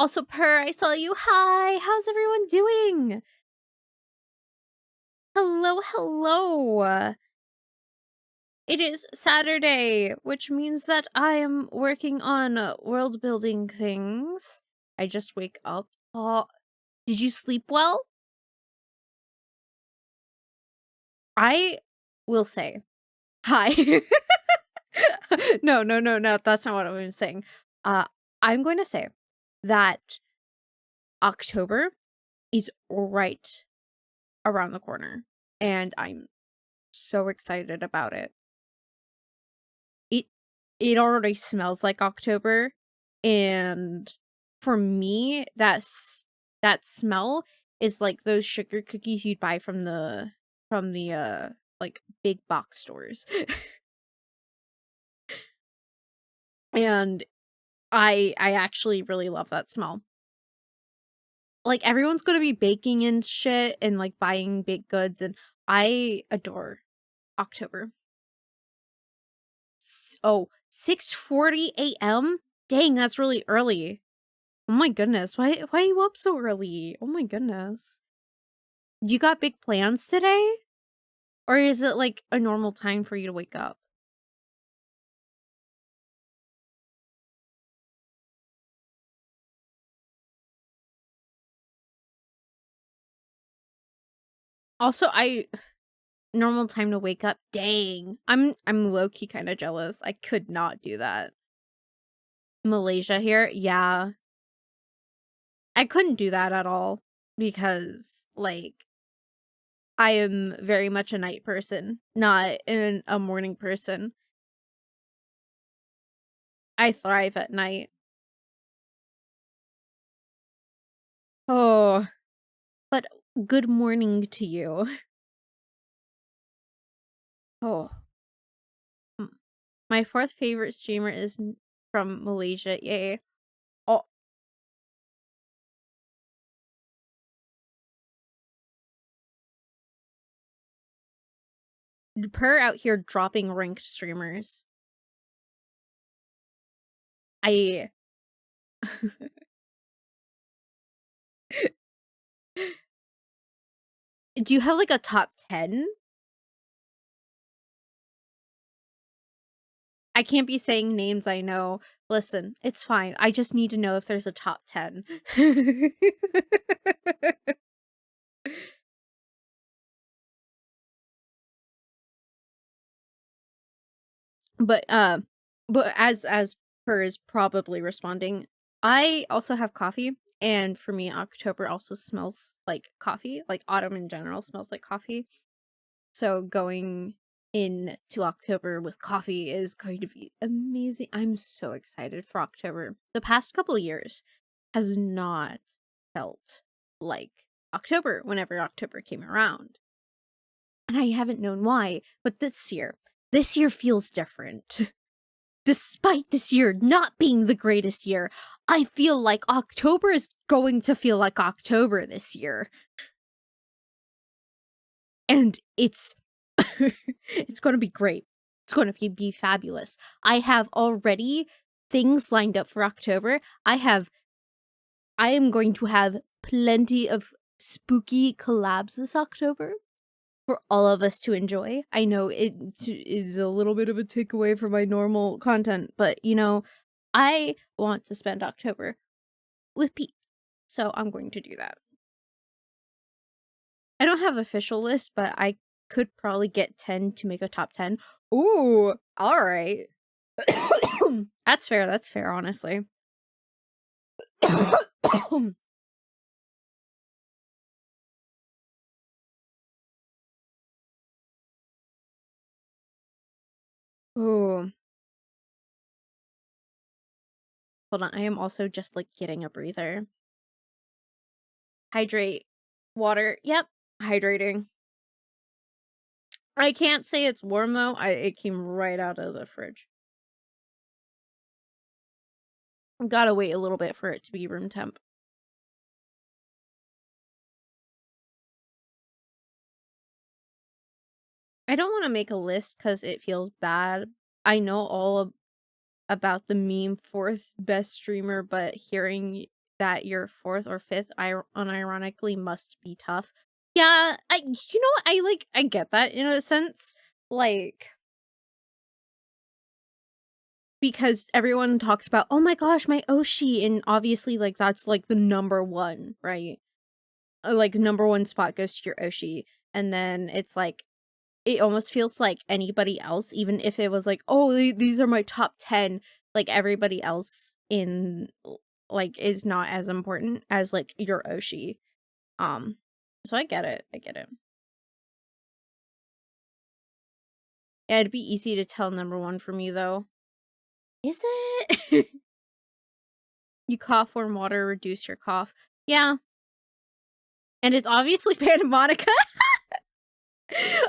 Also, Per, I saw you. Hi, how's everyone doing? Hello, hello. It is Saturday, which means that I am working on world building things. I just wake up. Oh, did you sleep well? I will say hi. No, that's not what I was saying. Uh, I'm going to say that October is right around the corner, and I'm so excited about it. It it already smells like October, and for me, that smell is like those sugar cookies you'd buy from the like, big box stores. And I actually really love that smell. Like, everyone's gonna be baking and shit and, like, buying baked goods, and I adore October. 6:40 AM? Dang, that's really early. Oh my goodness, why are you up so early? Oh my goodness. You got big plans today? Or is it, like, a normal time for you to wake up? Also, I normal time to wake up? Dang. I'm low-key kinda jealous. I could not do that. Malaysia here? Yeah. I couldn't do that at all because, like, I am very much a night person, not a morning person. I thrive at night. Oh, but good morning to you. Oh, mm. My fourth favorite streamer is from Malaysia. Yay. Oh, Per out here dropping ranked streamers. I Do you have like a top 10? I can't be saying names I know. Listen, it's fine. I just need to know if there's a top 10. But, as Per is probably responding, I also have coffee, and for me, October also smells like coffee, like autumn in general smells like coffee. So going into October with coffee is going to be amazing. I'm so excited for October. The past couple years has not felt like October whenever October came around. And I haven't known why, but this year feels different. Despite this year not being the greatest year, I feel like October is going to feel like October this year. And it's it's going to be great. It's going to be fabulous. I have already things lined up for October. I am going to have plenty of spooky collabs this October for all of us to enjoy. I know it is a little bit of a takeaway from my normal content, but you know, I want to spend October with peeps, so I'm going to do that. I don't have official list, but I could probably get 10 to make a top 10. Ooh, alright. That's fair, honestly. Ooh. Hold on, I am also just, like, getting a breather. Hydrate. Water. Yep, hydrating. I can't say it's warm, though. It came right out of the fridge. Gotta wait a little bit for it to be room temp. I don't wanna make a list because it feels bad. I know all about the meme 4th best streamer, but hearing that your 4th or 5th unironically must be tough. Yeah, I get that in a sense, like, because everyone talks about, "Oh my gosh, my Oshi," and obviously, like, that's, like, the number 1, right? Like, number 1 spot goes to your Oshi, and then it's like, it almost feels like anybody else, even if it was like, "Oh, these are my top 10," like, everybody else like, is not as important as, like, your Oshi. Um, so I get it. Yeah, it'd be easy to tell number 1 from you, though. Is it? You cough, warm water, reduce your cough. Yeah, and it's obviously Panda Monica.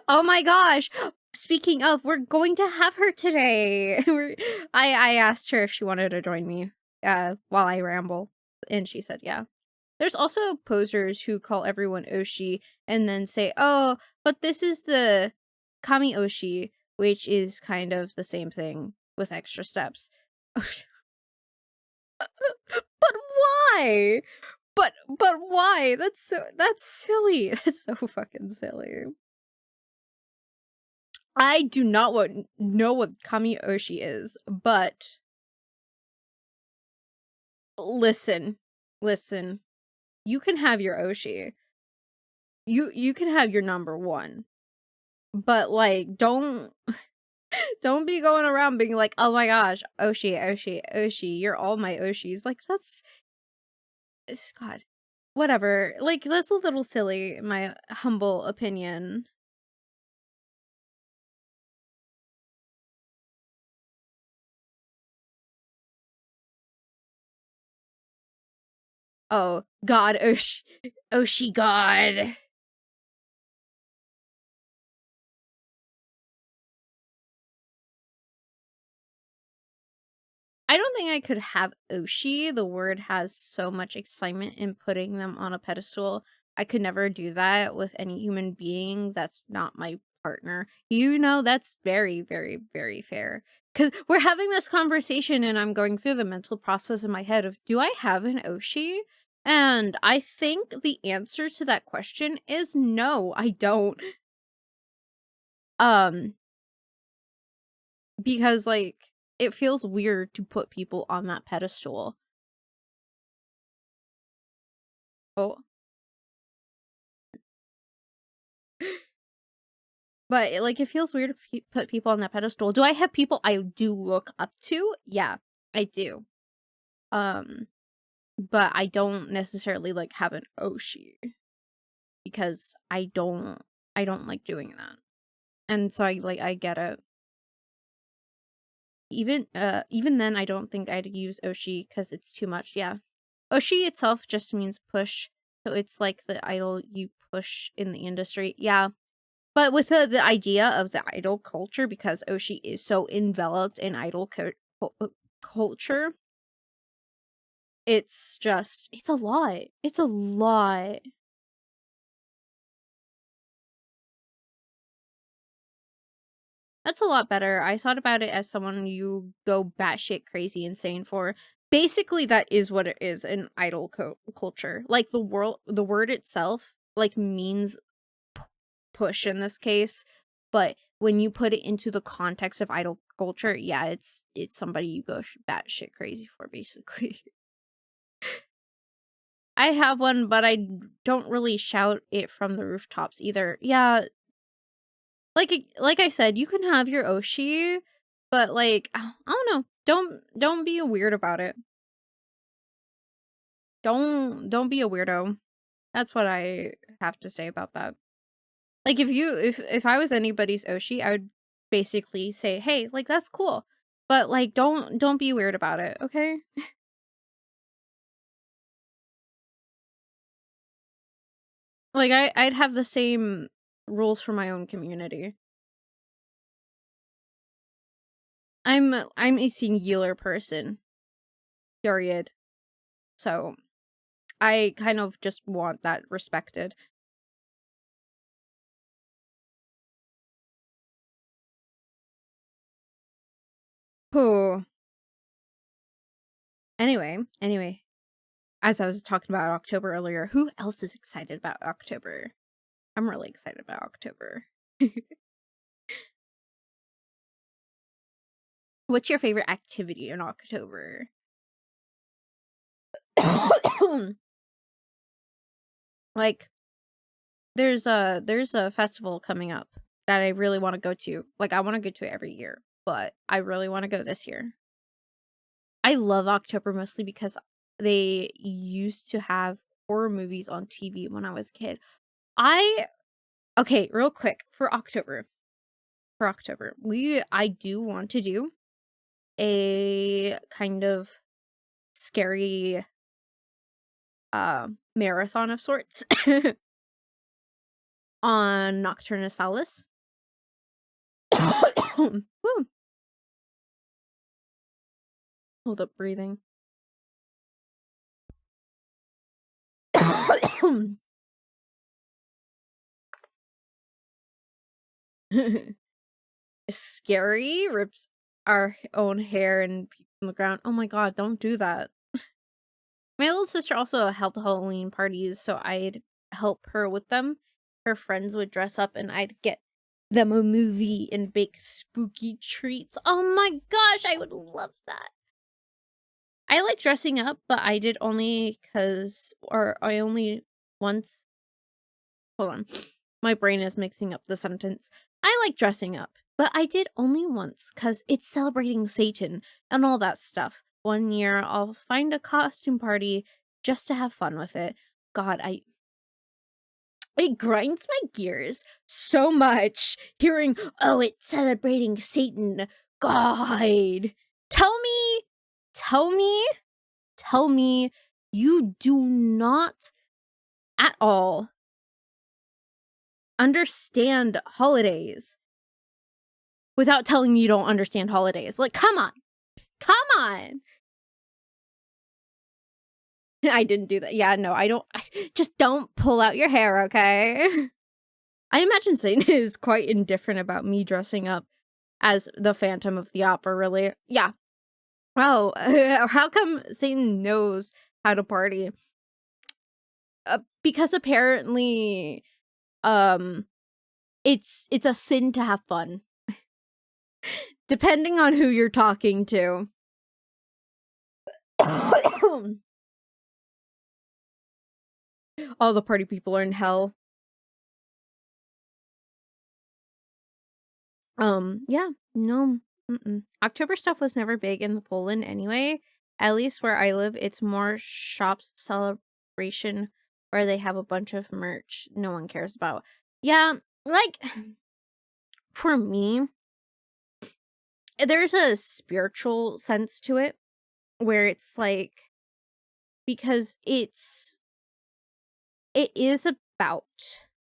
Oh my gosh! Speaking of, we're going to have her today. I asked her if she wanted to join me, while I ramble, and she said, "Yeah." There's also posers who call everyone Oshi and then say, "Oh, but this is the Kami Oshi," which is kind of the same thing with extra steps. But why? But why? That's silly. That's so fucking silly. I do not know what Kami Oshi is, but listen, listen. You can have your Oshi. You can have your number 1. But like don't be going around being like, "Oh my gosh, Oshi, Oshi, Oshi, you're all my Oshis." Like God. Whatever. Like that's a little silly in my humble opinion. Oh, God, Oshi God. I don't think I could have Oshi. The word has so much excitement in putting them on a pedestal. I could never do that with any human being that's not my partner. That's very, very, very fair. Because we're having this conversation and I'm going through the mental process in my head of, do I have an Oshi? And I think the answer to that question is no, I don't. Um, because like it feels weird to put people on that pedestal. Oh, but, like, it feels weird to put people on that pedestal. Do I have people I do look up to? Yeah, I do. Um, but I don't necessarily, like, have an Oshi because I don't like doing that. And so I get it. Even then, I don't think I'd use Oshi because it's too much, yeah. Oshi itself just means push, so it's like the idol you push in the industry, yeah. But with the idea of the idol culture, because Oshi is so enveloped in idol culture, it's a lot. It's a lot. That's a lot better. I thought about it as someone you go batshit crazy insane for. Basically, that is what it is in idol culture. Like the word itself, like means push in this case, but when you put it into the context of idol culture, yeah, it's somebody you go batshit crazy for, basically. I have one, but I don't really shout it from the rooftops either. Yeah, like I said, you can have your Oshi, but like I don't know, don't be a weird about it. Don't be a weirdo. That's what I have to say about that. Like if I was anybody's Oshi, I would basically say, "Hey, like that's cool." But like don't be weird about it, okay? Like I'd have the same rules for my own community. I'm a singular person, period. So I kind of just want that respected. Whew. Anyway, as I was talking about October earlier, who else is excited about October? I'm really excited about October. What's your favorite activity in October? Like, there's a festival coming up that I really want to go to. Like, I want to go to it every year, but I really want to go this year. I love October mostly because they used to have horror movies on TV when I was a kid. I Okay, real quick for October. For October, I do want to do a kind of scary marathon of sorts on Nocturnasalis. Woo. Hold up, breathing. Scary rips our own hair and peeks on the ground. Oh my god, don't do that. My little sister also held Halloween parties, so I'd help her with them. Her friends would dress up and I'd get them a movie and bake spooky treats. Oh my gosh, I would love that. I like dressing up, but I did only I only once. Hold on. My brain is mixing up the sentence. I like dressing up, but I did only once because it's celebrating Satan and all that stuff. One year I'll find a costume party just to have fun with it. God, it grinds my gears so much hearing, oh, it's celebrating Satan. God. Tell me, tell me, tell me you do not at all understand holidays without telling me you don't understand holidays. Like, come on. Come on. I didn't do that. Yeah, no, I don't. Just don't pull out your hair, okay? I imagine Satan is quite indifferent about me dressing up as the Phantom of the Opera, really. Yeah. Oh, how come Satan knows how to party? Because apparently, it's a sin to have fun. Depending on who you're talking to. All the party people are in hell. Yeah, no. October stuff was never big in Poland anyway. At least where I live, it's more shops celebration where they have a bunch of merch no one cares about. Yeah, like for me, there's a spiritual sense to it where it's like because it is about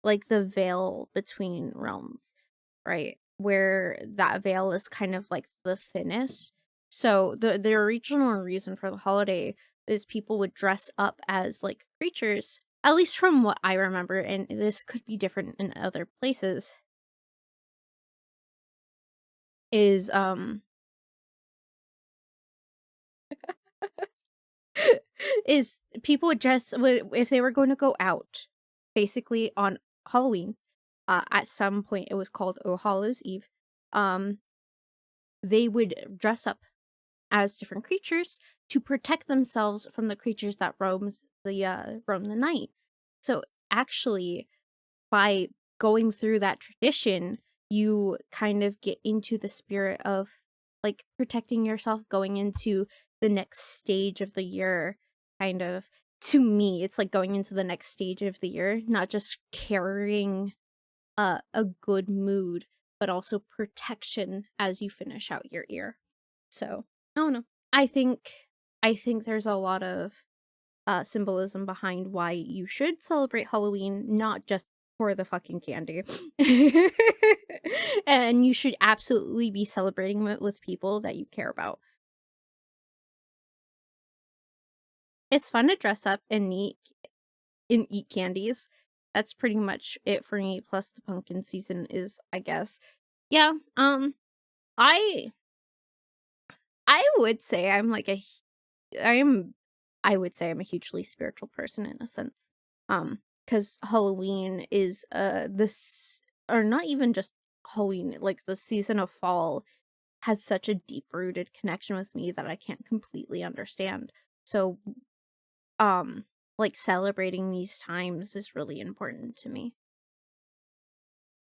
like the veil between realms, right? Where that veil is kind of like the thinnest. So the original reason for the holiday is people would dress up as like creatures, at least from what I remember, and this could be different in other places, is is people would if they were going to go out, basically on Halloween. At some point, it was called All Hallows Eve. Um, they would dress up as different creatures to protect themselves from the creatures that roam the night. So actually, by going through that tradition, you kind of get into the spirit of like protecting yourself going into the next stage of the year. Kind of, to me, it's like going into the next stage of the year, not just carrying a good mood, but also protection as you finish out your year. So I don't know. I think there's a lot of symbolism behind why you should celebrate Halloween, not just for the fucking candy. And you should absolutely be celebrating it with people that you care about. It's fun to dress up and eat candies. That's pretty much it for me. Plus the pumpkin season is, I guess. Yeah. I I would say I am I would say I'm a hugely spiritual person in a sense. Because Halloween is this, or not even just Halloween, like the season of fall has such a deep rooted connection with me that I can't completely understand. So, um, like celebrating these times is really important to me.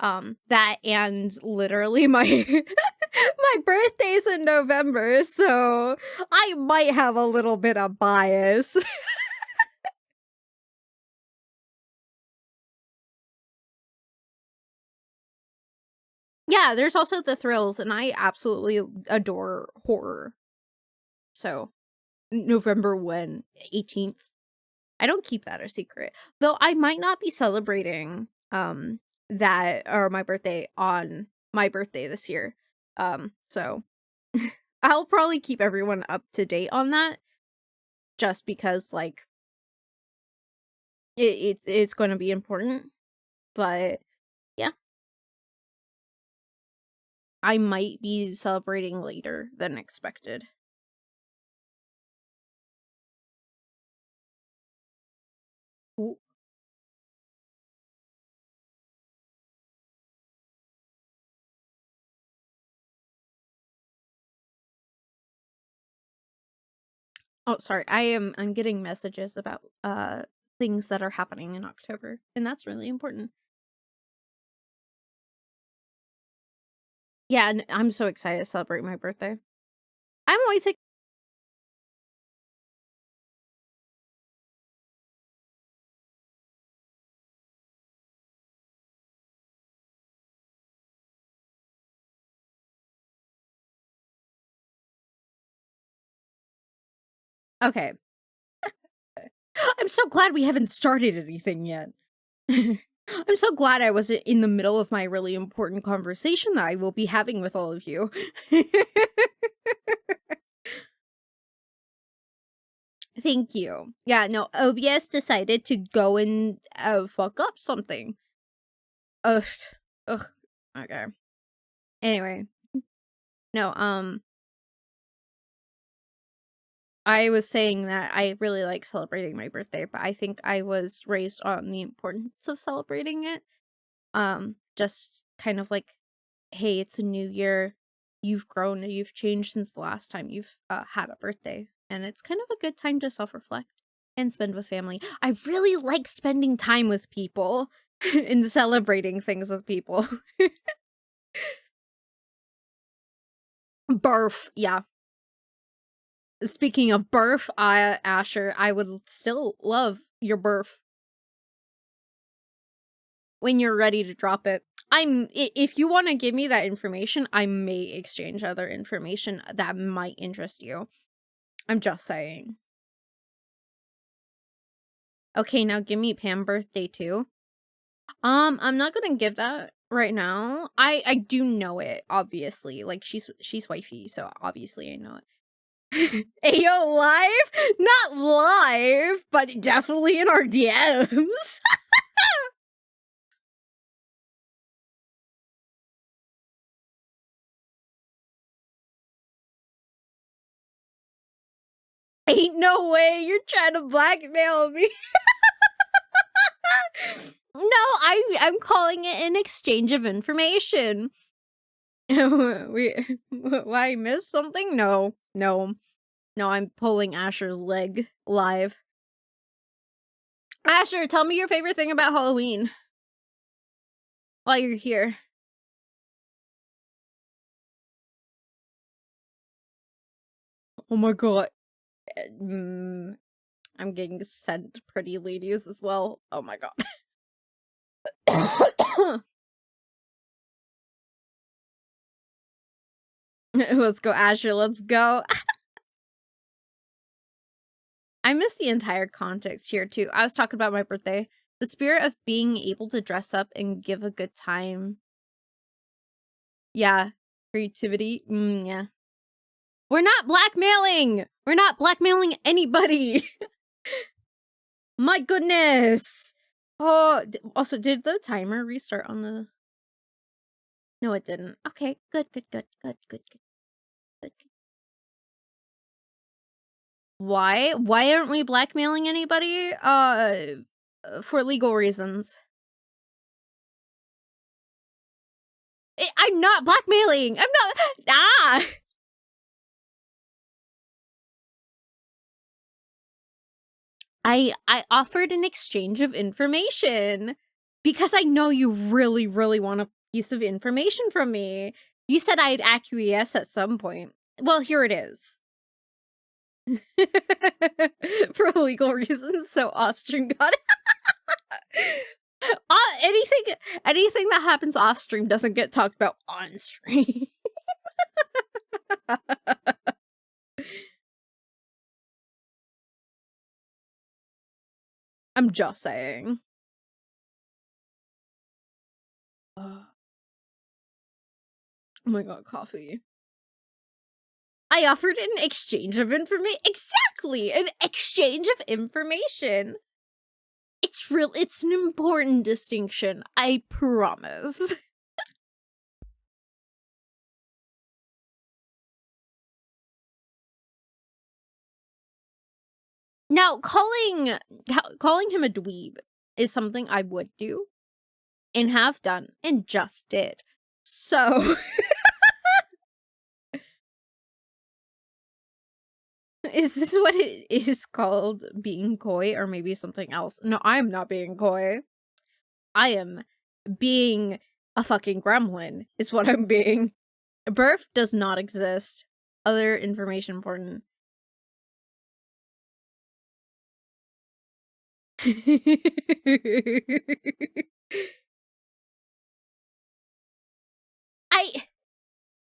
That and literally my my birthday's in November, so I might have a little bit of bias. Yeah, there's also the thrills, and I absolutely adore horror. So, November when? 18th. I don't keep that a secret. Though I might not be celebrating that or my birthday on my birthday this year. So I'll probably keep everyone up to date on that just because like it's going to be important, but yeah, I might be celebrating later than expected. Ooh. Oh, sorry. I'm getting messages about things that are happening in October, and that's really important. Yeah, and I'm so excited to celebrate my birthday. I'm always like, okay. I'm so glad we haven't started anything yet. I'm so glad I was in the middle of my really important conversation that I will be having with all of you. Thank you. Yeah, no, OBS decided to go and fuck up something. Ugh. Ugh. Okay. Anyway, no, I was saying that I really like celebrating my birthday, but I think I was raised on the importance of celebrating it. Just kind of like, hey, it's a new year. You've grown, you've changed since the last time you've had a birthday. And it's kind of a good time to self reflect and spend with family. I really like spending time with people and celebrating things with people. Barf. Yeah. Speaking of barf, Asher, I would still love your barf when you're ready to drop it. If you want to give me that information, I may exchange other information that might interest you. I'm just saying. Okay, now give me Pam birthday too. I'm not gonna give that right now. I do know it, obviously. Like she's wifey, so obviously I know it. Ayo live? Not live, but definitely in our DMs. Ain't no way you're trying to blackmail me. No, I'm calling it an exchange of information. we why I missed something? No. No. No, I'm pulling Asher's leg live. Asher, tell me your favorite thing about Halloween while you're here. Oh my god. Mm, I'm getting sent pretty ladies as well. Oh my god. Let's go, Asher. Let's go. I missed the entire context here, too. I was talking about my birthday. The spirit of being able to dress up and give a good time. Yeah. Creativity. Yeah. We're not blackmailing! We're not blackmailing anybody! My goodness! Oh, also, did the timer restart on the... No, it didn't. Okay, good, good, good, good, good, good, good. Why? Why aren't we blackmailing anybody? For legal reasons. I'm not blackmailing! I'm not- Ah! I offered an exchange of information because I know you really, really want a piece of information from me. You said I'd acquiesce at some point. Well, here it is. For legal reasons, so off-stream got it. Anything that happens off-stream doesn't get talked about on-stream. I'm just saying. Oh my god, coffee. I offered an exchange of information. Exactly! An exchange of information. It's an important distinction, I promise. Now, calling him a dweeb is something I would do, and have done, and just did. So, is this what it is called being coy, or maybe something else? No, I'm not being coy. I am being a fucking gremlin, is what I'm being. Birth does not exist. Other information important. I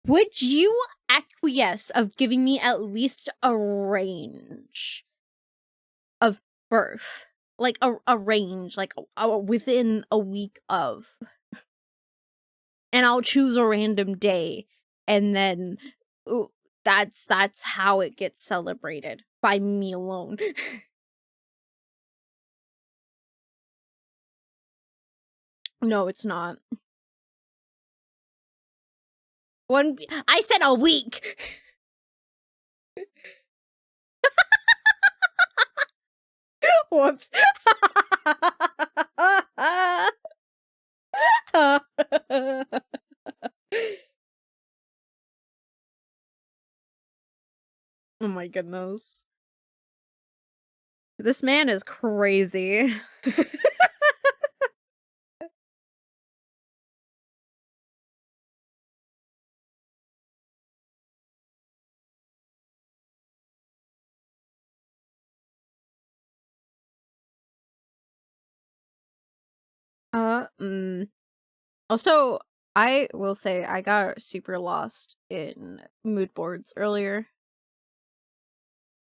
Would you acquiesce of giving me at least a range of birth? Like a range, like within a week of. And I'll choose a random day, and then ooh, that's how it gets celebrated by me alone. No, it's not. I said a week. Whoops. Oh my goodness. This man is crazy. Uh, mm. Also, I will say I got super lost in mood boards earlier.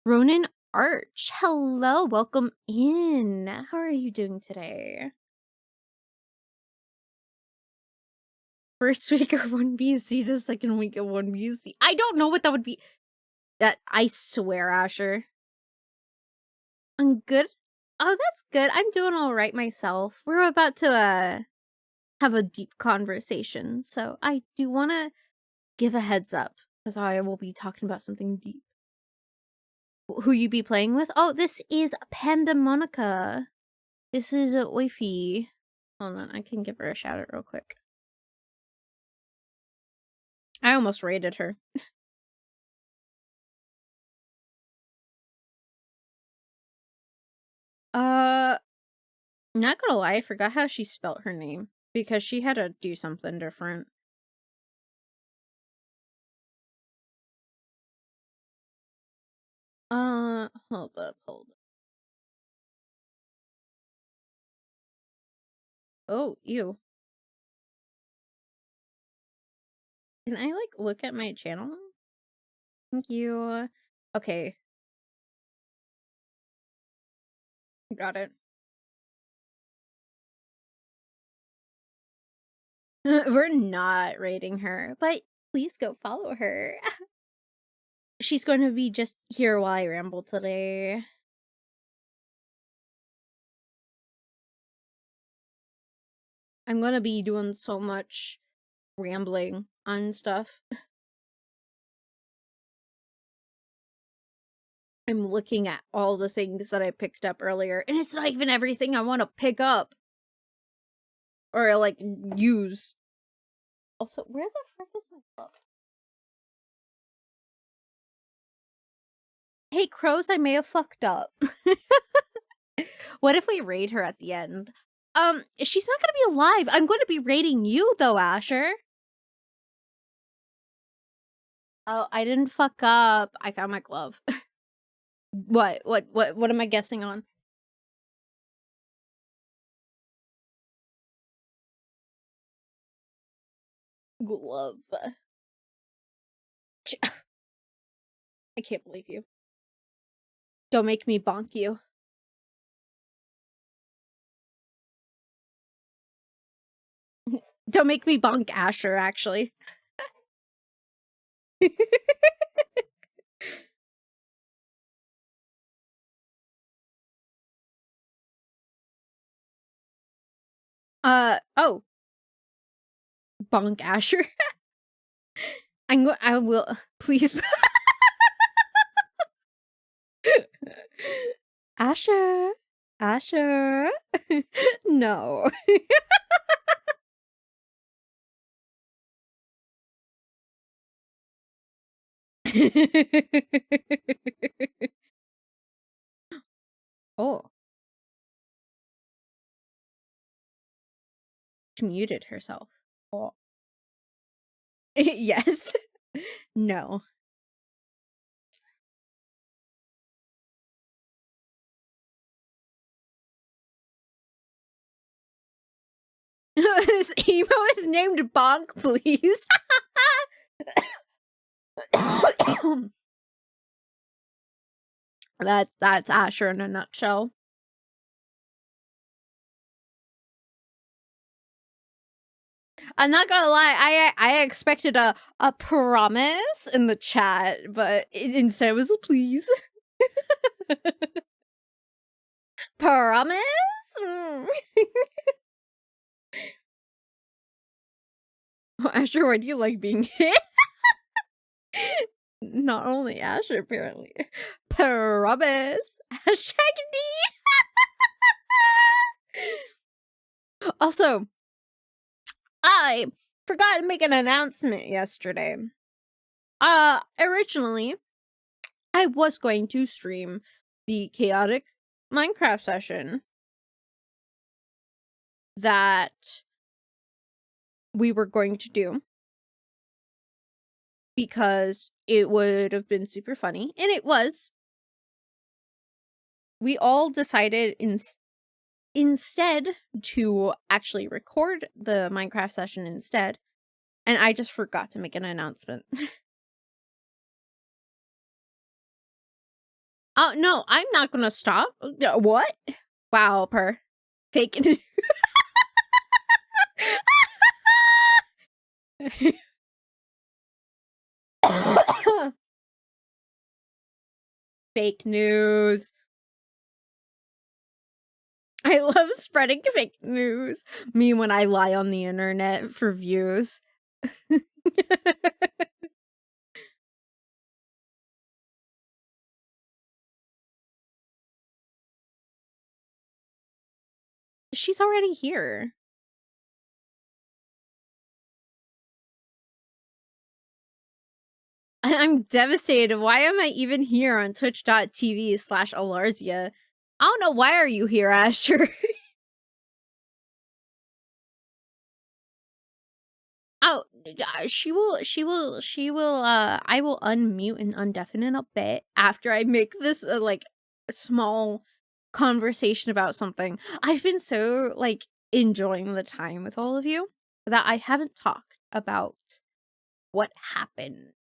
Ronan Arch, hello, welcome in. How are you doing today? First week of 1BC to second week of 1BC. I don't know what that would be. That I swear, Asher. I'm good. Oh, that's good. I'm doing all right myself. We're about to have a deep conversation, so I do want to give a heads up because I will be talking about something deep. Who you be playing with? Oh, this is Panda Monica. This is Wifey. Hold on, I can give her a shout out real quick. I almost raided her. Not gonna lie, I forgot how she spelt her name because she had to do something different. Hold up. Oh, ew. Can I, like, look at my channel? Thank you. Okay. Got it. We're not rating her, but please go follow her. She's going to be just here while I ramble today. I'm gonna be doing so much rambling on stuff. I'm looking at all the things that I picked up earlier, and it's not even everything I want to pick up or like use. Also, where the frick is my book? Hey, crows, I may have fucked up. What if we raid her at the end? She's not gonna be alive. I'm going to be raiding you, though, Asher. Oh, I didn't fuck up. I found my glove. What am I guessing on? Glove. I can't believe you. Don't make me bonk you. Don't make me bonk Asher, actually. Oh. Bonk Asher. I will, please. Asher. Asher. No. Oh. She muted herself. Oh. Yes. No. This emo is named Bonk, please. That's Asher in a nutshell. I'm not gonna lie, I expected a promise in the chat, but instead it was a please. Promise? Oh, Asher, why do you like being hit? Not only Asher, apparently. Promise. Hashtag need. Also, I forgot to make an announcement yesterday. Originally, I was going to stream the chaotic Minecraft session that we were going to do because it would have been super funny, and it was. We all decided instead to actually record the Minecraft session instead, and I just forgot to make an announcement. Oh, no, I'm not gonna stop. What? Wow, fake news. Fake news. I love spreading fake news. Me when I lie on the internet for views. She's already here. I'm devastated. Why am I even here on twitch.tv/Alarzya? I don't know. Why are you here, Asher? Oh, she will, I will unmute and undeafen a bit after I make this, like, small conversation about something. I've been so, like, enjoying the time with all of you that I haven't talked about what happened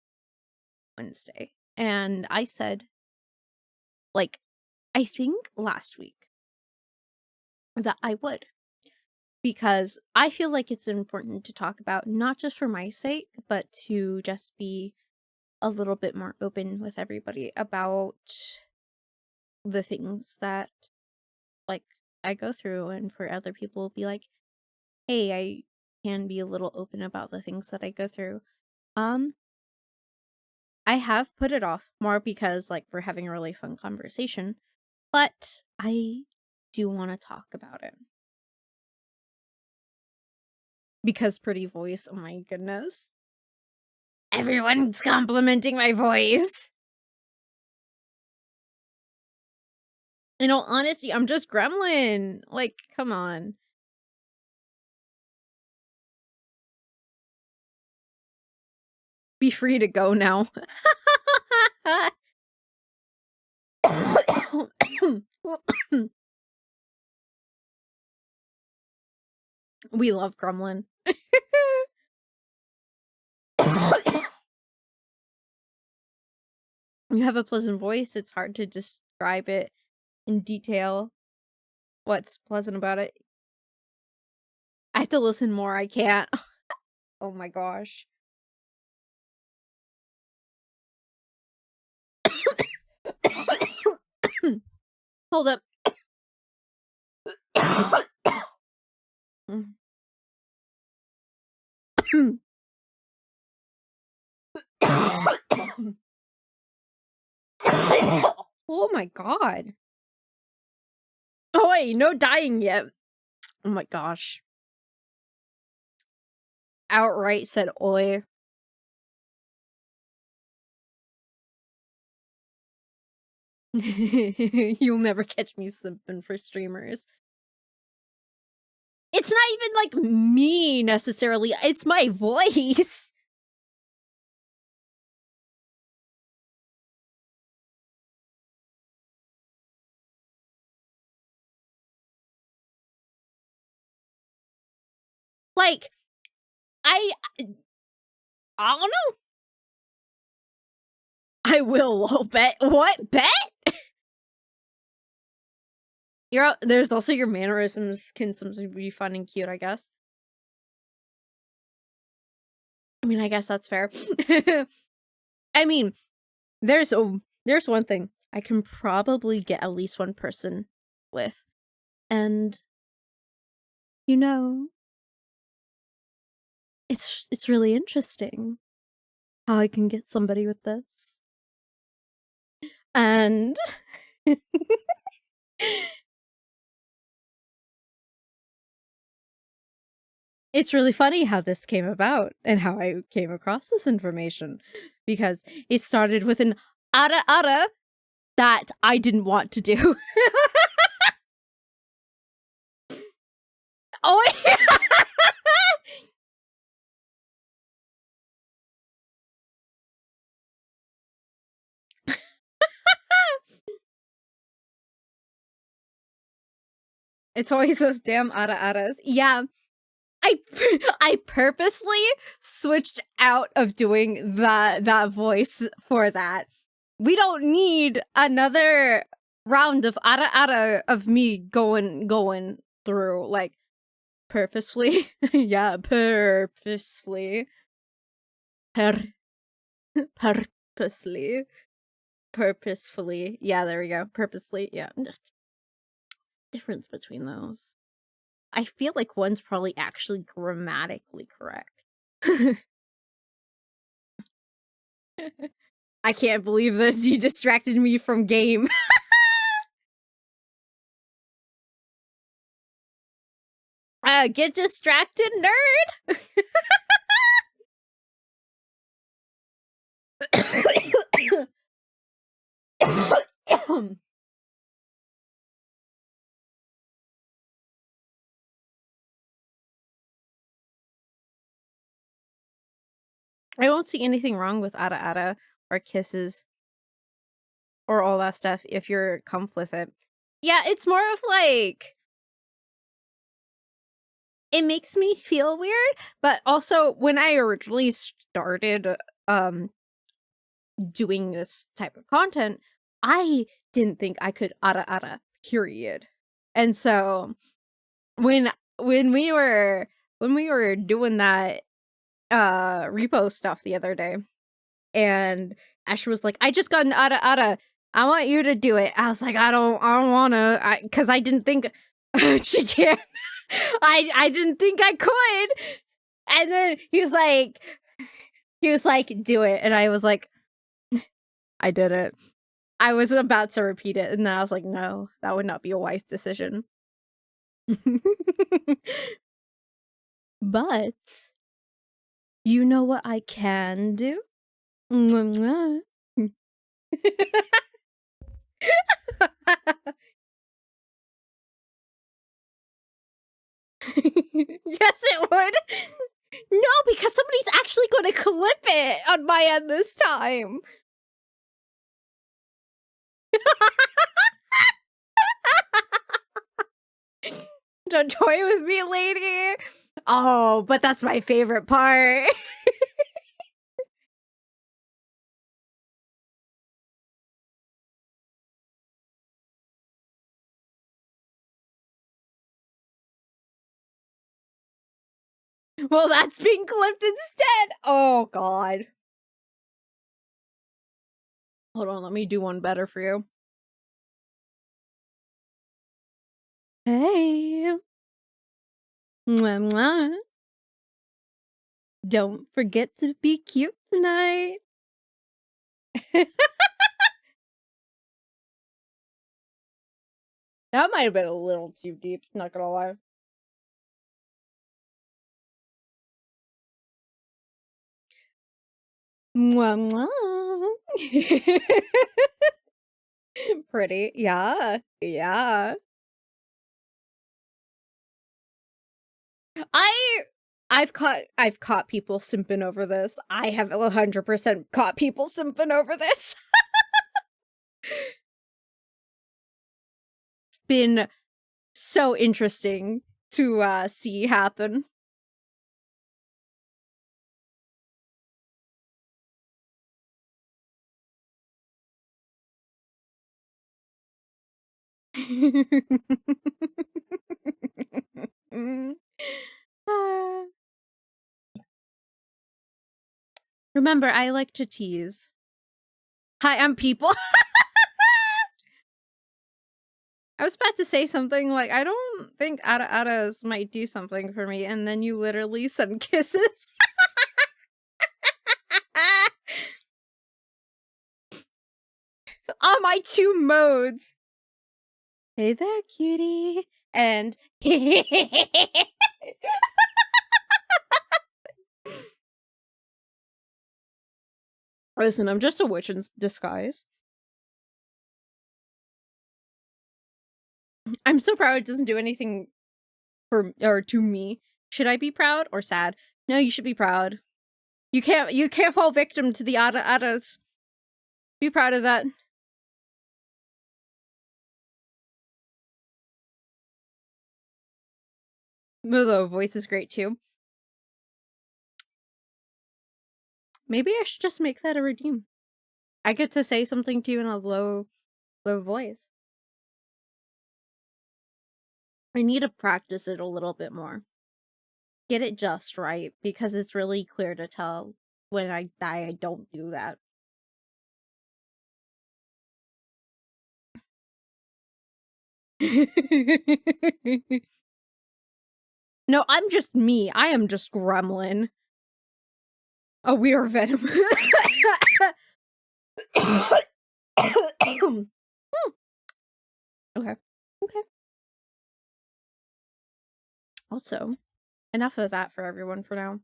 Wednesday. And I said, like, I think last week that I would. Because I feel like it's important to talk about, not just for my sake, but to just be a little bit more open with everybody about the things that, like, I go through, and for other people be like, hey, I can be a little open about the things that I go through. I have put it off more because, like, we're having a really fun conversation, but I do wanna talk about it. Because pretty voice, oh my goodness. Everyone's complimenting my voice. In all honesty, I'm just gremlin. Like, come on. Be free to go now. We love gremlin. You have a pleasant voice, it's hard to describe it in detail. What's pleasant about it? I have to listen more, I can't. Oh my gosh. Hold up. Oh my god. Oh wait, no dying yet. Oh my gosh. Outright said oi. You'll never catch me simping for streamers. It's not even like me necessarily, it's my voice. Like, I I don't know. I will bet. What? Bet? There's also your mannerisms can sometimes be fun and cute, I guess. I mean, I guess that's fair. I mean, there's one thing I can probably get at least one person with. And you know, it's really interesting how I can get somebody with this. And it's really funny how this came about and how I came across this information because it started with an ara ara that I didn't want to do. Oh, it's always those damn ara aras. Yeah, I I purposely switched out of doing that voice for that. We don't need another round of ara ara of me going through like purposefully. Yeah, purposefully. Purposely. Purposefully. Yeah, there we go. Purposely. Yeah. Difference between those. I feel like one's probably actually grammatically correct. I can't believe this. You distracted me from game. Get distracted, nerd. I don't see anything wrong with ada ada or kisses or all that stuff if you're comf with it. Yeah, it's more of like it makes me feel weird, but also when I originally started doing this type of content, I didn't think I could ara ara, period. And so when when we were doing that repo stuff the other day, and Ashley was like, "I just got an ara ara. I want you to do it." I was like, I don't wanna," because I didn't think she can't. I didn't think I could. And then he was like, "Do it," and I was like, I did it. I was about to repeat it, and then I was like, "No, that would not be a wise decision." But you know what I can do? Mwah, mwah. Yes, it would. No, because somebody's actually going to clip it on my end this time. Don't toy with me, lady. Oh, but that's my favorite part. Well, that's being clipped instead. Oh, God. Hold on, let me do one better for you. Hey. Mwah, mwah. Don't forget to be cute tonight. That might have been a little too deep, not gonna lie. Mwah, mwah. Pretty. Yeah. Yeah. I I've caught people simping over this. I have 100% caught people simping over this. It's been so interesting to see happen. Ah. Remember, I like to tease. Hi, I'm people. I was about to say something like, I don't think Adas might do something for me, and then you literally send kisses. On my two modes. Hey there, cutie. And listen, I'm just a witch in disguise. I'm so proud it doesn't do anything for or to me. Should I be proud or sad? No, you should be proud. You can't fall victim to the Adas. Be proud of that. Although voice is great too. Maybe I should just make that a redeem. I get to say something to you in a low voice. I need to practice it a little bit more. Get it just right, because it's really clear to tell when I don't do that. No, I'm just me. I am just gremlin. Oh, we are venom. Okay. Okay. Also, enough of that for everyone for now.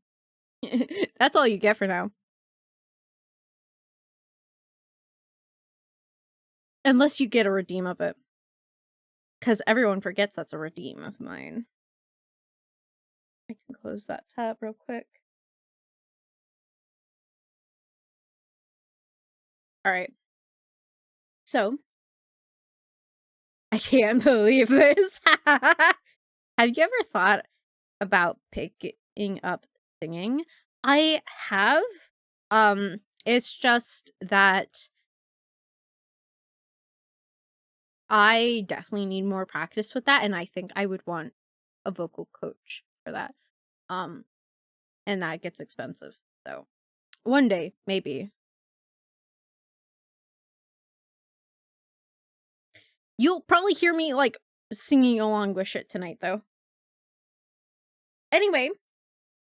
That's all you get for now. Unless you get a redeem of it. Because everyone forgets that's a redeem of mine. I can close that tab real quick. Alright. So, I can't believe this. Have you ever thought about picking up singing? I have. It's just that I definitely need more practice with that, and I think I would want a vocal coach for that. And that gets expensive. So, one day, maybe. You'll probably hear me, like, singing along with shit tonight, though. Anyway,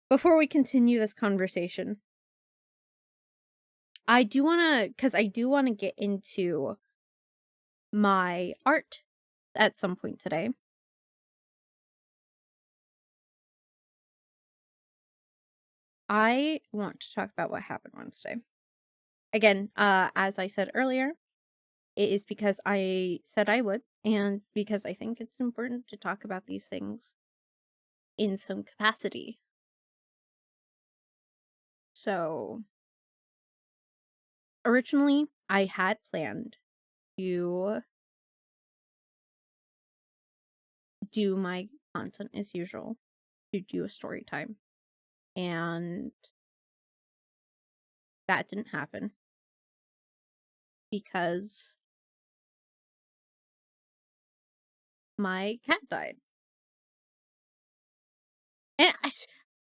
before we continue this conversation, I do wanna, because I do wanna get into my art at some point today. I want to talk about what happened Wednesday. Again, as I said earlier, it is because I said I would, and because I think it's important to talk about these things in some capacity. So, originally, I had planned to do my content as usual, to do a story time. And that didn't happen because my cat died. And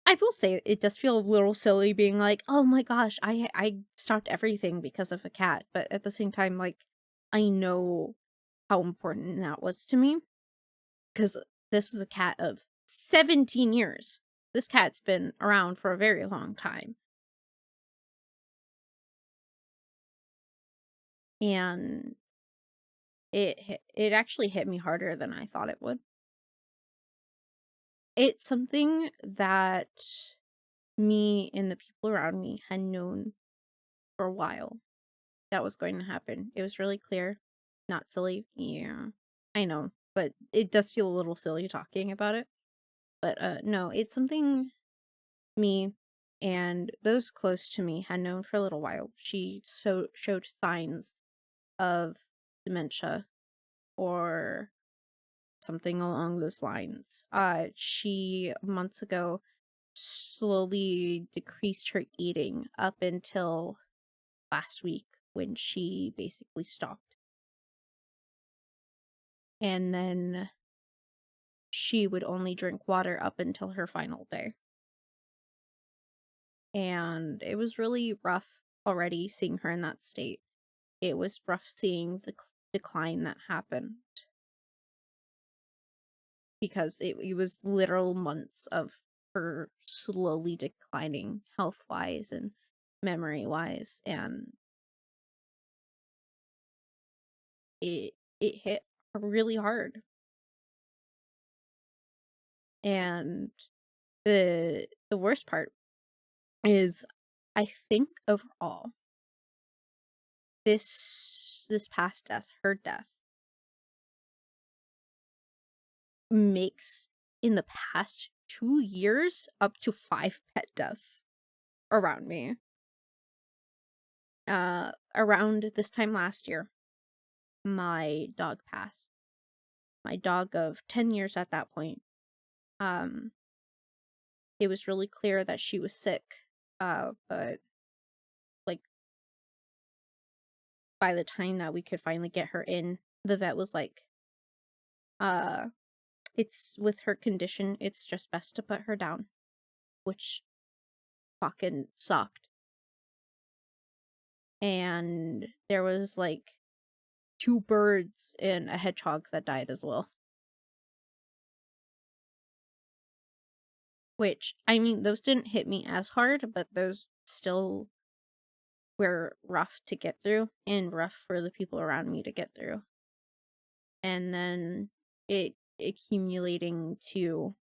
I will say it does feel a little silly being like, "Oh my gosh, I stopped everything because of a cat." But at the same time, like, I know how important that was to me because this is a cat of 17 years. This cat's been around for a very long time. And it actually hit me harder than I thought it would. It's something that me and the people around me had known for a while that was going to happen. It was really clear. Not silly. Yeah. I know, but it does feel a little silly talking about it. But no, it's something me and those close to me had known for a little while. She showed signs of dementia or something along those lines. She months ago slowly decreased her eating up until last week when she basically stopped. And then she would only drink water up until her final day. And it was really rough already seeing her in that state. It was rough seeing the decline that happened because it was literal months of her slowly declining health wise and memory wise, and it hit really hard. And the worst part is I think overall this past death, her death, makes in the past 2 years up to 5 pet deaths around me. Around this time last year, my dog passed. My dog of 10 years at that point. Um, it was really clear that she was sick. But like by the time that we could finally get her in, the vet was like, uh, it's with her condition, it's just best to put her down, which fucking sucked. And there was like 2 birds and a hedgehog that died as well. Which, I mean, those didn't hit me as hard, but those still were rough to get through and rough for the people around me to get through. And then it accumulating to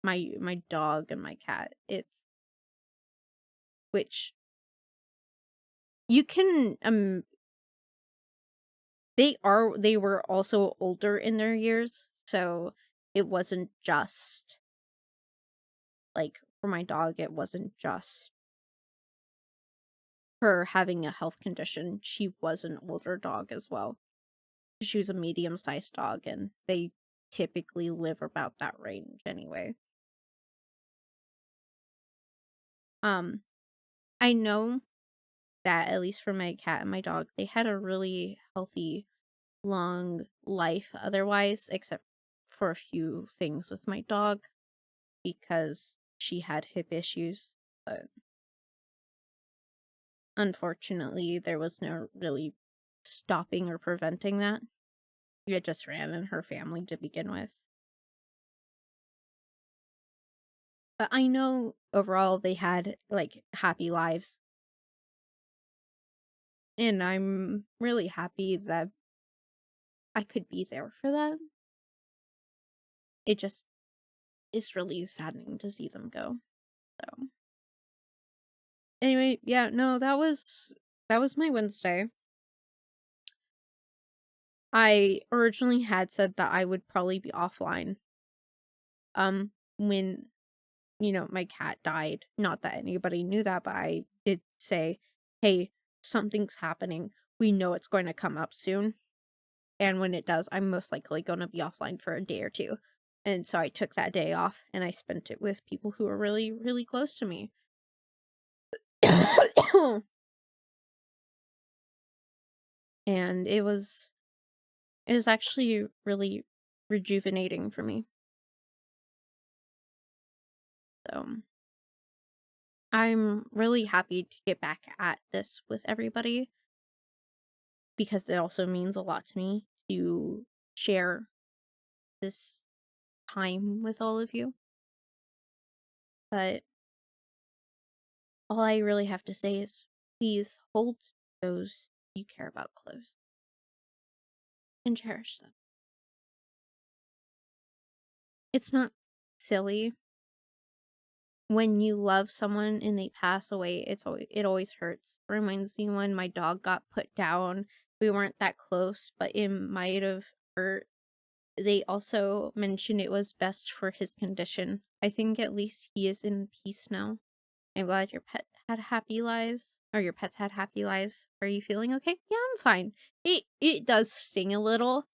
my dog and my cat. It's which you can they were also older in their years, so it wasn't just like for my dog, it wasn't just her having a health condition. She was an older dog as well. She was a medium-sized dog, and they typically live about that range anyway. Um, I know that at least for my cat and my dog, they had a really healthy, long life otherwise, except for a few things with my dog because she had hip issues. But unfortunately, there was no really stopping or preventing that. It just ran in her family to begin with. But I know overall they had like happy lives. and I'm really happy that I could be there for them. It just is really saddening to see them go. So anyway, yeah, no, that was my Wednesday. I originally had said that I would probably be offline when my cat died. Not that anybody knew that, but I did say, "Hey, something's happening. We know it's going to come up soon." And when it does, I'm most likely going to be offline for a day or two. And so I took that day off and I spent it with people who are really, really close to me. And it was actually really rejuvenating for me. So I'm really happy to get back at this with everybody because it also means a lot to me to share this time with all of you. But all I really have to say is please hold those you care about close and cherish them. It's not silly when you love someone and they pass away. It always hurts. It reminds me when my dog got put down. We weren't that close, but it might have hurt. They also mentioned it was best for his condition. I think at least he is in peace now. I'm glad your pet had happy lives, or your pets had happy lives. Are you feeling okay? Yeah, I'm fine. It does sting a little.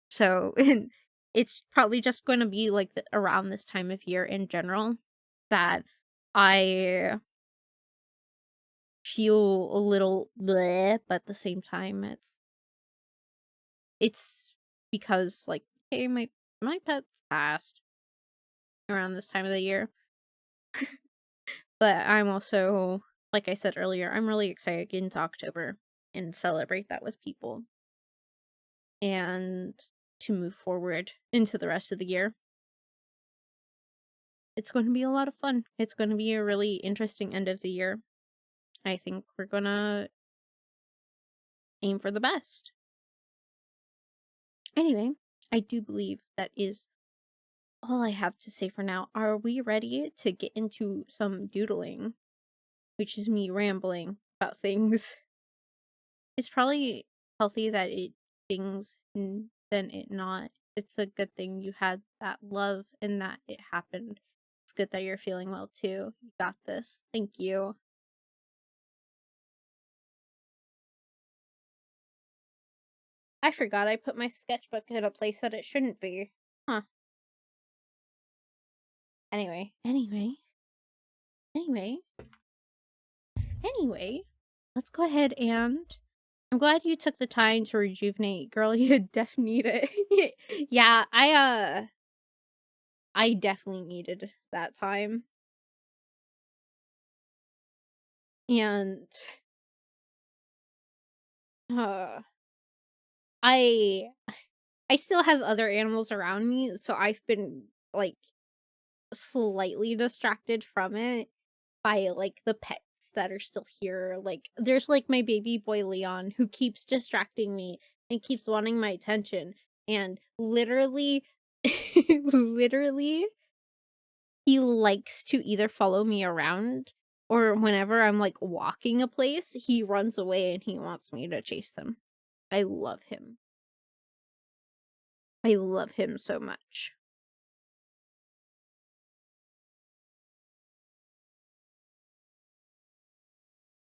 So and it's probably just going to be like around this time of year in general that I feel a little bleh, but at the same time it's because like hey, my pet's passed around this time of the year. But I'm also, like I said earlier, I'm really excited to get into October and celebrate that with people and to move forward into the rest of the year. It's going to be a lot of fun. It's going to be a really interesting end of the year. I think we're going to aim for the best. Anyway, I do believe that is all I have to say for now. Are we ready to get into some doodling? Which is me rambling about things. It's probably healthy that it stings than it not. It's a good thing you had that love and that it happened. It's good that you're feeling well too. You got this. Thank you. I forgot I put my sketchbook in a place that it shouldn't be. Huh. Anyway, anyway, let's go ahead and I'm glad you took the time to rejuvenate, girl. You definitely need it. Yeah, I definitely needed that time. And uh I I still have other animals around me, so I've been like slightly distracted from it by like the pets that are still here. Like there's like my baby boy Leon who keeps distracting me and keeps wanting my attention and literally literally he likes to either follow me around or whenever I'm like walking a place, he runs away and he wants me to chase him. I love him. I love him so much.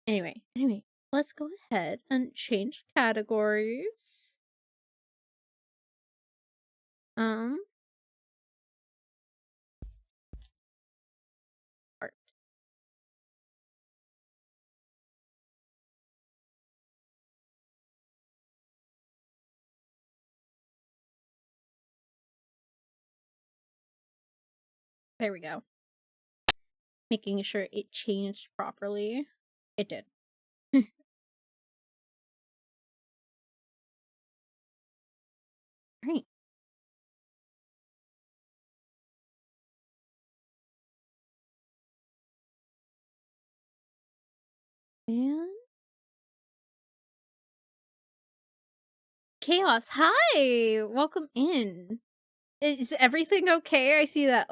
Anyway, let's go ahead and change categories. Um, art. There we go. Making sure it changed properly. It did. Right. And Chaos, hi! Welcome in. Is everything okay? I see that,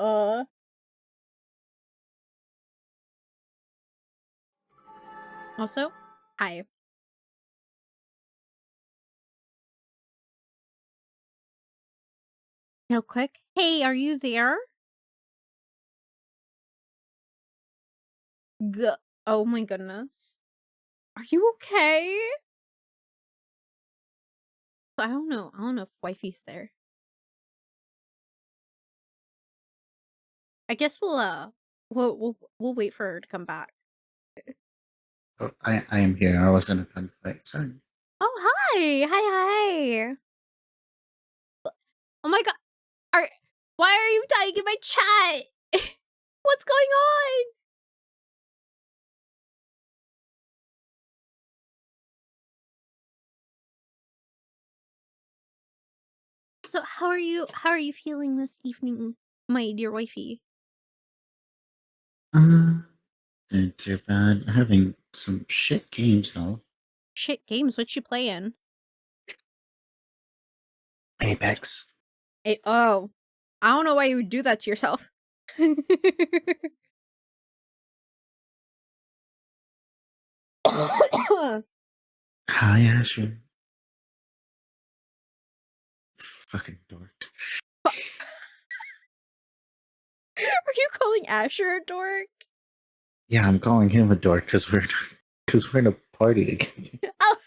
Also, hi. Real quick. Hey, are you there? Oh my goodness. Are you okay? I don't know. I don't know if wifey's there. I guess we'll wait for her to come back. Oh, I am here. I was in a gunfight. Sorry. Oh, hi! Hi! Oh my god. Why are you dying in my chat? What's going on? So how are you feeling this evening, my dear wifey? Ain't too bad. Having some shit games though. Shit games, what you playing? Apex. Oh. I don't know why you would do that to yourself. Are Hi, Asher. Fucking dork. you calling Asher a dork? Yeah, I'm calling him a dork because we're in a party again. Oh.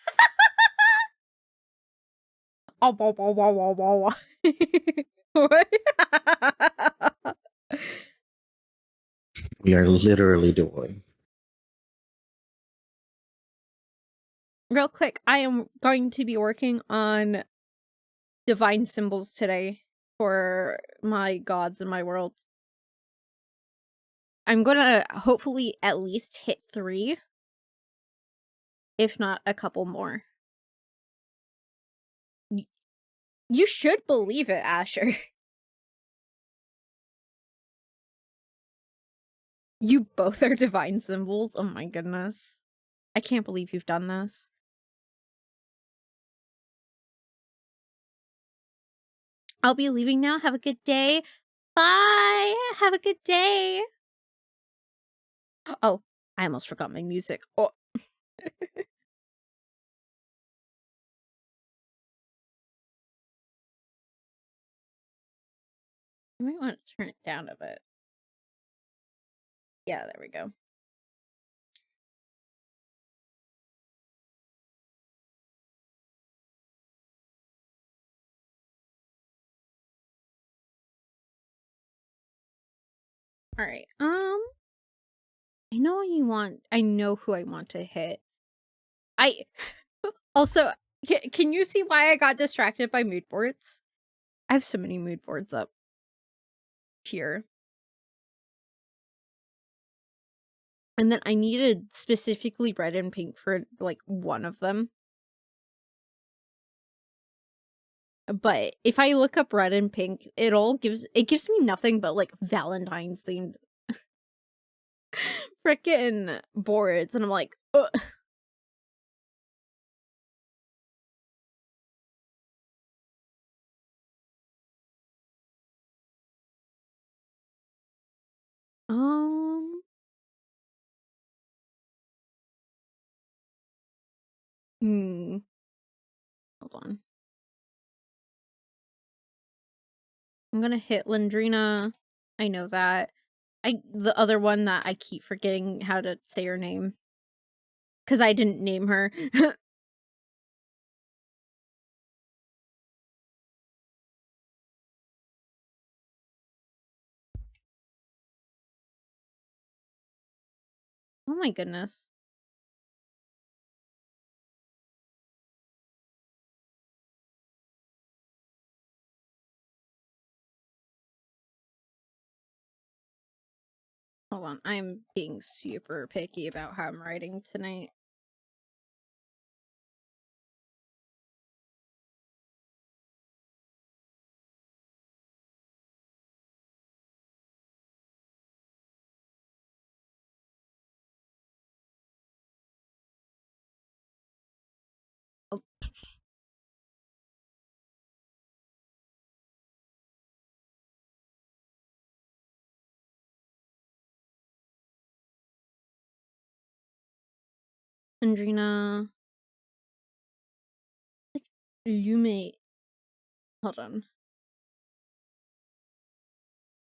Oh, wah, wah, wah, wah, wah, wah. What? We are literally doing. Real quick, I am going to be working on divine symbols today for my gods in my world. I'm gonna hopefully at least hit 3, if not a couple more. You should believe it, Asher. You both are divine symbols. Oh my goodness. I can't believe you've done this. I'll be leaving now. Have a good day. Bye. Have a good day. Oh, I almost forgot my music. Oh. I might want to turn it down a bit. Yeah, there we go. All right. I know what you want. I know who I want to hit. Also, can you see why I got distracted by mood boards? I have so many mood boards up here. And then I needed specifically red and pink for like one of them. But if I look up red and pink, it gives me nothing but like Valentine's themed frickin' boards, and I'm like, ugh. Um, hmm. Hold on. I'm gonna hit Lindrina. I know that. The other one that I keep forgetting how to say her name. Because I didn't name her. Oh my goodness. Hold on, I'm being super picky about how I'm writing tonight. Oh. Andrina, like Lume. Hold on,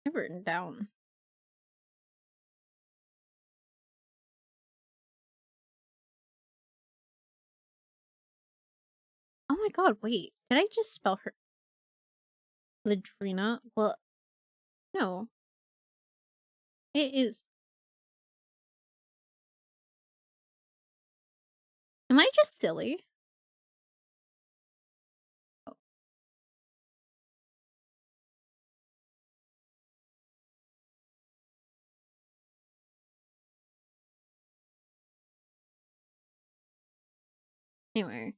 I've written down. Oh my god, wait, did I just spell her Ladrina? Well, no, it is. Am I just silly? Oh, anyway,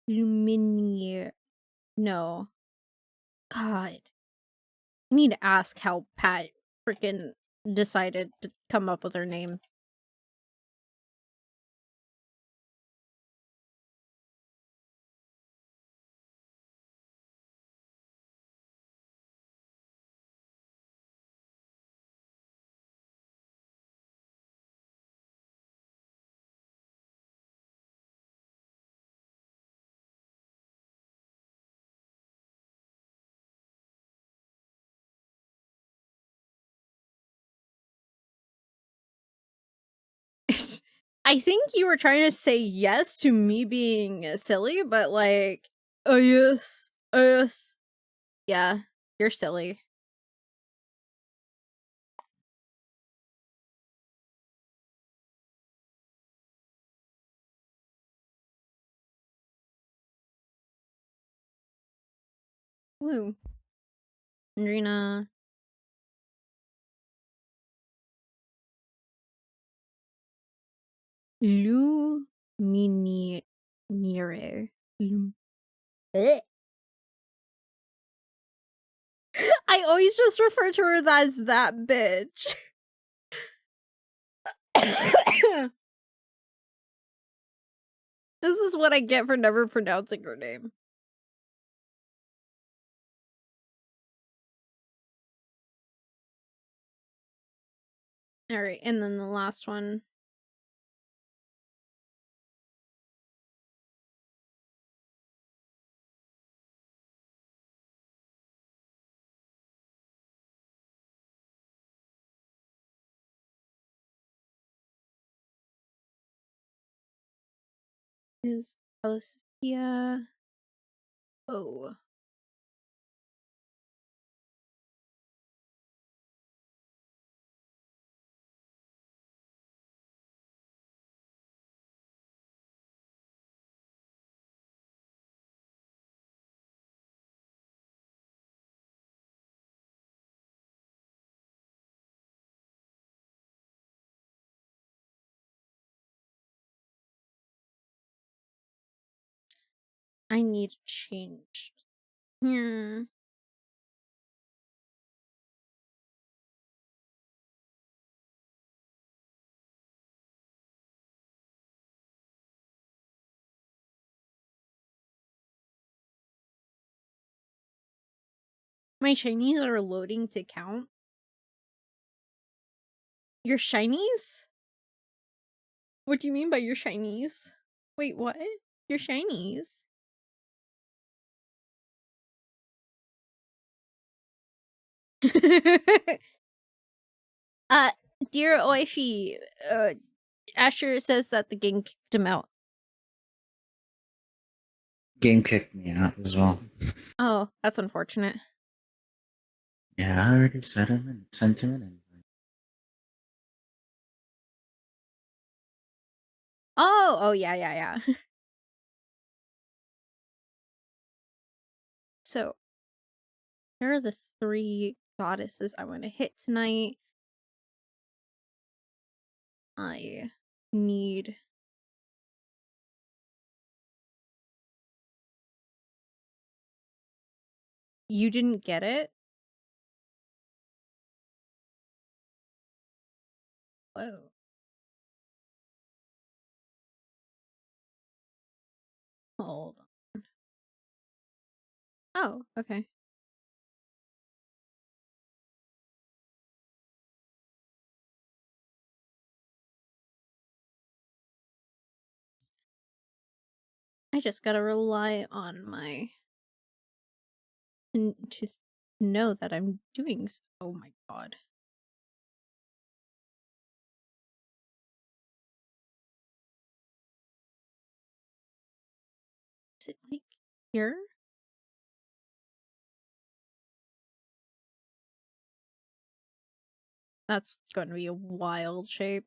Luminier. No, God, I need to ask how Pat freaking decided to come up with her name. I think you were trying to say yes to me being silly, but like, oh yes, oh yes. Yeah, you're silly. Woo. Andrina. Luminiere. Lum- Eh. I always just refer to her as that bitch. This is what I get for never pronouncing her name. Alright, and then the last one is Sophia. Oh. I need to change. Hmm. My shinies are loading to count. Your shinies? What do you mean by your shinies? Wait, what? Your shinies? uh, dear wifey, Asher says that the gang kicked him out. Game kicked me out as well. Oh, that's unfortunate. Yeah, I already sent him an invite. Oh, yeah, yeah, yeah. So, here are the 3 goddesses I want to hit tonight. I need... You didn't get it? Whoa. Hold on. Oh, okay. I just gotta rely on my to know that I'm doing oh my god. Is it, like, here? That's gonna be a wild shape.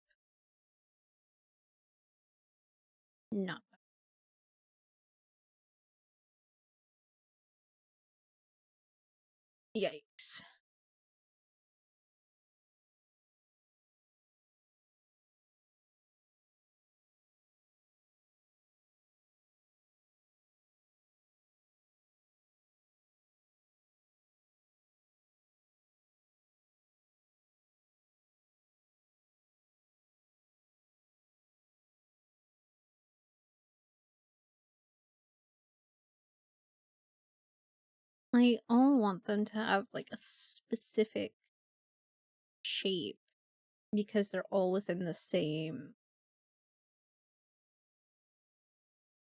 Not yikes. I all want them to have, like, a specific shape because they're all within the same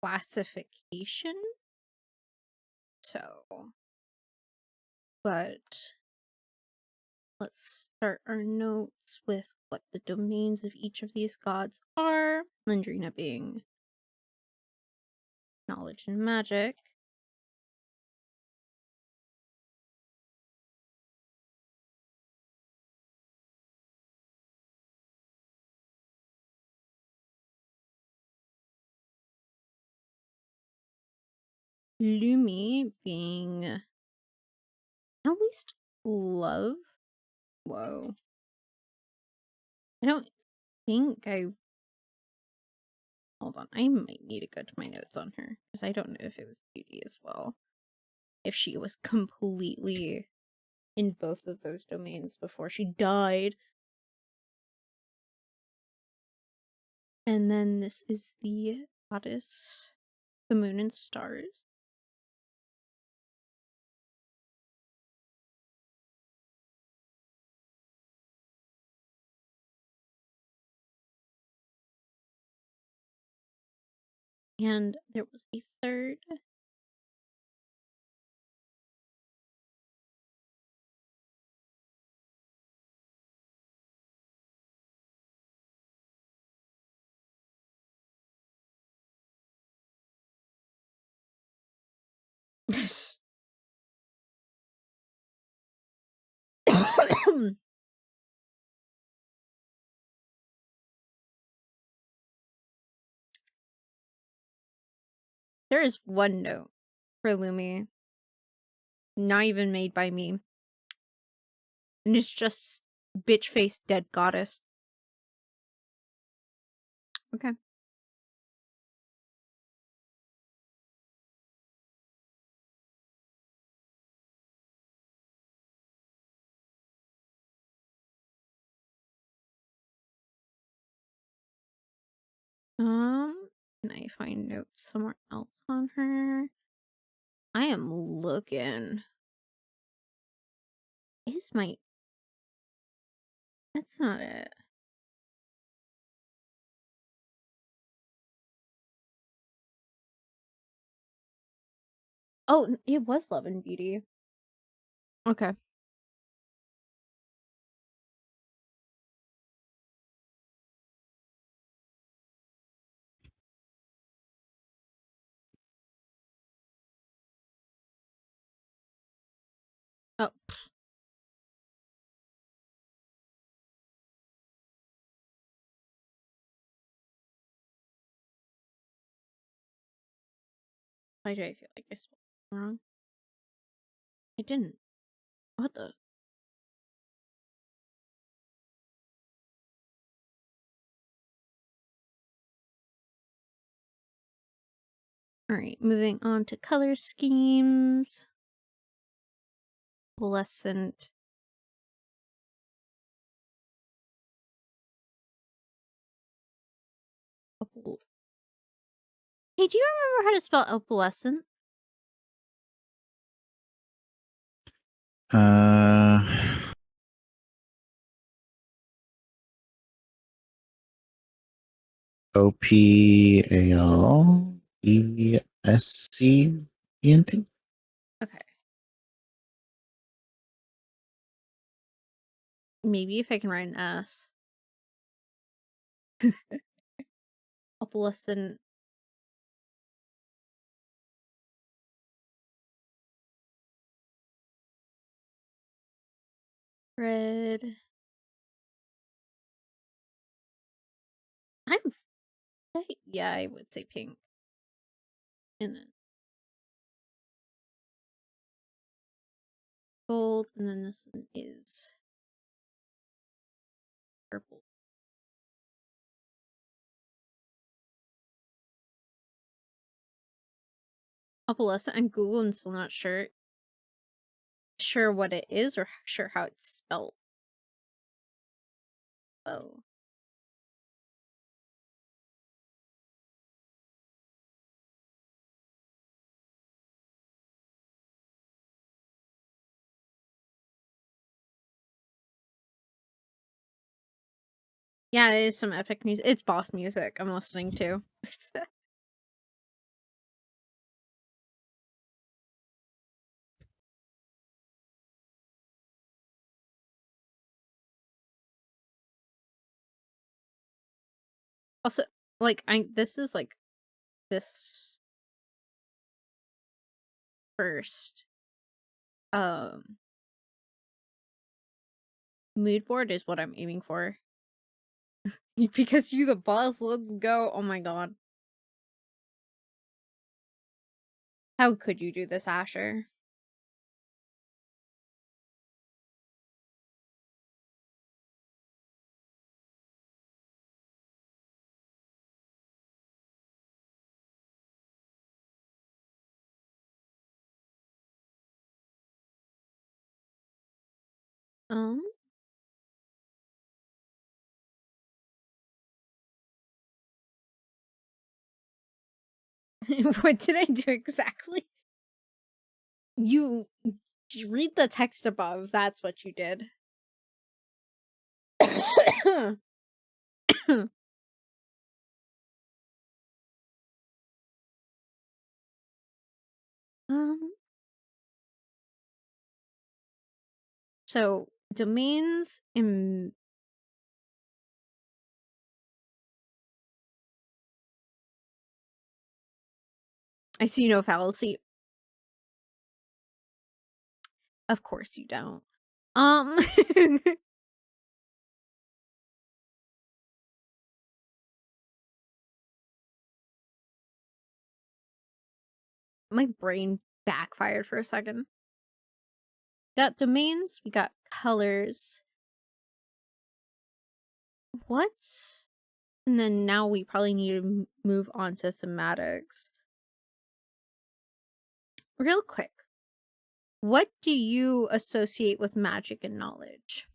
classification. So, but let's start our notes with what the domains of each of these gods are. Lindrina being knowledge and magic. Lumi being at least love. Whoa. I don't think I. Hold on. I might need to go to my notes on her because I don't know if it was beauty as well. If she was completely in both of those domains before she died. And then this is the goddess, the moon and stars. And there was a third. There is one note for Lumi, not even made by me. And it's just bitch face dead goddess. Okay. Can I find notes somewhere else on her? I am looking. Is my That's not it. Oh, it was Love and Beauty. Okay. Oh, why do I feel like I spelled it wrong? I didn't. What the? Alright, moving on to color schemes. Opalescent. Opal. Hey, do you remember how to spell opalescent? OPAL SCENT? Okay. Maybe if I can write an S. Opalescent red. I'm yeah, I would say pink. And then gold, and then this one is purple. Opalescent and Google and still not sure what it is or sure how it's spelled. Oh. Yeah, it is some epic music. It's boss music I'm listening to. Also, like this is like this first um mood board is what I'm aiming for. Because you the boss, let's go. Oh my god. How could you do this, Asher? Um what did I do exactly? You read the text above, that's what you did. um so domains in I see no fallacy. Of course you don't. Um my brain backfired for a second. Got domains, we got colors. What? And then now we probably need to move on to thematics. Real quick, what do you associate with magic and knowledge?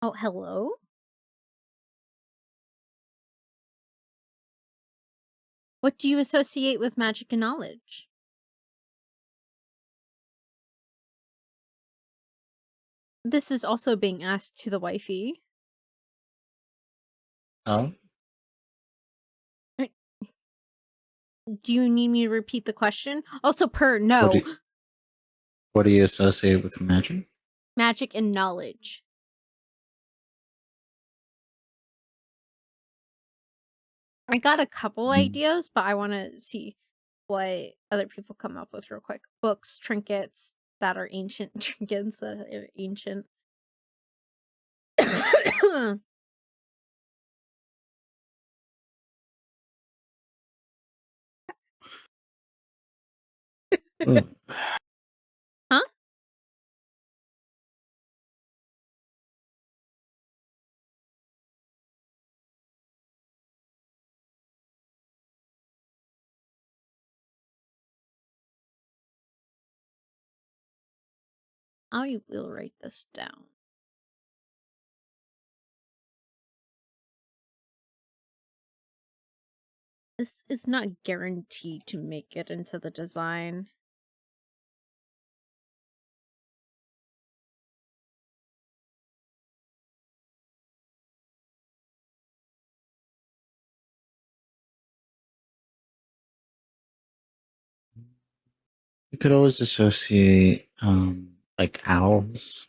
Oh, hello? What do you associate with magic and knowledge? This is also being asked to the wifey. Oh, Do you need me to repeat the question? Also, what no. do what do you associate with magic? Magic and knowledge. I got a couple Mm. ideas, but I want to see what other people come up with real quick. Books, trinkets that are ancient, trinkets that are ancient. Mm. Huh? I will write this down. This is not guaranteed to make it into the design. You could always associate like owls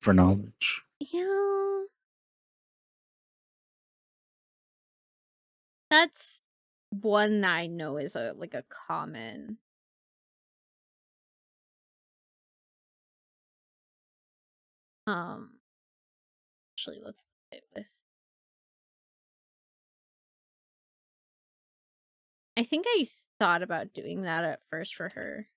for knowledge. Yeah, that's one I know is a like a common. Um, actually, let's put it with. I think I thought about doing that at first for her.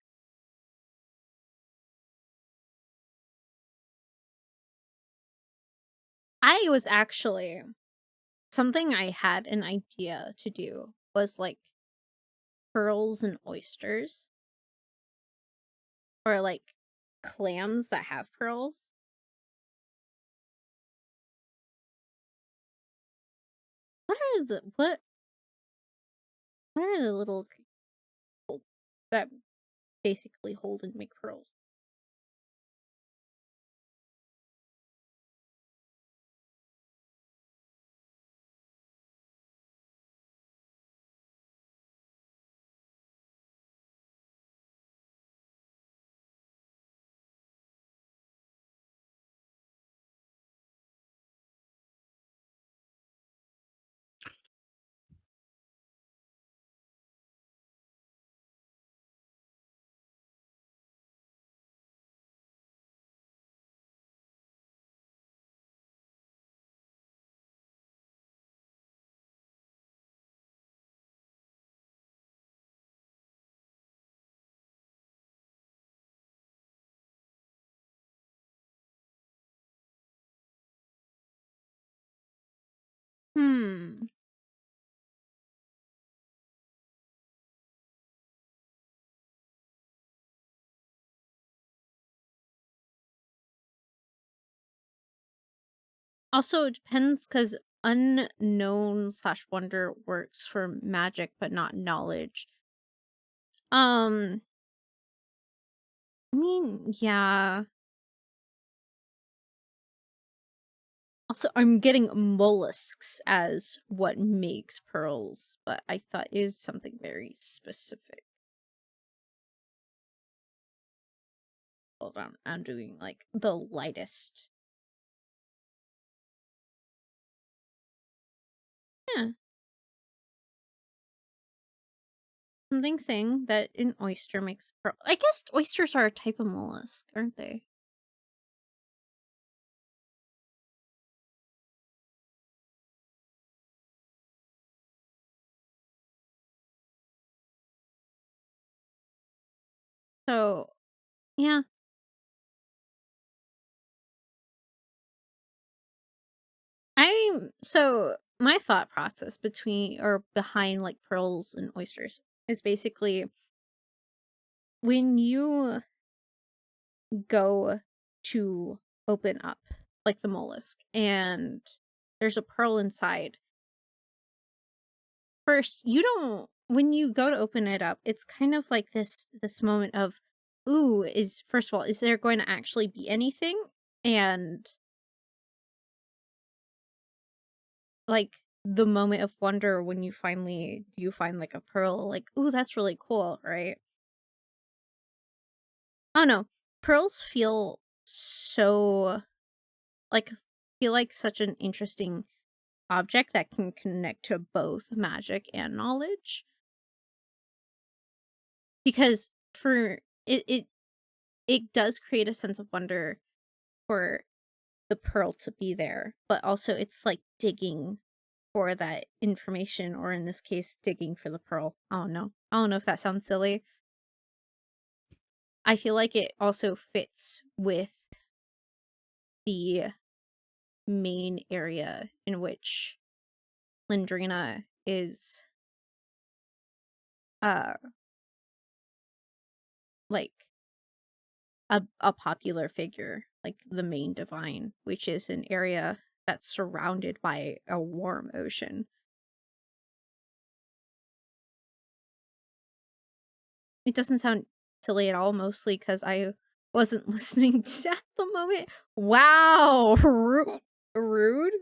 I was actually something I had an idea to do was like pearls and oysters or like clams that have pearls. What are the little creatures that basically hold and make pearls? Hmm. Also, it depends because unknown slash wonder works for magic, but not knowledge. Um, I mean, yeah. Also, I'm getting mollusks as what makes pearls, but I thought it was something very specific. Hold on, I'm doing like the lightest. Yeah, something saying that an oyster makes pearl. I guess oysters are a type of mollusk, aren't they? So, yeah. So my thought process between or behind like pearls and oysters is basically when you go to open up like the mollusk and there's a pearl inside. First, you don't when you go to open it up, it's kind of like this moment of ooh, is first of all, is there going to actually be anything? And like the moment of wonder when you finally do you find like a pearl, like, ooh, that's really cool, right? Oh no. Pearls feel so like feel like such an interesting object that can connect to both magic and knowledge. Because for it does create a sense of wonder for the pearl to be there, but also it's like digging for that information, or in this case, digging for the pearl. Oh no. I don't know if that sounds silly. I feel like it also fits with the main area in which Lindrina is uh like a popular figure, like the main divine, which is an area that's surrounded by a warm ocean. It doesn't sound silly at all, mostly because I wasn't listening at the moment. Wow, rude.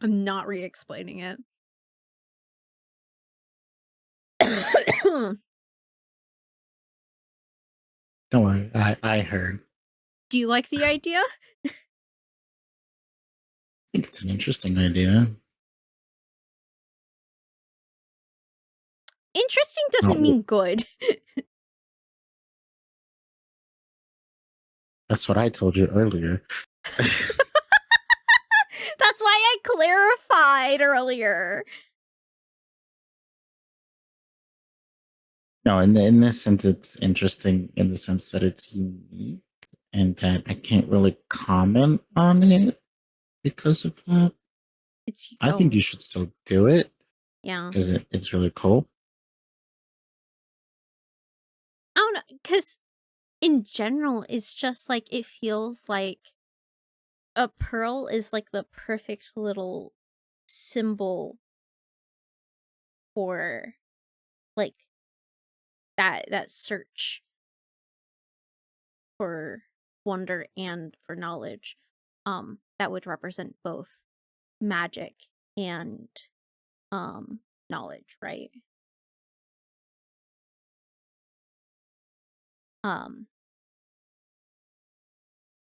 I'm not re-explaining it. Don't worry, I heard. Do you like the idea? I think it's an interesting idea. Interesting Not doesn't w- mean good. that's what I told you earlier. That's why I clarified earlier. No, in this sense, it's interesting in the sense that it's unique and that I can't really comment on it because of that. It's I think oh, you should still do it yeah. because it's really cool. I don't know, because in general, it's just like it feels like a pearl is like the perfect little symbol for like that search for wonder and for knowledge. That would represent both magic and knowledge, right? Um,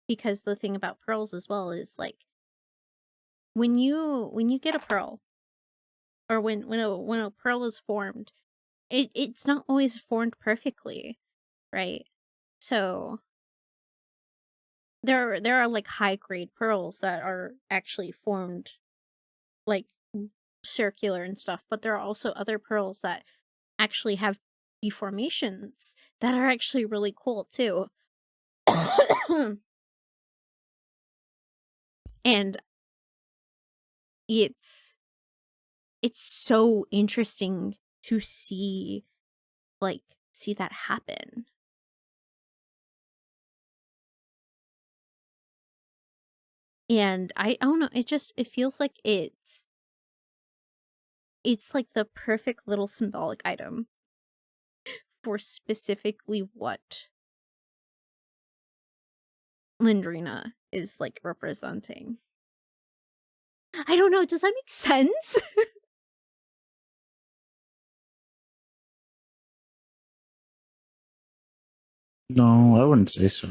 because the thing about pearls as well is like when you get a pearl or when a pearl is formed, it's not always formed perfectly, right? So there are like high grade pearls that are actually formed like circular and stuff, but there are also other pearls that actually have deformations that are actually really cool too. And it's it's so interesting to like see that happen. And I don't know, it feels like it's like the perfect little symbolic item for specifically what Lindrina is like representing. I don't know, does that make sense? No, I wouldn't say so.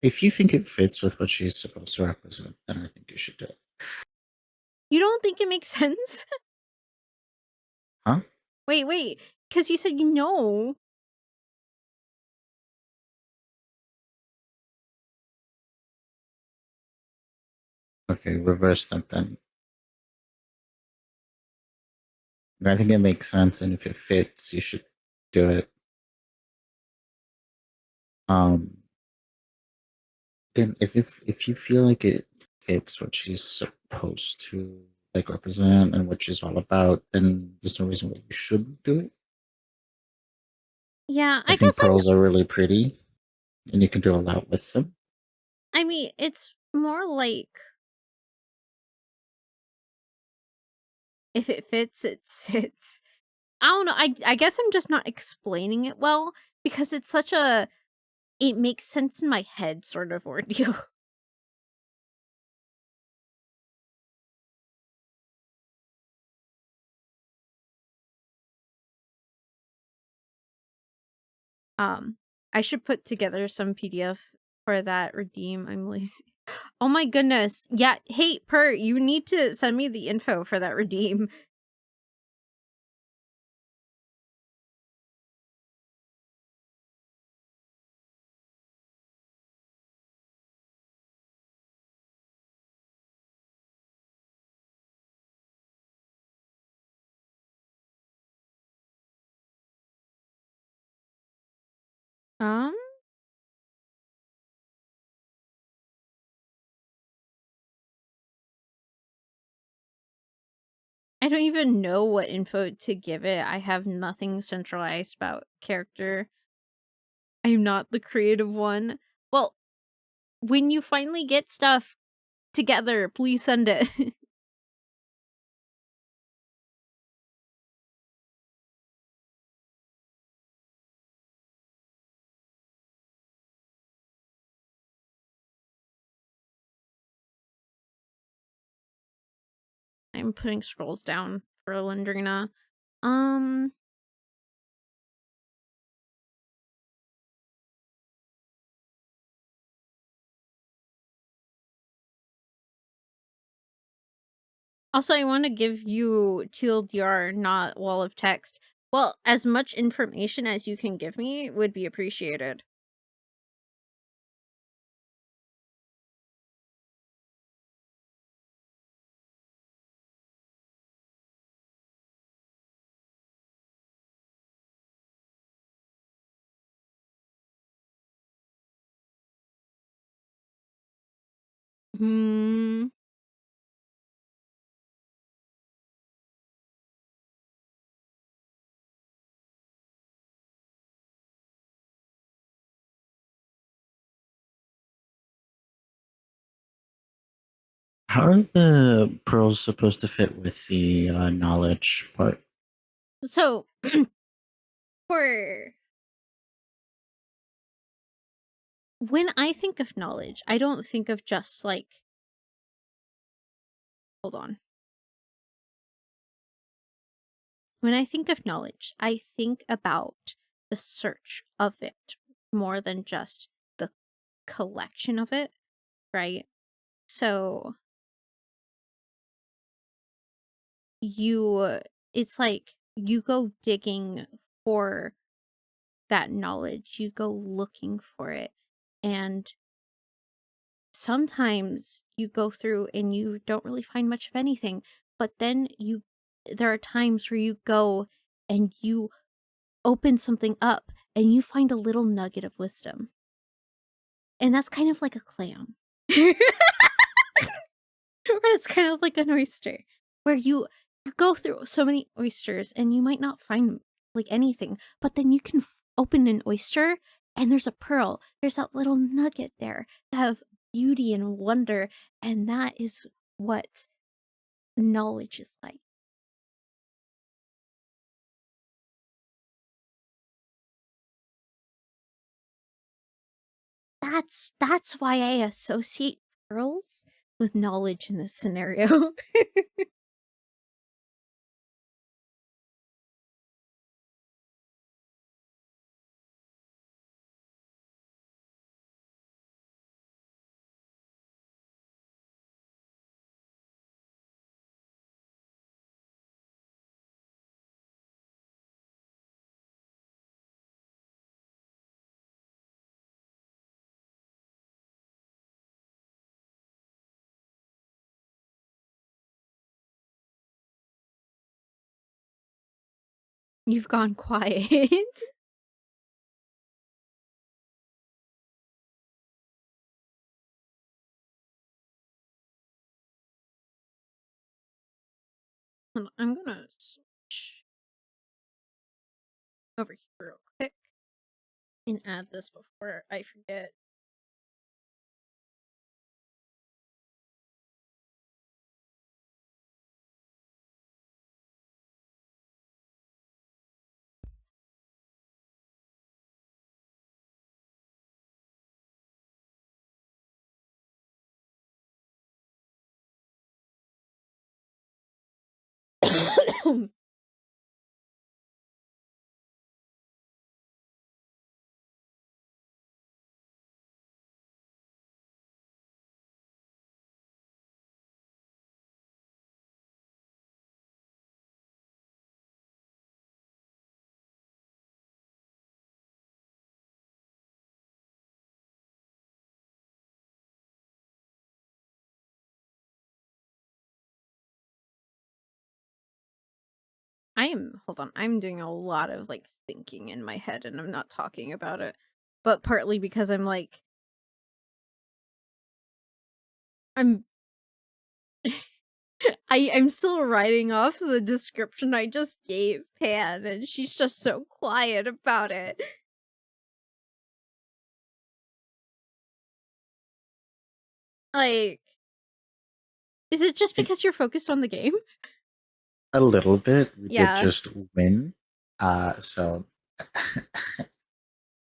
If you think it fits with what she's supposed to represent, then I think you should do it. You don't think it makes sense? Huh? Wait, because you said you know. Okay, reverse that then. I think it makes sense, and if it fits, you should do it. Um, then if you feel like it fits what she's supposed to like represent and what she's all about, then there's no reason why you shouldn't do it. Yeah, I I think guess pearls are really pretty, and you can do a lot with them. I mean, it's more like if it fits, it sits. I don't know. I guess I'm just not explaining it well because it's such a it makes sense in my head sort of ordeal. Um, I should put together some PDF for that redeem. I'm lazy. Oh my goodness. Yeah. Hey, Per, you need to send me the info for that redeem. Um, I don't even know what info to give it. I have nothing centralized about character. I'm not the creative one. Well, when you finally get stuff together, please send it. I'm putting scrolls down for Lindrina. Um, Also, I wanna give you TLDR, not wall of text. Well, as much information as you can give me would be appreciated. Hmm. How are the pearls supposed to fit with the knowledge part? So, for when I think of knowledge, I don't think of just, like hold on. When I think of knowledge, I think about the search of it more than just the collection of it, right? So, you it's like you go digging for that knowledge, you go looking for it, and sometimes you go through and you don't really find much of anything, but then there are times where you go and you open something up and you find a little nugget of wisdom. And that's kind of like a clam. Or it's kind of like an oyster where you go through so many oysters and you might not find like anything, but then you can open an oyster and there's a pearl. There's that little nugget there of beauty and wonder, and that is what knowledge is like. That's why I associate pearls with knowledge in this scenario. You've gone quiet. Hold on, I'm gonna switch over here real quick and add this before I forget. Hold on, I'm doing a lot of like thinking in my head and I'm not talking about it. But partly because I'm I'm still writing off the description I just gave Pan and she's just so quiet about it. Like, is it just And because you're focused on the game? a little bit. We did Yeah. just win. So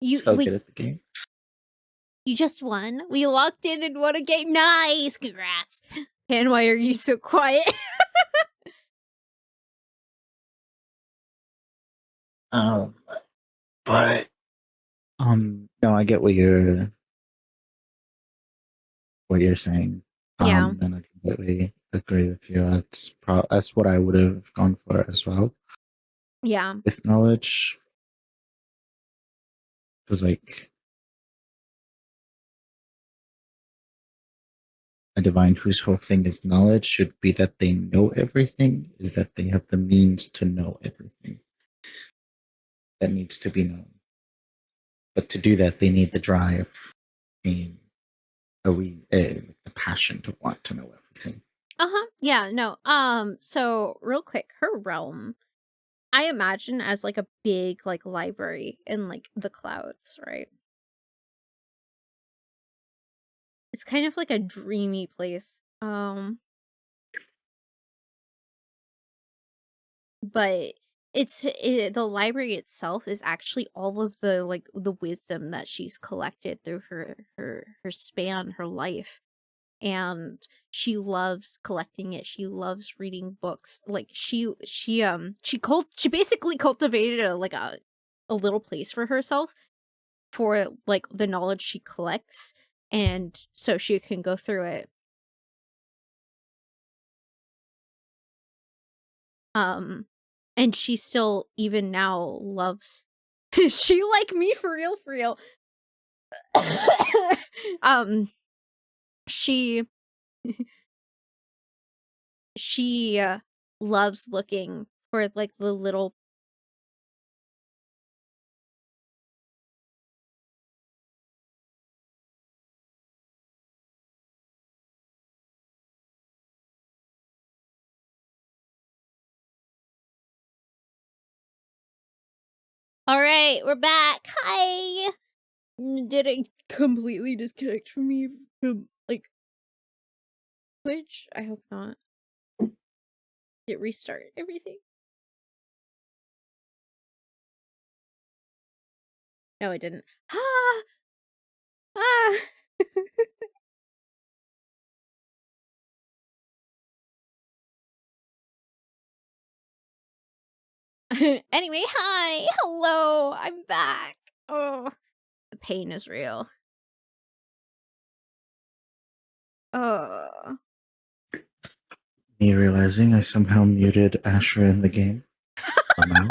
You so good wait, at the game. you just won? We locked in and won a game. Nice. Congrats. And why are you so quiet? Um, but no, I get what you're saying. Yeah, And I completely agree with you. That's what I would have gone for as well yeah. with knowledge, because like a divine whose whole thing is knowledge should be that they know everything, is that they have the means to know everything that needs to be known. But to do that, they need the drive and the passion to want to know everything. Uh-huh. Yeah, no. So real quick, her realm, I imagine as like a big like library in like the clouds, right? It's kind of like a dreamy place. But the library itself is actually all of the like the wisdom that she's collected through her span, her life. And she loves collecting it. She loves reading books. Like she basically cultivated a little place for herself for like the knowledge she collects, and so she can go through it. Um and she still even now loves she like me for real for real. um she she loves looking for like the little. All right, we're back. Hi. Did it completely disconnect from me from like Twitch? I hope not. Did it restart everything? No, it didn't. Ah, ah. Anyway, hi, hello, I'm back. Oh, the pain is real. Oh. Me realizing I somehow muted Asher in the game. Somehow.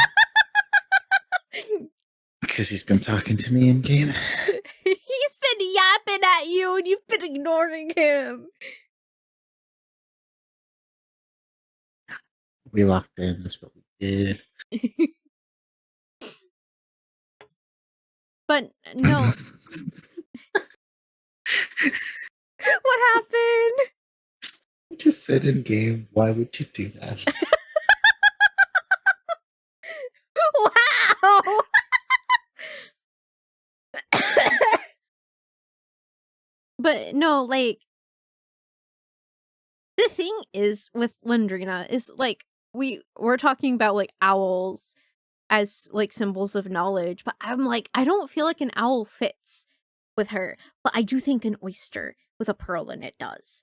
Because he's been talking to me in game. He's been yapping at you and you've been ignoring him. We locked in, that's what we did. But no. What happened? I just said in game, why would you do that? Wow. But no, like the thing is with Lindrina is like we're talking about like owls as like symbols of knowledge, but I'm like I don't feel like an owl fits with her, but I do think an oyster with a pearl in it does.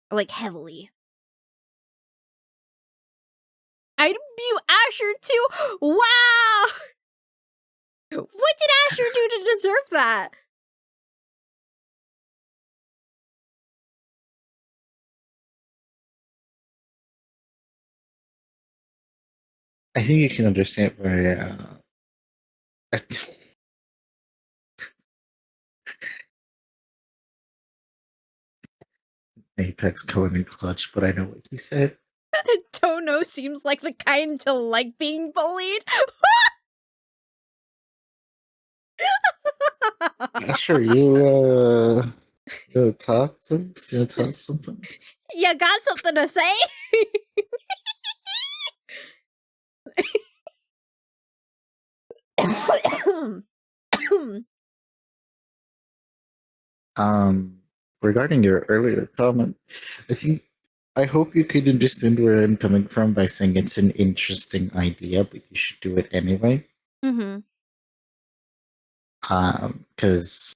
Like heavily. I'd view Asher too. Wow. What did Asher do to deserve that? I think you can understand where Apex going in clutch, but I know what he said. Tono seems like the kind to like being bullied. Sure, you talk to us? You tell us something? You got something to say? Um, Regarding your earlier comment, I hope you could understand where I'm coming from by saying it's an interesting idea, but you should do it anyway. Mhm. Because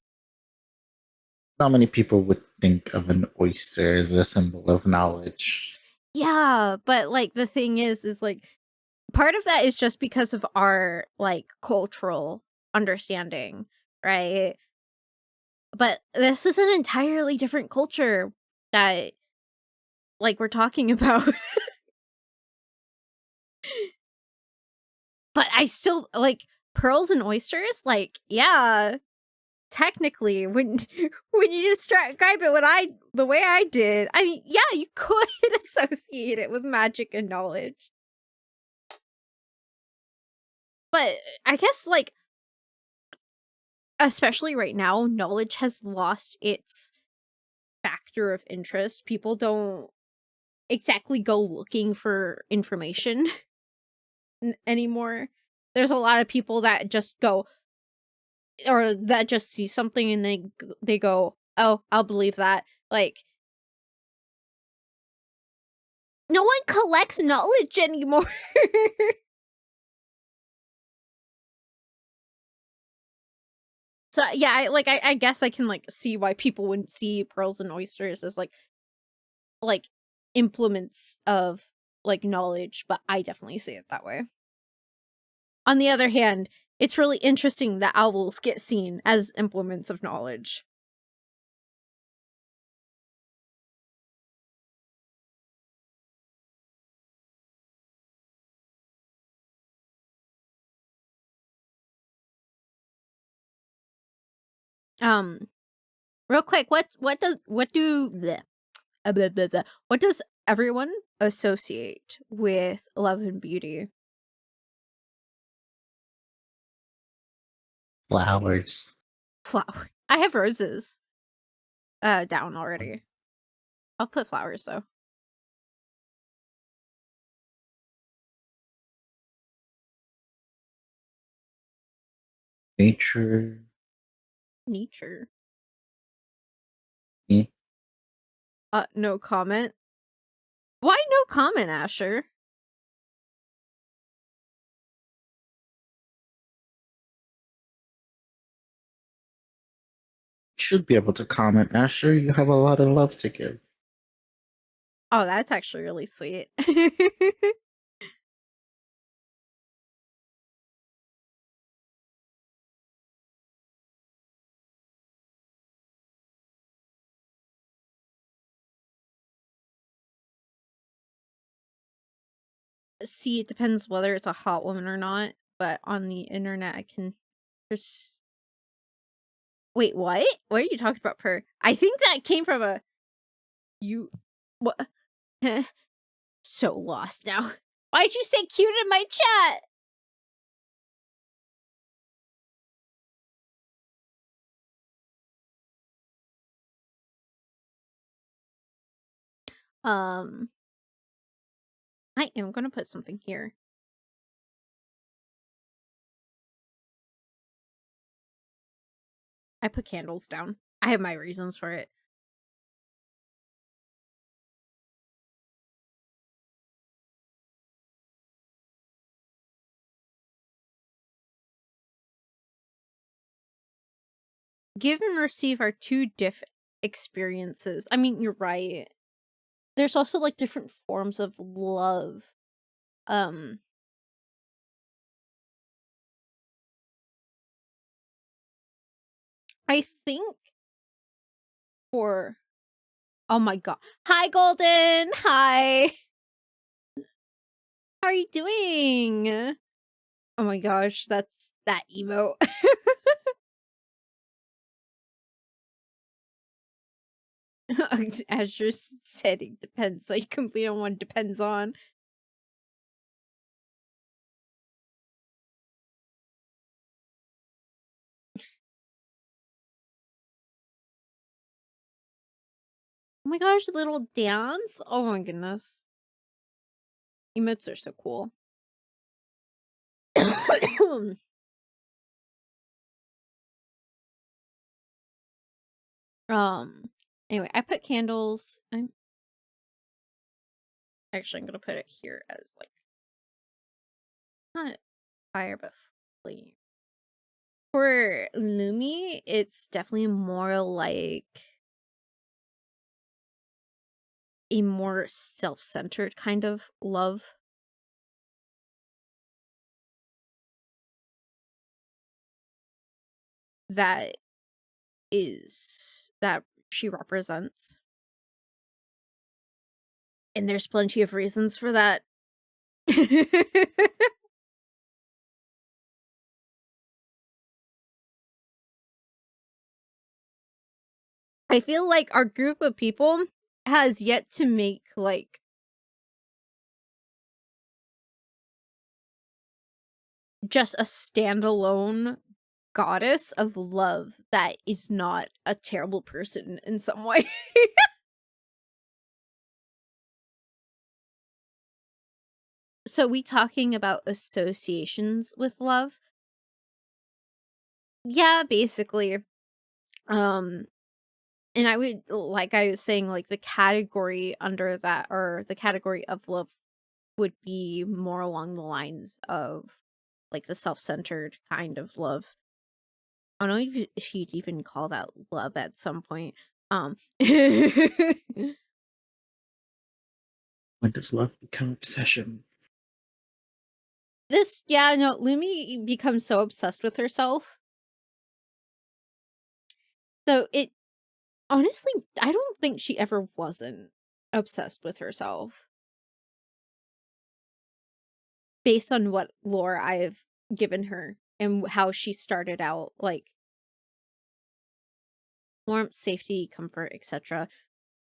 not many people would think of an oyster as a symbol of knowledge. Yeah, but, like, the thing is, like, part of that is just because of our, like, cultural understanding, right? But this is an entirely different culture that, like, we're talking about. But I still like, pearls and oysters, like, yeah, technically, when when you describe it the way I did, I mean, yeah, you could associate it with magic and knowledge. But I guess, like, especially right now, knowledge has lost its factor of interest. People don't exactly go looking for information anymore. There's a lot of people that just go or that just see something and they go, "Oh, I'll believe that." Like, no one collects knowledge anymore. So, yeah, I guess I can, like, see why people wouldn't see pearls and oysters as, like, implements of, like, knowledge, but I definitely see it that way. On the other hand, it's really interesting that owls get seen as implements of knowledge. Um, Real quick, blah, blah, blah. What does everyone associate with love and beauty? Flowers, Flower. I have roses, down already. I'll put flowers, though. nature, Nature. eh, No comment. Why no comment, Asher? should be able to comment. Asher, you have a lot of love to give. Oh, that's actually really sweet. See, it depends whether it's a hot woman or not, but on the internet, I can just wait, what? What are you talking about, per? I think that came from a you what? So lost now. Why'd you say cute in my chat? Um, I am gonna put something here. I put candles down. I have my reasons for it. Give and receive are two different experiences. I mean, you're right. There's also like different forms of love. Um, I think for oh my god. Hi Golden. Hi. How are you doing? Oh my gosh, that's that emote. As you said, it depends. So you complete on what depends on. Oh my gosh, little dance. Oh my goodness. Emotes are so cool. um anyway, I put candles. I'm gonna put it here as like not fire but flame. For Lumi, it's definitely more like a more self-centered kind of love that that she represents. And there's plenty of reasons for that. I feel like our group of people has yet to make, like, just a standalone goddess of love that is not a terrible person in some way. So we talking about associations with love? Yeah, basically. Um, and I would like I was saying, like, the category under that or the category of love would be more along the lines of, like, the self-centered kind of love. I don't know if you'd even call that love at some point. When does love become obsession? Yeah, no, Lumi becomes so obsessed with herself. So it honestly, I don't think she ever wasn't obsessed with herself based on what lore I've given her and how she started out, like warmth, safety, comfort, etc.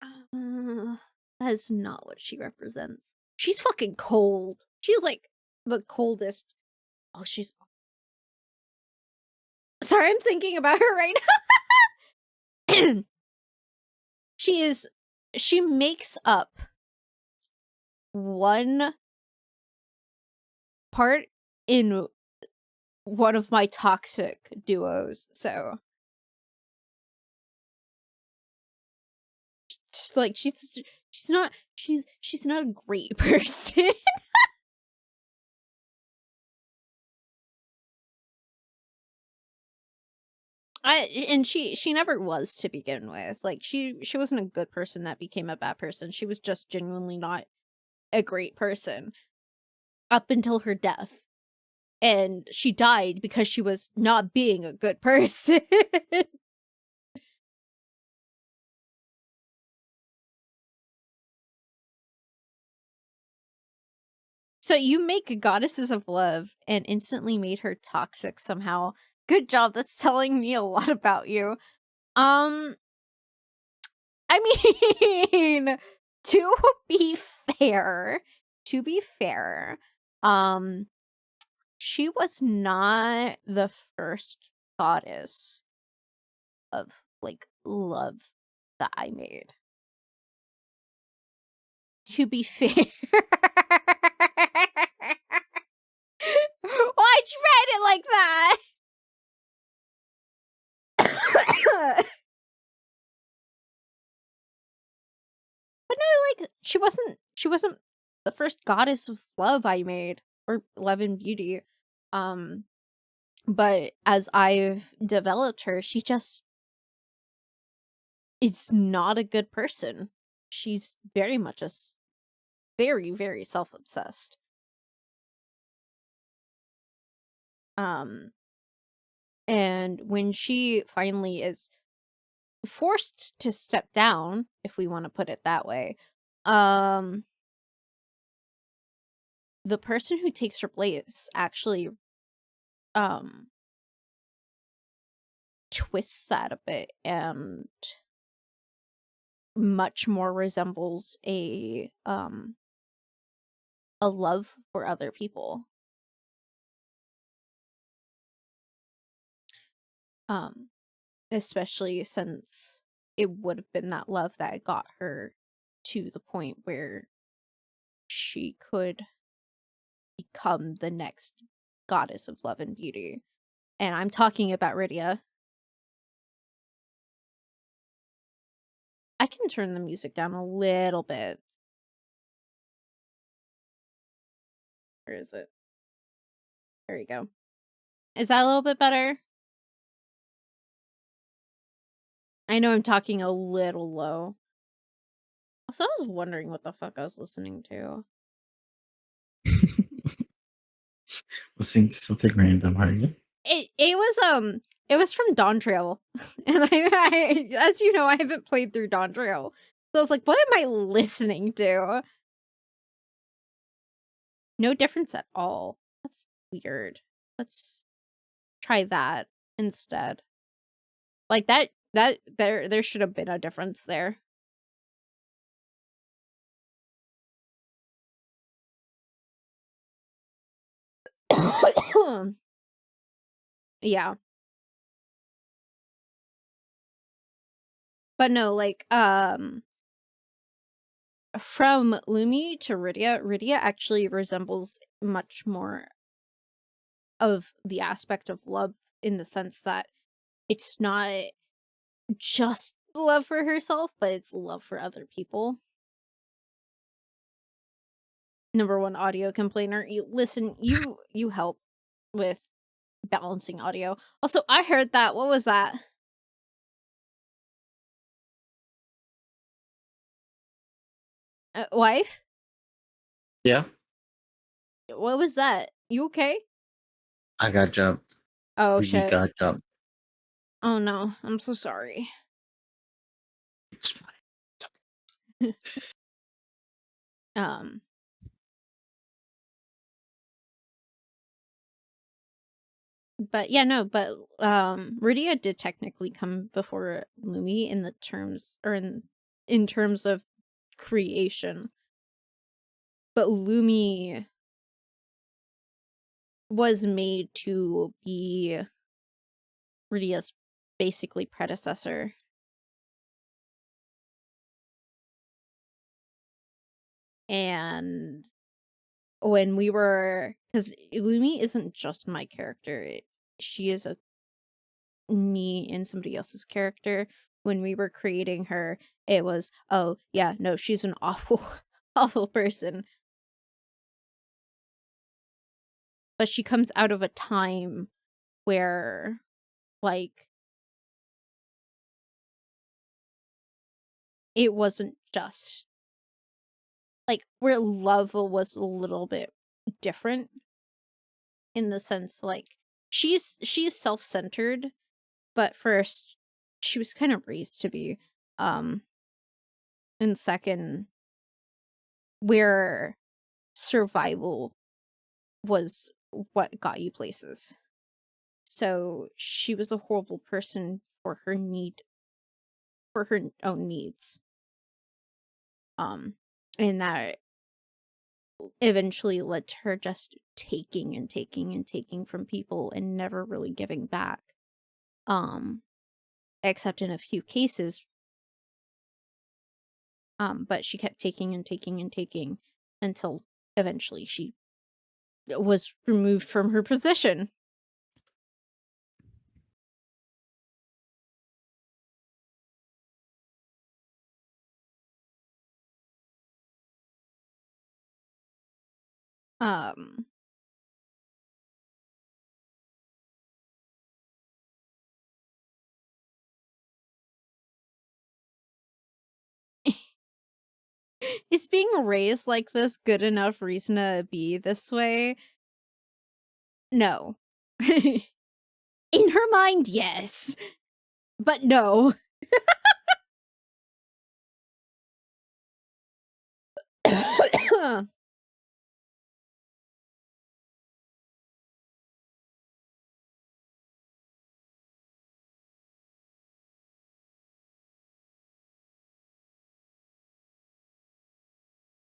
Uh, that is not what she represents. She's fucking cold. She's like the coldest. Oh, she's sorry, I'm thinking about her right now. She is she makes up one part in one of my toxic duos, so like she's not a great person. And she never was to begin with. Like she wasn't a good person that became a bad person. She was just genuinely not a great person up until her death. And she died because she was not being a good person. So you make goddesses of love and instantly made her toxic somehow. Good job. That's telling me a lot about you. Um, I mean, to be fair, to be fair, um, she was not the first goddess of like love that I made. To be fair. Why'd you write it like that? But no, like she wasn't the first goddess of love I made or love and beauty. Um, but as I've developed her, she just is not a good person. She's very much very, very self-obsessed. Um, and when she finally is forced to step down, if we want to put it that way, um, the person who takes her place actually um twists that a bit and much more resembles a love for other people. Um, especially since it would have been that love that got her to the point where she could become the next goddess of love and beauty. And I'm talking about Rydia. I can turn the music down a little bit. Where is it? There you go. Is that a little bit better? I know I'm talking a little low. Also, I was wondering what the fuck I was listening to. Listening to something random, are you? It was from Dawn Trail, and as you know, I haven't played through Dawn Trail, so I was like, "What am I listening to?" No difference at all. That's weird. Let's try that instead. Like, there should have been a difference there. Yeah. But no, like, from Lumi to Rydia actually resembles much more of the aspect of love in the sense that it's not just love for herself, but it's love for other people. Number one audio complainer. You help with balancing audio. Also, I heard that. What was that? Wife? Yeah, What was that? You okay? I got jumped. Oh We shit. got jumped. Oh no, I'm so sorry. It's fine. um, but yeah, no, but Rydia did technically come before Lumi in the terms or in terms of creation. But Lumi was made to be Rydia's basically predecessor. And when we were, because Lumi isn't just my character, she is a me and somebody else's character. When we were creating her, it was, oh yeah, no, she's an awful awful person, but she comes out of a time where, like, it wasn't just like where love was a little bit different in the sense, like, she's self-centered, but first she was kind of raised to be, um and second, where survival was what got you places. So she was a horrible person for her own needs. Um and that eventually led to her just taking and taking and taking from people and never really giving back. Um except in a few cases, but she kept taking and taking and taking until eventually she was removed from her position. Um is being raised like this good enough reason to be this way? No. In her mind, yes, but no.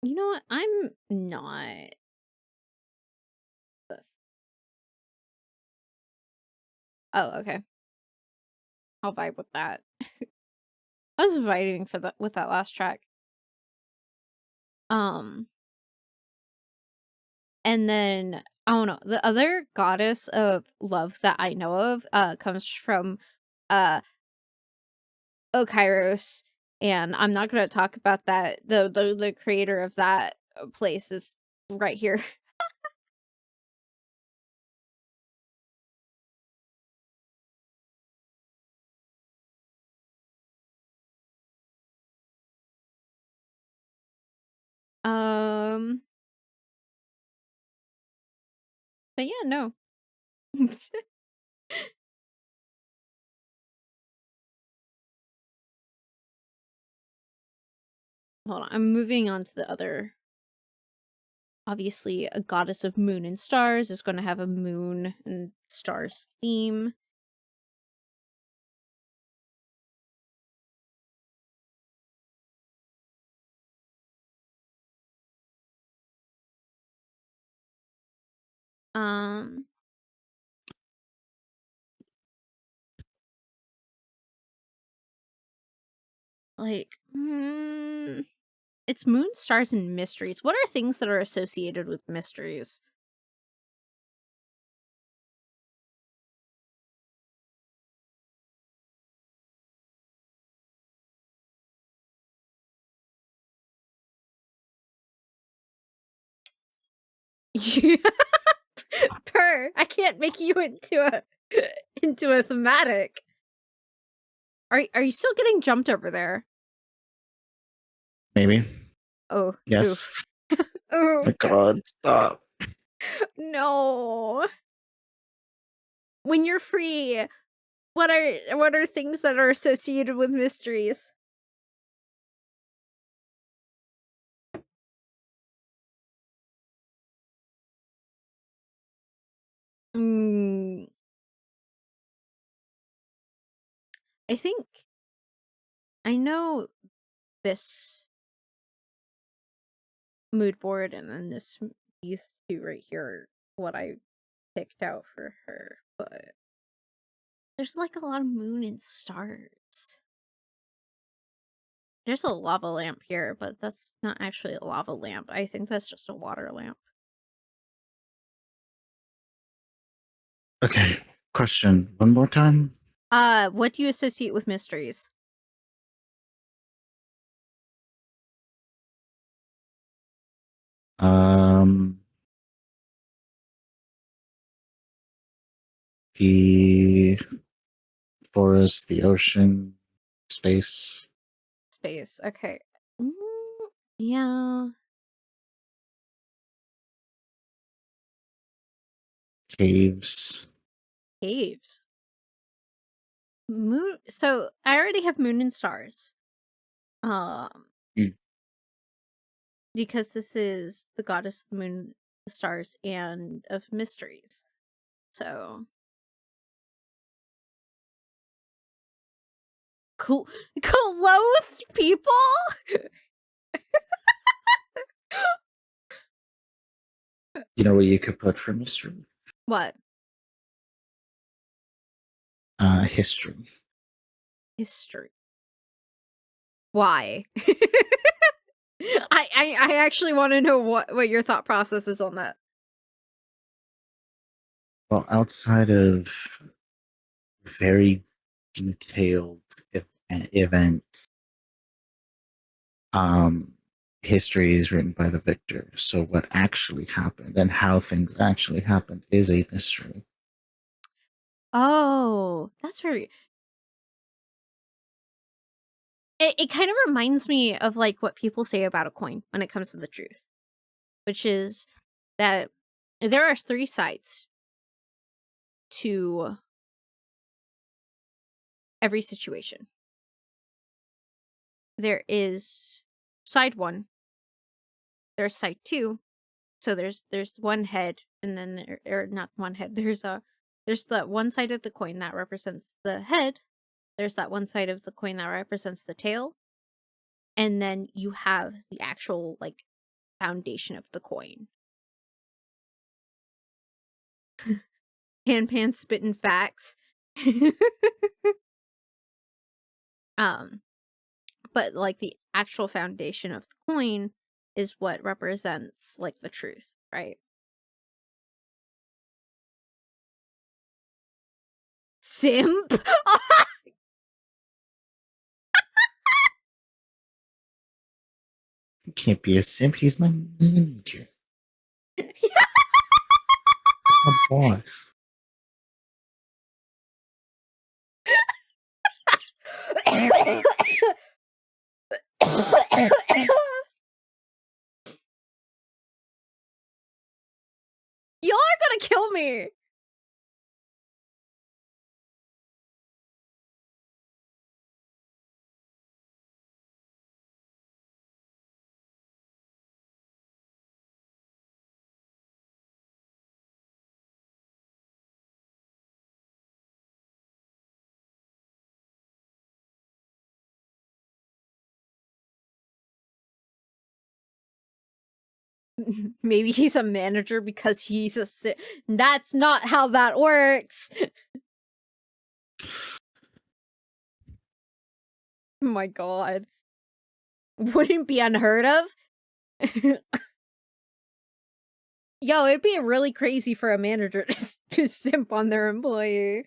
You know what? I'm not this. Oh, okay. I'll vibe with that. I was vibing for that with that last track. Um, and then I don't know. The other goddess of love that I know of comes from uh Okairos, and I'm not gonna talk about that. The creator of that place is right here. Um, but yeah, no. Hold on, I'm moving on to the other. Obviously, a goddess of moon and stars is going to have a moon and stars theme. Um, like, it's moon, stars, and mysteries. What are things that are associated with mysteries? You- I can't make you into a into a thematic. Are you still getting jumped over there? Maybe. Oh, Yes. oof. Oof. My God, stop. No. When you're free, what are things that are associated with mysteries? Mm, I think I know this mood board and then these two right here are what I picked out for her, but there's like a lot of moon and stars. There's a lava lamp here, but that's not actually a lava lamp. I think that's just a water lamp. Okay. Question. One more time. What do you associate with mysteries? Um, the forest, the ocean, space, Space. Okay. Mm, yeah. caves. Caves. Moon. So I already have moon and stars. Um, Mm. because this is the goddess, the moon, the stars, and of mysteries. So Cl- clothed people? You know what you could put for mystery? What? History. History. Why? I actually want to know what your thought process is on that. Well, outside of very detailed events, um, history is written by the victor. So what actually happened and how things actually happened is a mystery. Oh, that's very. It kind of reminds me of like what people say about a coin when it comes to the truth, which is that there are three sides to every situation. There is side one, there's side two, so there's one head, and then or not one head. There's that one side of the coin that represents the head. There's that one side of the coin that represents the tail, and then you have the actual like foundation of the coin. Pan spitting facts. um, but like the actual foundation of the coin is what represents like the truth, right? Simp. He can't be a simp. He's my manager. He's my boss. kill me. Maybe he's a manager because he's a that's not how that works. Oh my god. Wouldn't be unheard of. Yo, it'd be really crazy for a manager to simp on their employee.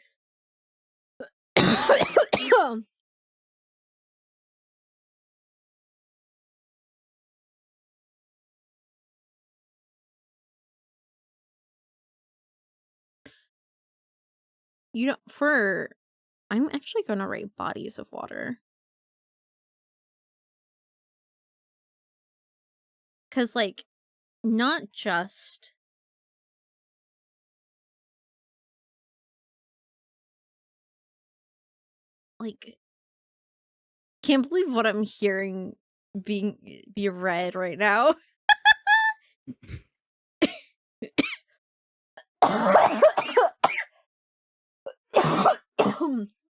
You know, for I'm actually gonna rate bodies of water. 'Cause, like, not just like, can't believe what I'm hearing be read right now.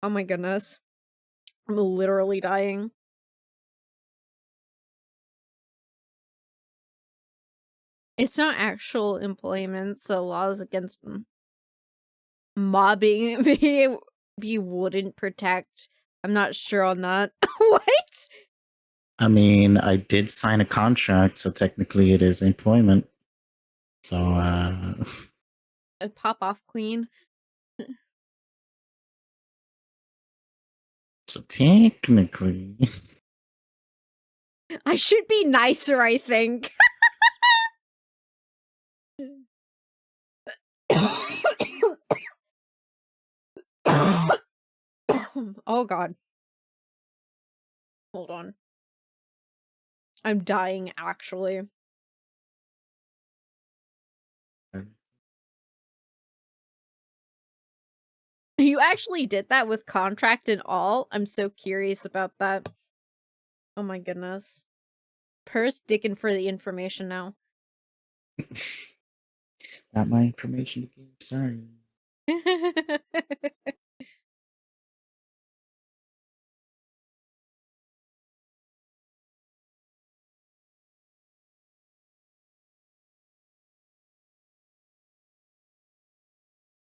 Oh my goodness. I'm literally dying. It's not actual employment, so laws against mobbing me wouldn't protect. I'm not sure on that. What? I mean, I did sign a contract, so technically it is employment. So, A pop off queen. so technically, I should be nicer, I think. Oh god. Hold on. I'm dying actually. You actually did that with contract and all? I'm so curious about that. Oh my goodness. Per's digging for the information now. not my information to give. Sorry.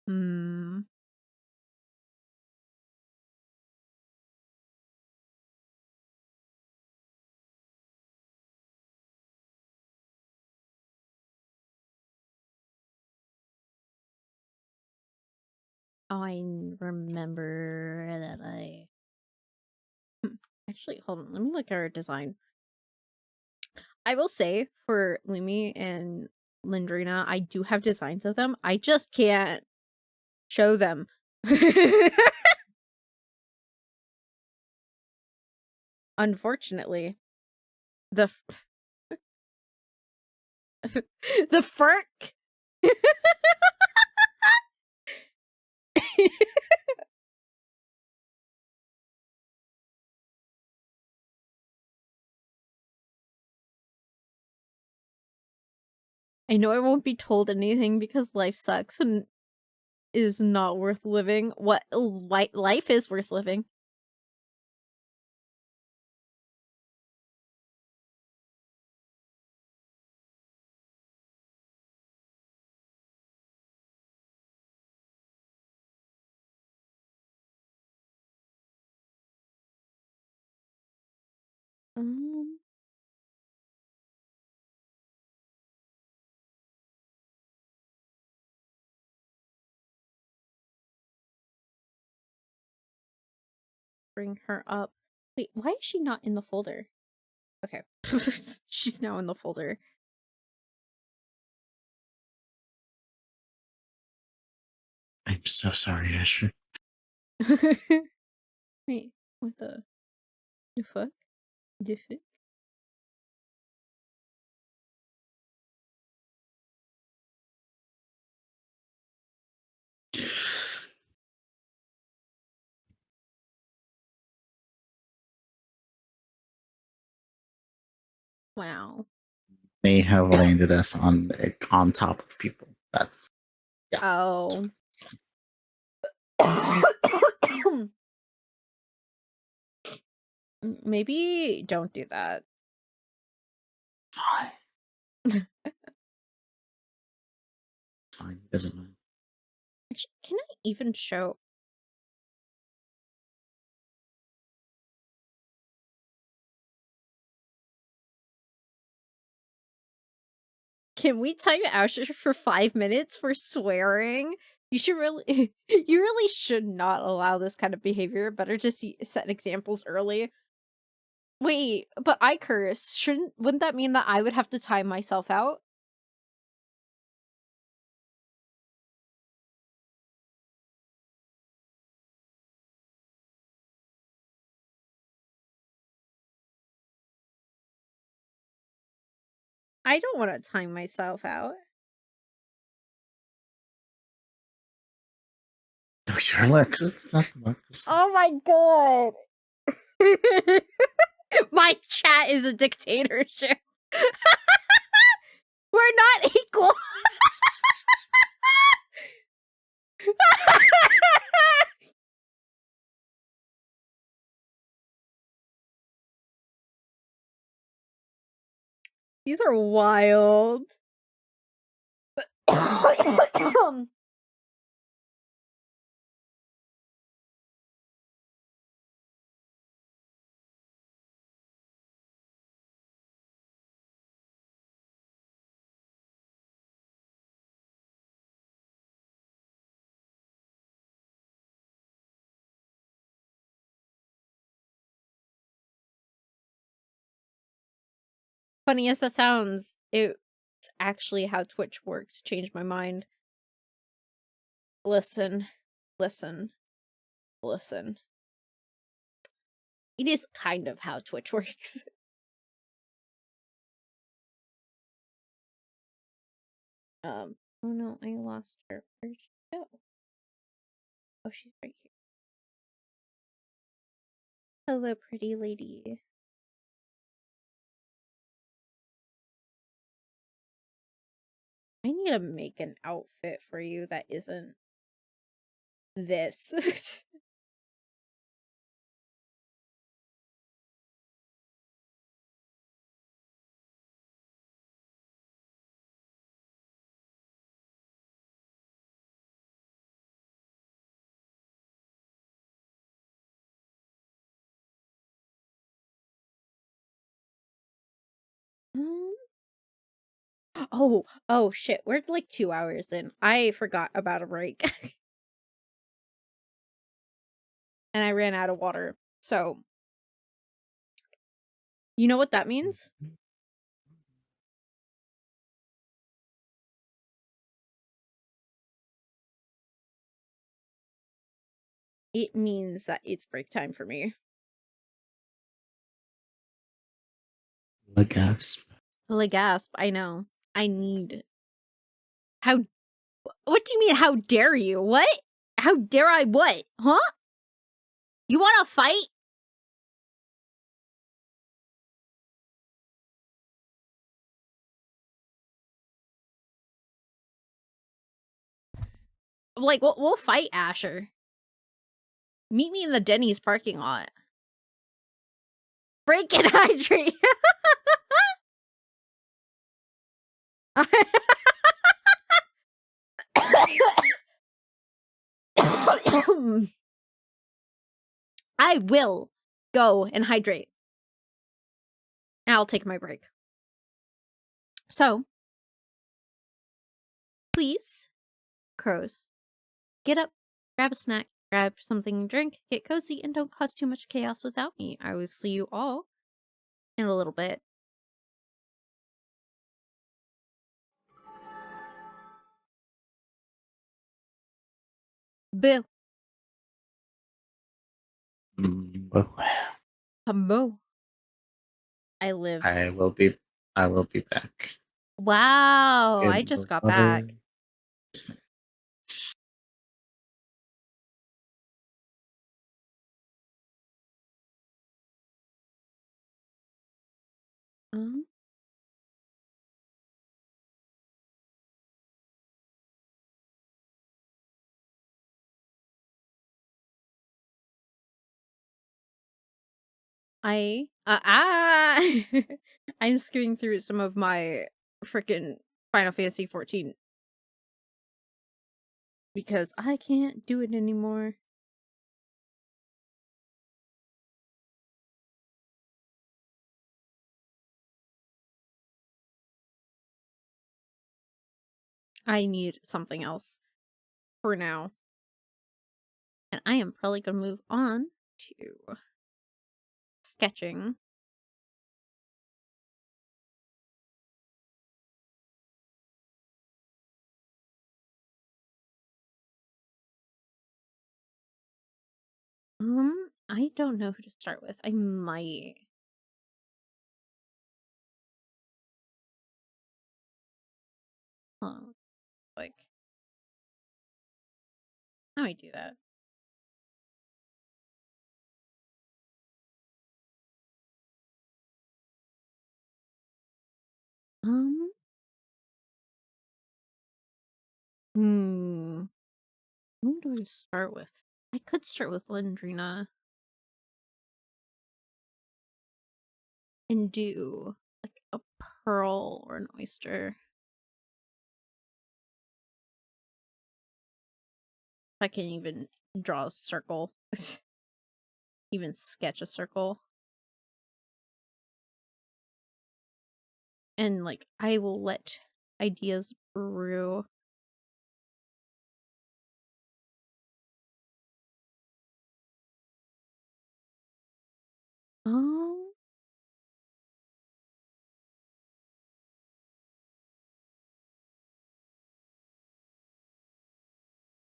Hmm. Remember that I actually, hold on, let me look at our design. I will say for Lumi and Lindrina, I do have designs of them. I just can't show them. Unfortunately. The the furk. I know I won't be told anything because life sucks and is not worth living. What life is worth living. Um, bring her up. Wait, why is she not in the folder? Okay. She's now in the folder. I'm so sorry, Asher. Wait, what the fuck? The fuck? Wow. May have landed us on top of people. That's yeah. Oh. Maybe don't do that. Fine. Fine. Doesn't matter. Actually, can I even show? Can we time Asher for 5 minutes for swearing? You should really, you really should not allow this kind of behavior. Better to set examples early. Wait, but I curse. Wouldn't that mean that I would have to time myself out? I don't want to time myself out. No, you're Lex. It's not democracy. Oh my god. My chat is a dictatorship. We're not equal. These are wild. Funny as that sounds, it's actually how Twitch works. Changed my mind. Listen, listen, listen. It is kind of how Twitch works. Oh no, I lost her. Where'd she go? Oh, she's right here. Hello, pretty lady. I need to make an outfit for you that isn't this. Um, oh shit, we're like 2 hours in. I forgot about a break. And I ran out of water. So, you know what that means? It means that it's break time for me. The gasp. Like gasp, I know. I need. How? What do you mean? How dare you? What? How dare I? What? Huh? You want to fight? Like, we'll fight, Asher. Meet me in the Denny's parking lot. Break and hydrate. I will go and hydrate. And I'll take my break. So, please, crows, get up, grab a snack, grab something to drink, get cozy, and don't cause too much chaos without me. I will see you all in a little bit. Boo. Well, Humbo. I live. I will be. I will be back. Wow, I Get just the got water. back. I'm skimming through some of my freaking Final Fantasy 14 because I can't do it anymore. I need something else for now. And I am probably gonna move on to sketching. I don't know who to start with. I might um like I might do that. Um hmm. Who do I start with? I could start with Lindrina and do like a pearl or an oyster. If I can even draw a circle. Even sketch a circle. And like I will let ideas brew. Um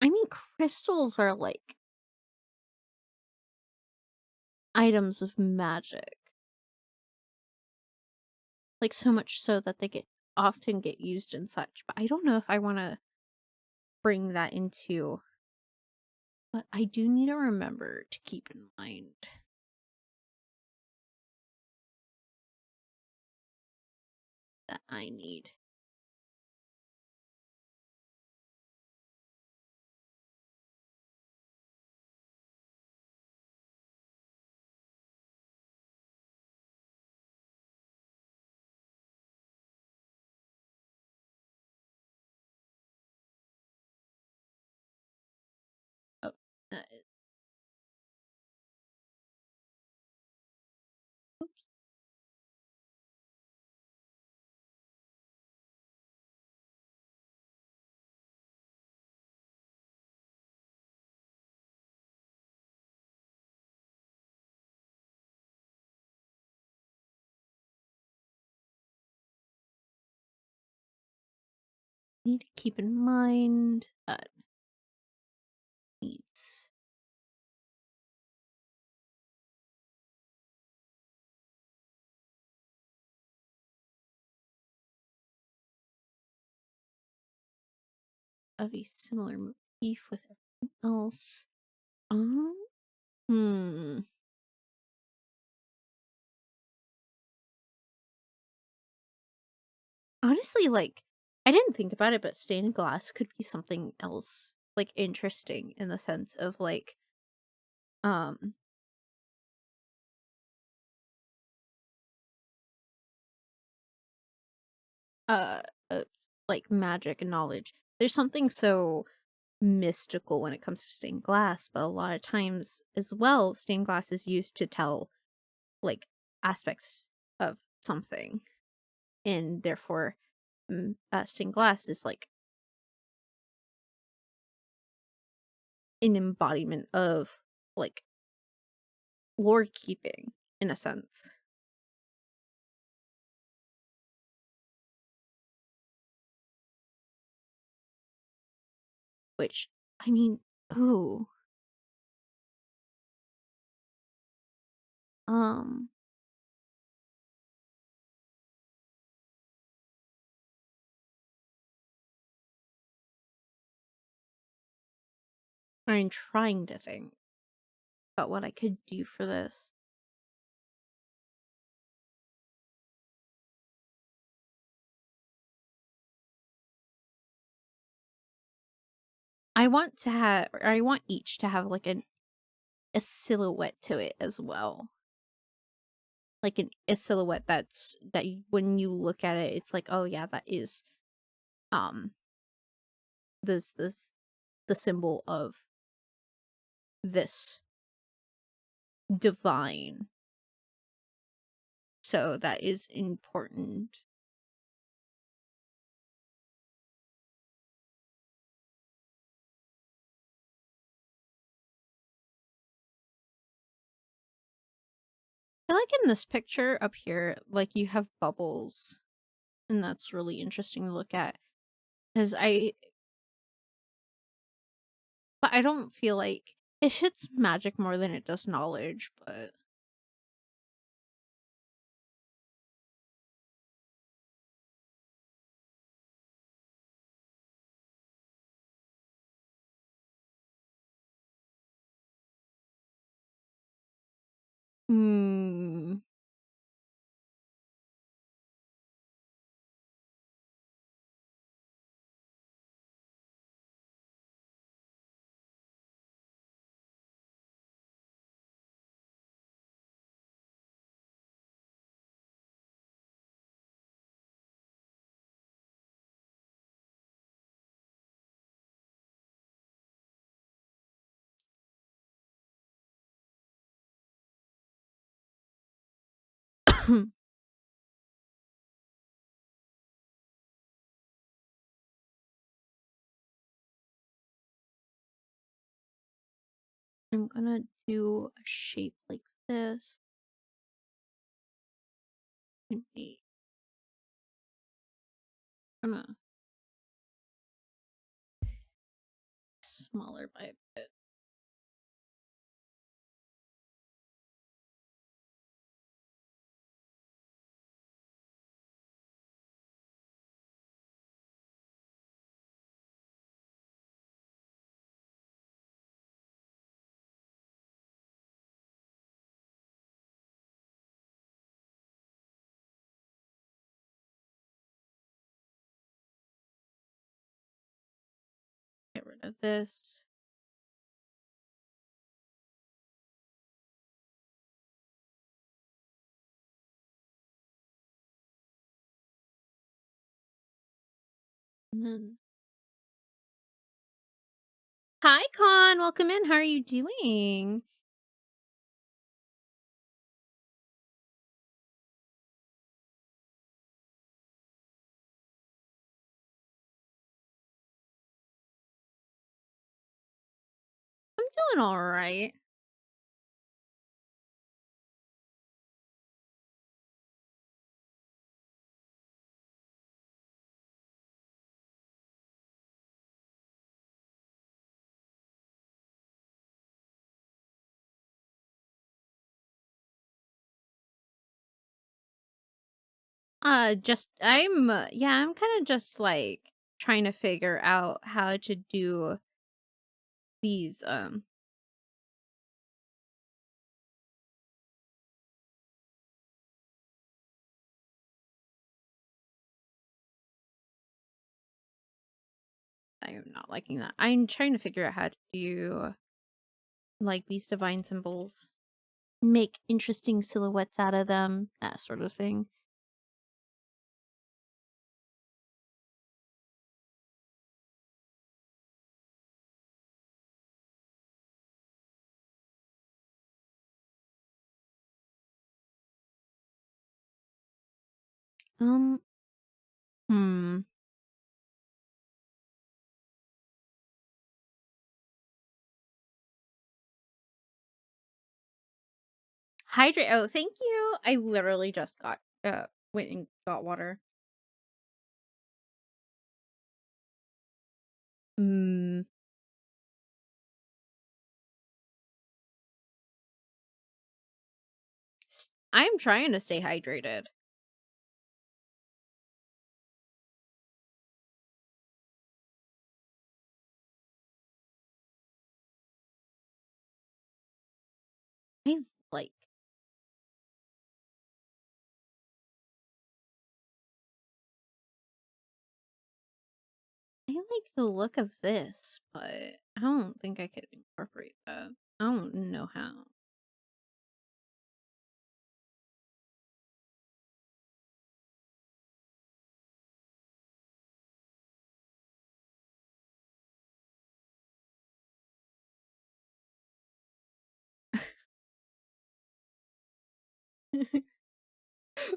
I mean crystals are like items of magic. Like so much so that they get often get used and such. But I don't know if I want to bring that into, but I do need to remember to keep in mind that I need oh, that is, oops. Need to keep in mind that needs of a similar motif with everything else. Um, hmm. Honestly, like I didn't think about it, but stained glass could be something else, like interesting in the sense of like, um, uh, uh like magic and knowledge. There's something so mystical when it comes to stained glass, but a lot of times as well, stained glass is used to tell like aspects of something, and therefore, stained glass is like an embodiment of like lore keeping in a sense. Which I mean, ooh, um, I'm trying to think about what I could do for this. I want each to have like a silhouette to it as well. like a silhouette when you look at it, it's like, oh yeah, that is um this the symbol of this divine. So that is important. I like in this picture up here, like you have bubbles, and that's really interesting to look at. Because but I don't feel like it hits magic more than it does knowledge, but mm, I'm gonna do a shape like this. And I'm gonna smaller by a bit. Get rid of this. And then hi, Con. Welcome in. How are you doing? I'm doing all right. Just yeah, I'm kind of just like trying to figure out how to do these. I am not liking that. I'm trying to figure out how to do like these divine symbols, make interesting silhouettes out of them, that sort of thing. Um, hmm. Hydrate. Oh, thank you. I literally just got went and got water. Hmm. I'm trying to stay hydrated. I like I like the look of this, but I don't think I could incorporate that. I don't know how.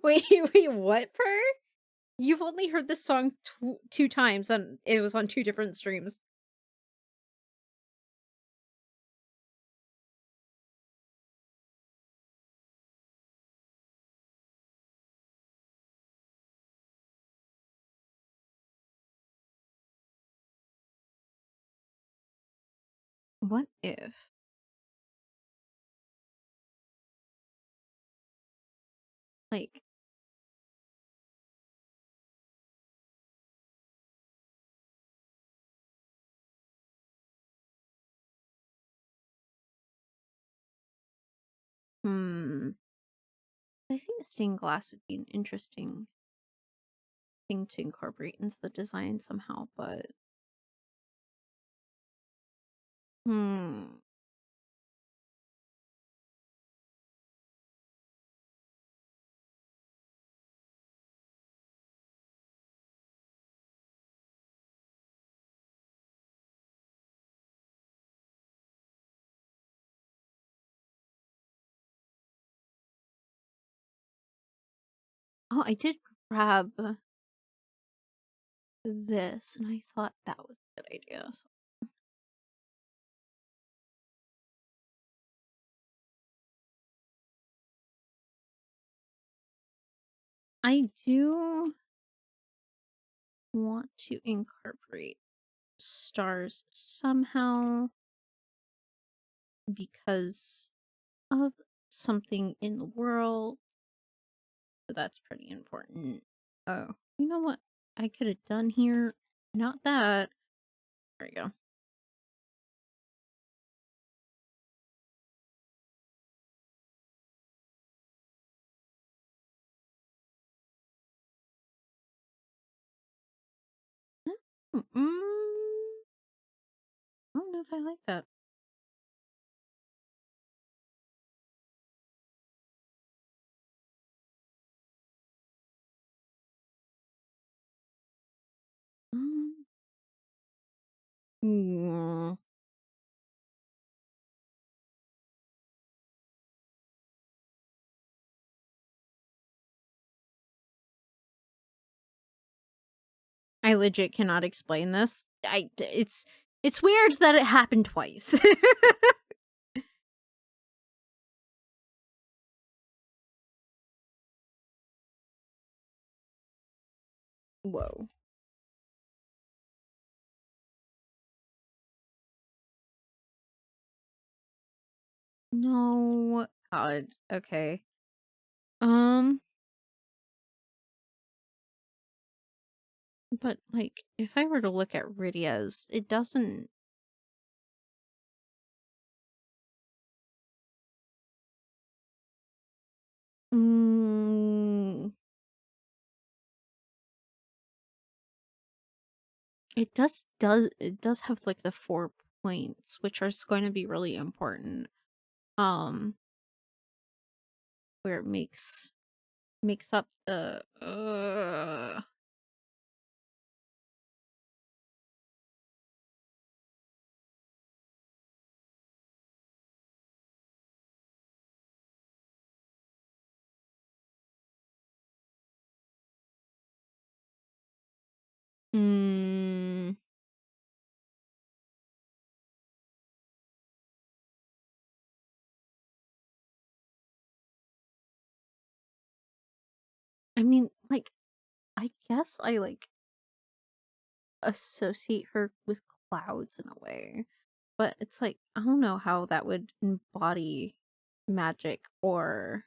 Wait, wait, what, per? You've only heard this song 2 times, and it was on 2 different streams. What if, like, hmm, I think stained glass would be an interesting thing to incorporate into the design somehow, but hmm, oh, I did grab this, and I thought that was a good idea, so I do want to incorporate stars somehow because of something in the world, so that's pretty important. Oh, you know what I could have done here? Not that. There we go. I don't know if I like that. Um, mm, I legit cannot explain this. It's weird that it happened twice. Whoa. No. God. Okay. Um, but like, if I were to look at Rydia's, it doesn't. Mm, it does have like the 4 points, which are going to be really important. Um, where it makes up the. Mm, I mean, like, I guess I like associate her with clouds in a way, but it's like I don't know how that would embody magic or.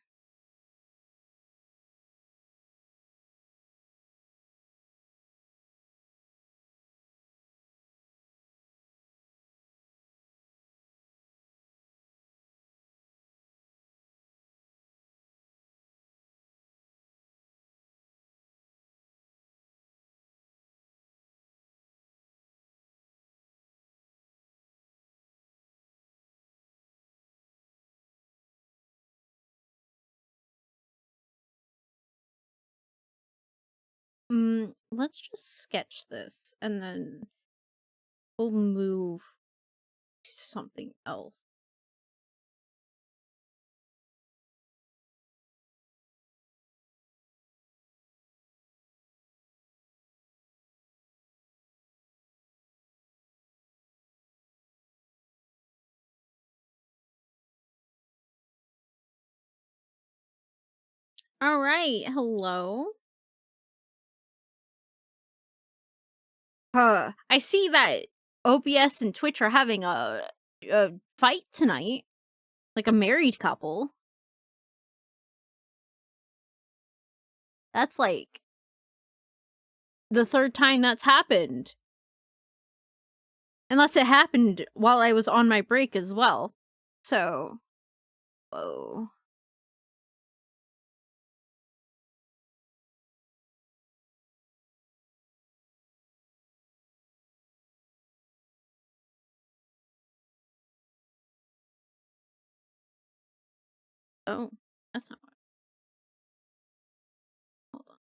Let's just sketch this and then we'll move to something else. All right. Hello. I see that OBS and Twitch are having a fight tonight, like a married couple. That's like the third time that's happened. Unless it happened while I was on my break as well. So, whoa. Oh, that's not what. Hold on.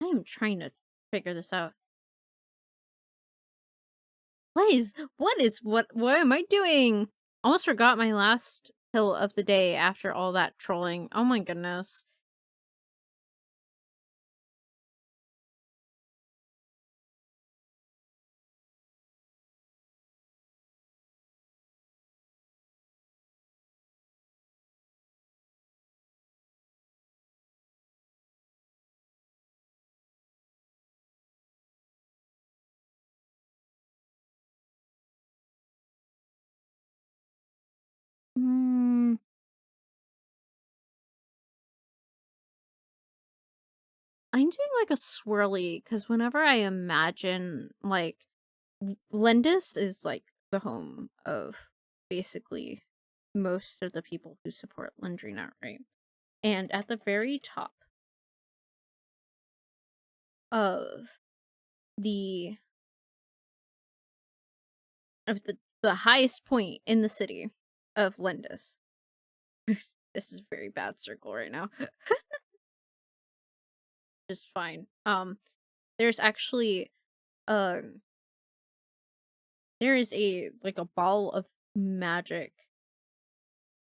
I am trying to figure this out. What am I doing? Almost forgot my last pill of the day after all that trolling. Oh my goodness. Hmm. I'm doing like a swirly because whenever I imagine like Lendis is like the home of basically most of the people who support Lendrina, right? And at the very top of the the highest point in the city of Lendis. This is very bad circle right now. Just fine. There's actually um there is a like a ball of magic,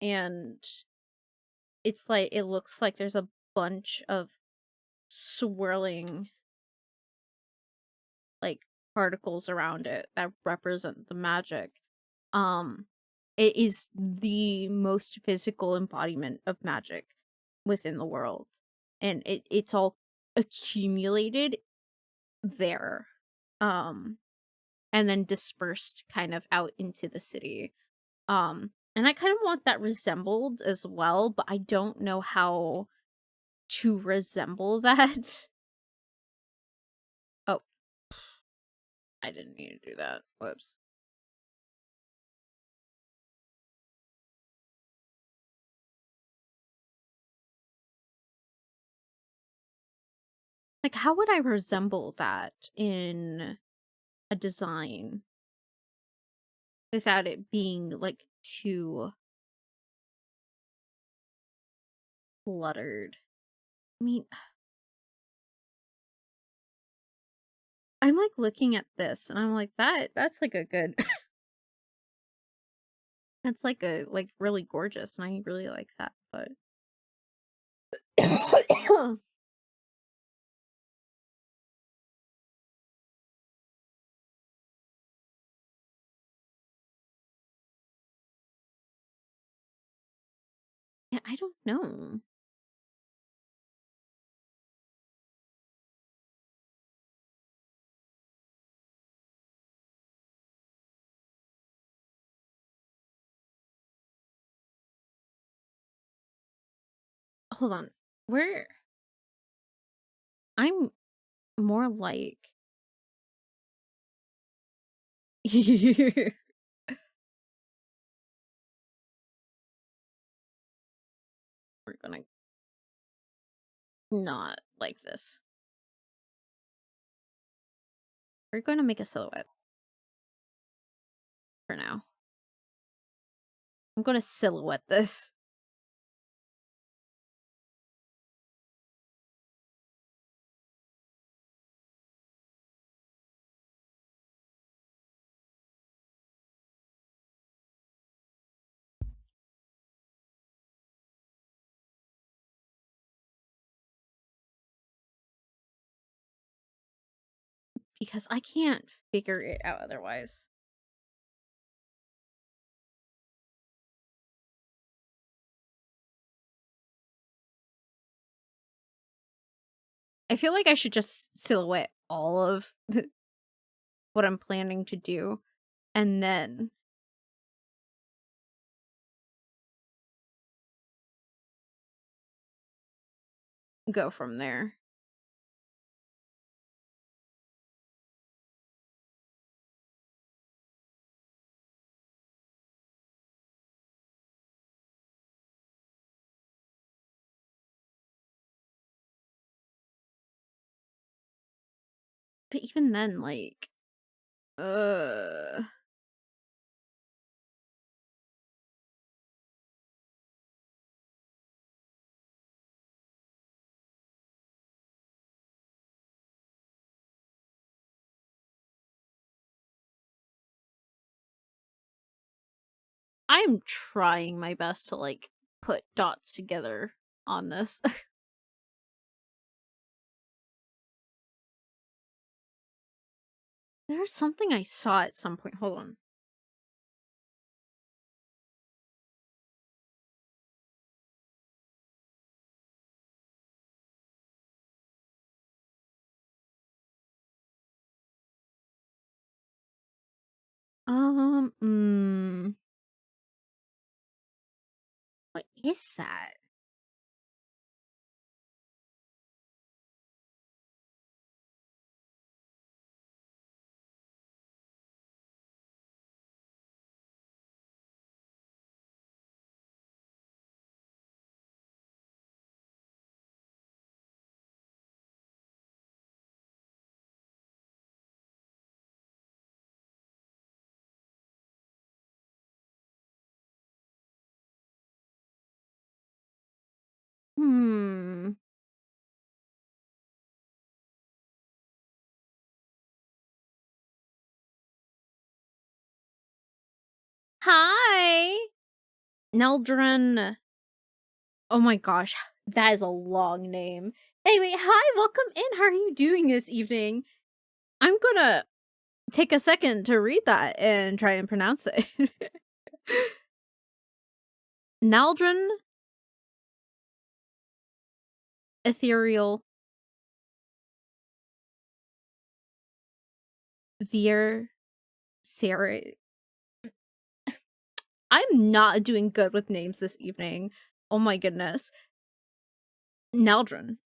and it's like it looks like there's a bunch of swirling like particles around it that represent the magic. Um it is the most physical embodiment of magic within the world. And it's all accumulated there. Um and then dispersed kind of out into the city. And I kind of want that resembled as well, but I don't know how to resemble that. Oh, I didn't need to do that. Whoops. Like, how would I resemble that in a design without it being like too cluttered? I mean, I'm like looking at this and I'm like that's like a good that's like a like really gorgeous and I really like that, but yeah, I don't know. Hold on. Where I'm more like we're gonna not like this. We're gonna make a silhouette for now. I'm gonna silhouette this. because I can't figure it out otherwise. I feel like I should just silhouette all of what I'm planning to do and then go from there. But even then, like, uh, I'm trying my best to like put dots together on this. There's something I saw at some point. Hold on. What is that? Hmm. Hi, Neldrin. Oh my gosh, that is a long name. Anyway, hi, welcome in. How are you doing this evening? I'm gonna take a second to read that and try and pronounce it. Naldrin, ethereal, Veer, Sarah. I'm not doing good with names this evening. Oh my goodness. Naldrin.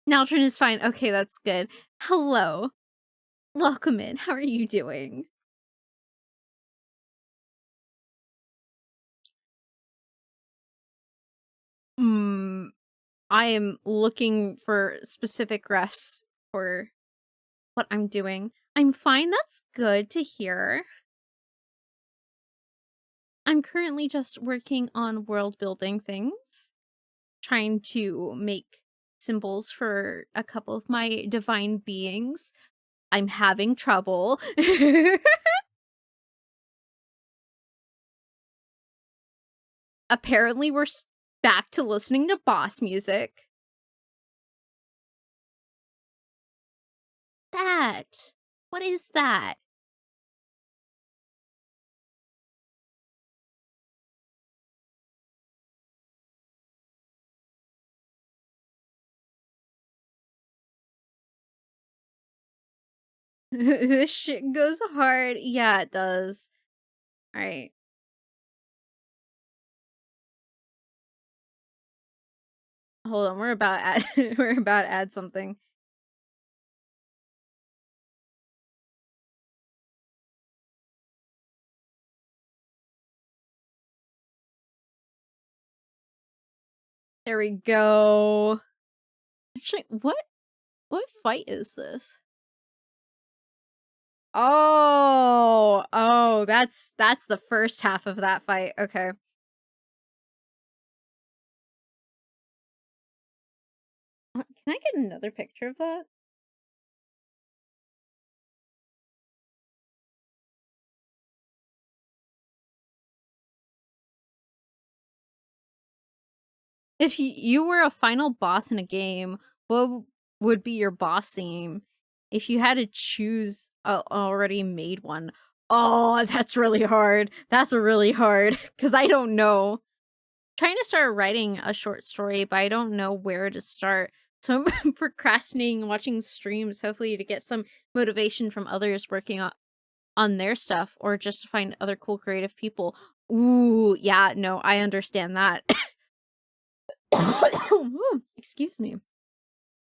Naldrin is fine. Okay, that's good. Hello. Welcome in. How are you doing? Mm, I am looking for specific rests for what I'm doing. I'm fine. That's good to hear. I'm currently just working on world building things, trying to make symbols for a couple of my divine beings. I'm having trouble. Apparently, we're back to listening to boss music. That. What is that? This shit goes hard. Yeah, it does. Alright. Hold on, we're about at we're about to add something. There we go. Actually, what fight is this? Oh, that's the first half of that fight. Okay. Can I get another picture of that? If you were a final boss in a game, what would be your boss theme if you had to choose a already made one? Oh, that's really hard. That's really hard because I don't know. Trying to start writing a short story, but I don't know where to start. So I'm procrastinating watching streams, hopefully to get some motivation from others working on their stuff or just to find other cool creative people. Ooh, yeah, no, I understand that. Excuse me.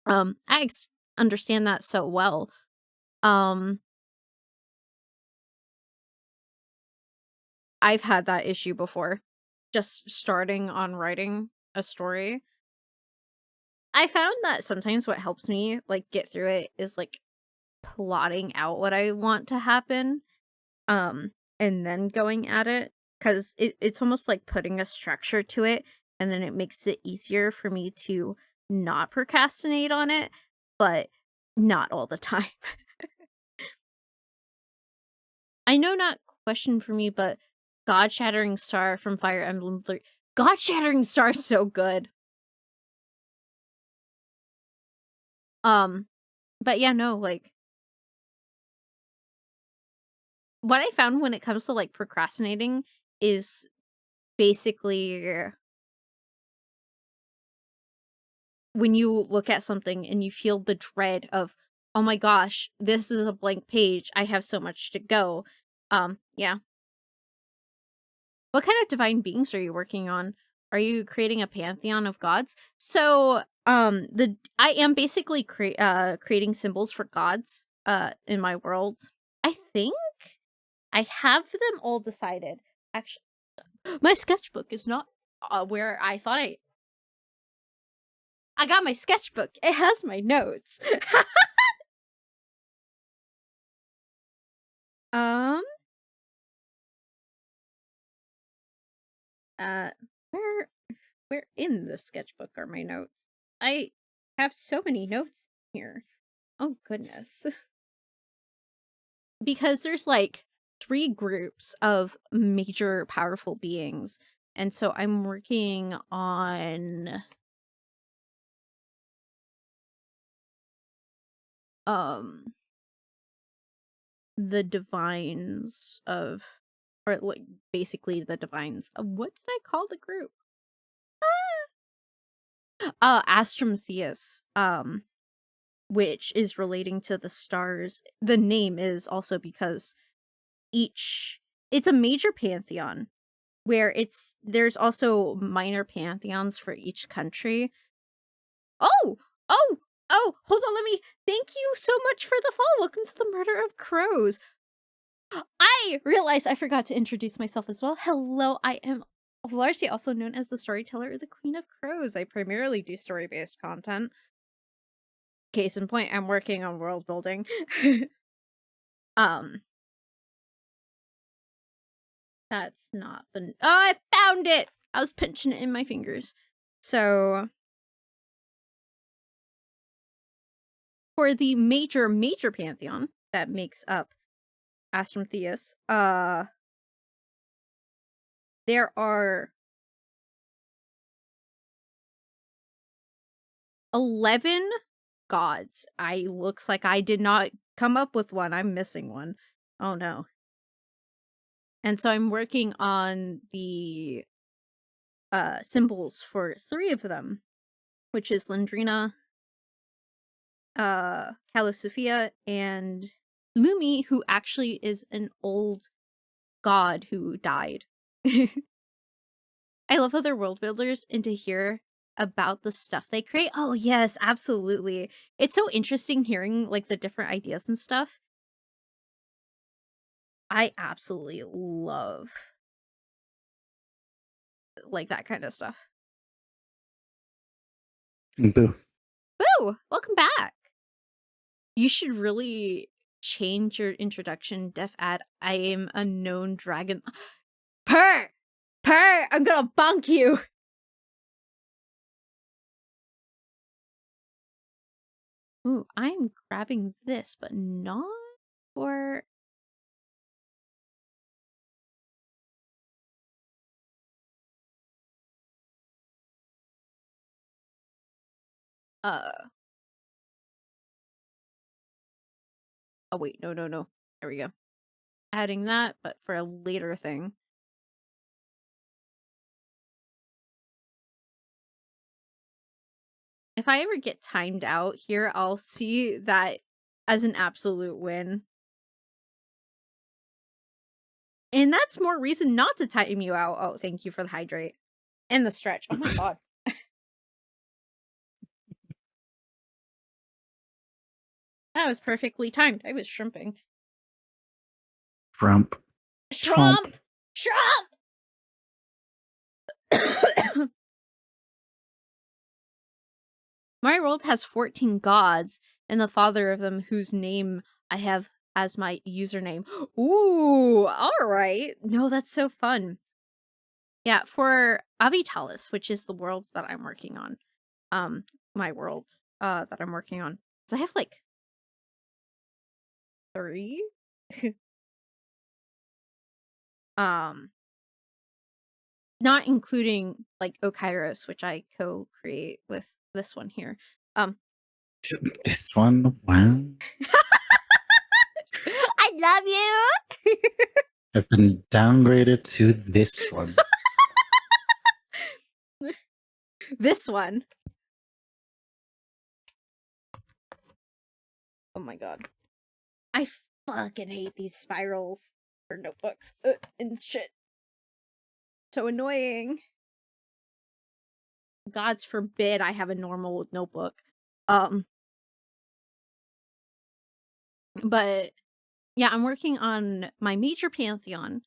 I understand that so well. Um, I've had that issue before. Just starting on writing a story. I found that sometimes what helps me like get through it is like plotting out what I want to happen, um, and then going at it because it's almost like putting a structure to it, and then it makes it easier for me to not procrastinate on it, but not all the time. I know not question for me, but God Shattering Star from Fire Emblem 3. God Shattering Star is so good. Um, but yeah, no, like what I found when it comes to like procrastinating is basically when you look at something and you feel the dread of, "Oh my gosh, this is a blank page. I have so much to go." Yeah. What kind of divine beings are you working on? Are you creating a pantheon of gods? So, the I am basically creating symbols for gods in my world. I think I have them all decided. Actually, my sketchbook is not where I thought I got my sketchbook. It has my notes. um Uh, where where in the sketchbook are my notes? I have so many notes here. Oh goodness. Because there's like 3 groups of major powerful beings. And so I'm working on um the divines of or like basically the divines of what did I call the group? Astrum Theus. Which is relating to the stars. The name is also because each it's a major pantheon where there's also minor pantheons for each country. Oh! Oh! Oh, hold on, let me thank you so much for the follow. Welcome to the Murder of Crows. I realized I forgot to introduce myself as well. Hello, I am Alarzya, also known as the Storyteller or the Queen of Crows. I primarily do story-based content. Case in point, I'm working on world building. um, That's not the oh, I found it! I was pinching it in my fingers. So, for the major pantheon that makes up Astrum Theus, there are 11 gods. I looks like I did not come up with one. I'm missing one. Oh no. And so I'm working on the symbols for 3 of them, which is Lindrina, Calosophiea, and Lumi, who actually is an old god who died. I love other world builders and to hear about the stuff they create. Oh yes, absolutely. It's so interesting hearing like the different ideas and stuff. I absolutely love like that kind of stuff. Boo. Boo! Welcome back. You should really change your introduction, Def Ad. I am a known dragon. Purr! Purr! I'm gonna bonk you! Ooh, I'm grabbing this, but not for Uh oh wait, no, no, no. There we go. Adding that, but for a later thing. If I ever get timed out here, I'll see that as an absolute win. And that's more reason not to time you out. Oh, thank you for the hydrate. And the stretch. Oh my god. That was perfectly timed. I was shrimping. Trump. Trump. Trump! Trump! My world has 14 gods, and the father of them whose name I have as my username. Ooh, alright. No, that's so fun. Yeah, for Avitalis, which is the world that I'm working on. My world that I'm working on. So I have like 3. um Not including like Okairos, which I co-create with this one here. Um This one, wow. I love you. I've been downgraded to this one. This one. Oh my god. I fucking hate these spirals or notebooks and shit. So annoying. Gods forbid I have a normal notebook. But yeah, I'm working on my major pantheon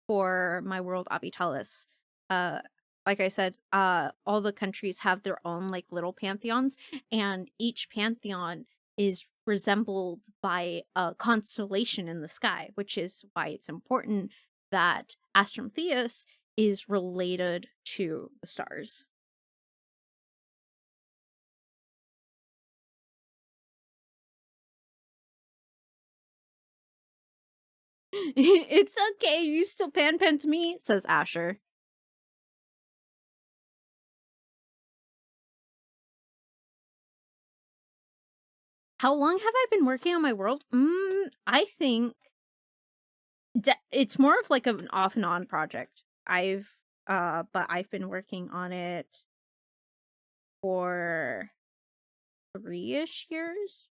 for my world Avitalis. Uh like I said, all the countries have their own like little pantheons, and each pantheon is resembled by a constellation in the sky, which is why it's important that Astrum Theus is related to the stars. It's okay, you still pan to me, says Asher. How long have I been working on my world? I think it's more of like an off and on project. But I've been working on it for 3-ish years.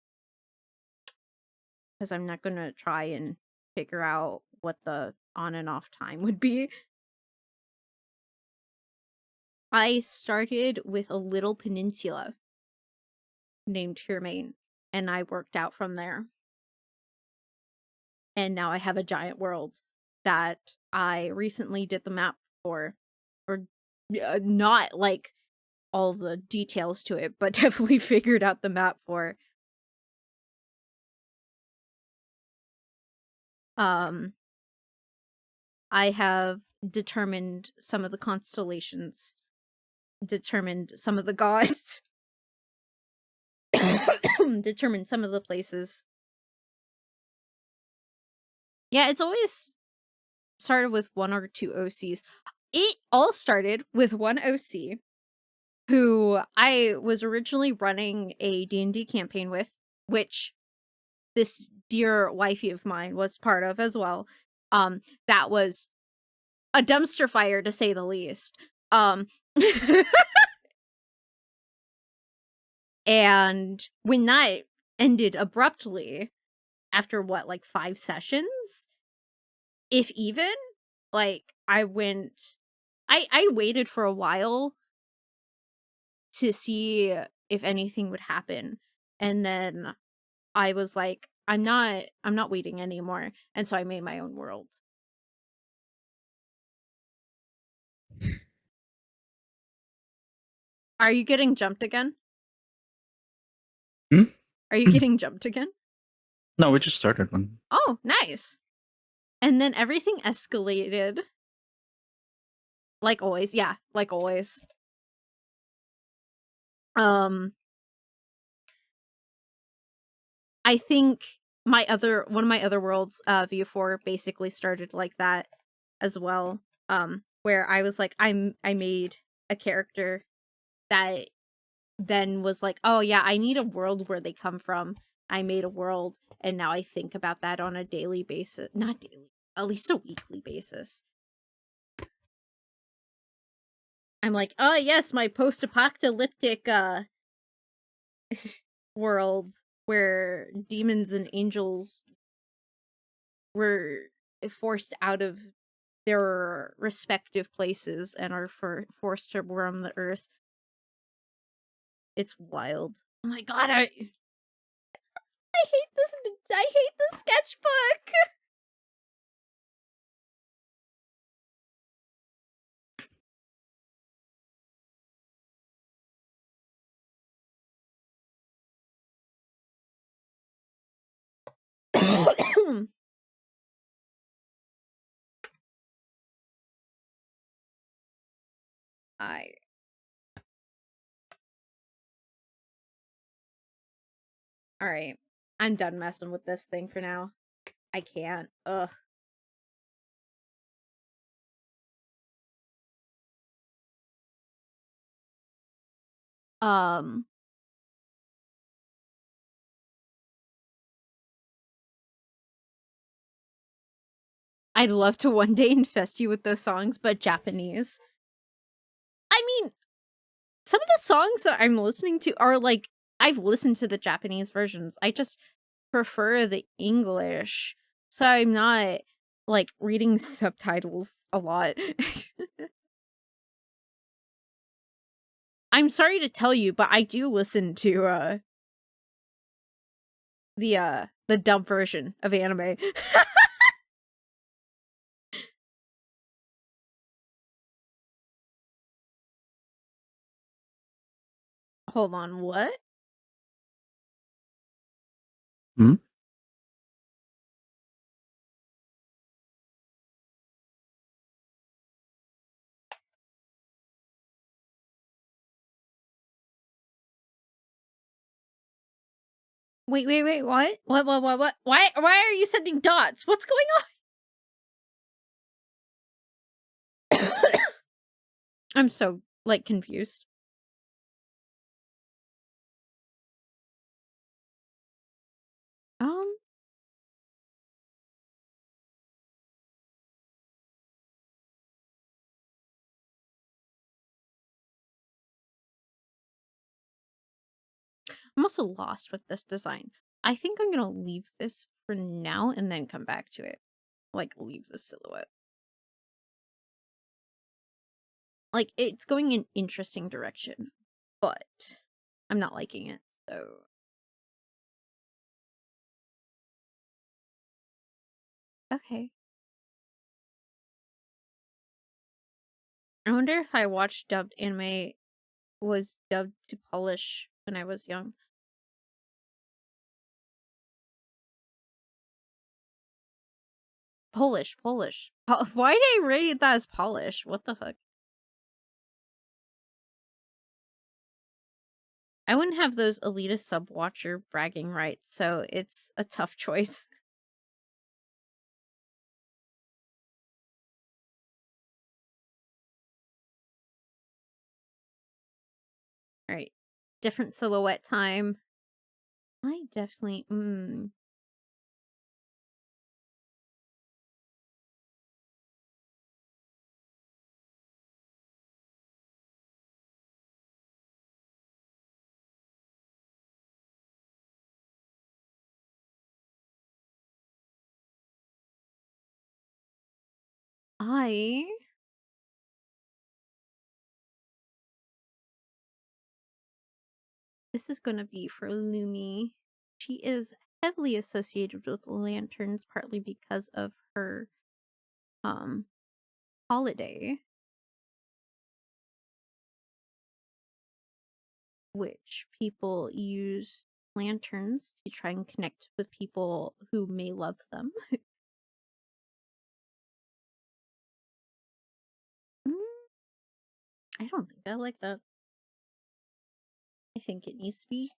Because I'm not gonna try and figure out what the on and off time would be. I started with a little peninsula named Hirmain, and I worked out from there. And now I have a giant world that I recently did the map for, or not like all the details to it, but definitely figured out the map for. I have determined some of the constellations, determined some of the gods, determined some of the places. Yeah, it's always started with 1 or 2 OCs. It all started with one OC who I was originally running a D&D campaign with, which this dear wifey of mine was part of as well. That was a dumpster fire to say the least. And when that ended abruptly after what, like 5 sessions, if even, like I waited for a while to see if anything would happen, and then I was like, I'm not waiting anymore, and so I made my own world. Are you getting jumped again? Hmm? Are you getting jumped again? No, we just started one. Oh, nice. And then everything escalated. Like always, yeah, like always. I think one of my other worlds, VU4, basically started like that as well. Where I was like, I made a character that then was like, "Oh, yeah, I need a world where they come from." I made a world, and now I think about that on a daily basis. Not daily, at least a weekly basis. I'm like, "Oh, yes, my post-apocalyptic, world where demons and angels were forced out of their respective places and are forced to roam the earth." It's wild. Oh my god, I hate this. I hate this sketchbook. I All right. I'm done messing with this thing for now. I can't. Ugh. Um, I'd love to one day infest you with those songs, but Japanese. I mean, some of the songs that I'm listening to are like I've listened to the Japanese versions. I just prefer the English. So I'm not like reading subtitles a lot. I'm sorry to tell you, but I do listen to the dub version of anime. Hold on, what? Hmm? Wait, what? What? Why are you sending dots? What's going on? I'm so, like, confused. Um, I'm also lost with this design. I think I'm gonna leave this for now and then come back to it. Like, leave the silhouette. Like, it's going in interesting direction, but I'm not liking it, so okay. I wonder if I watched dubbed anime was dubbed to Polish when I was young. Polish. Why did I rate that as Polish? What the fuck? I wouldn't have those elitist sub-watcher bragging rights, so it's a tough choice. Alright. Different silhouette time. I definitely I this is gonna be for Lumi. She is heavily associated with lanterns, partly because of her um holiday, which people use lanterns to try and connect with people who may love them. Mm, I don't think I like that. I think it needs to be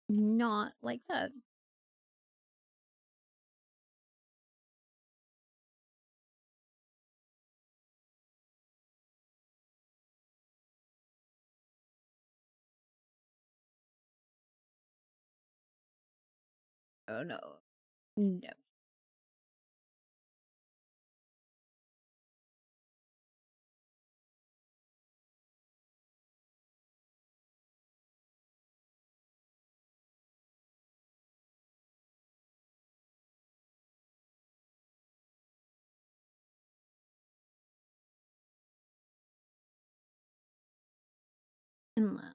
not like that. no, no, no. Unless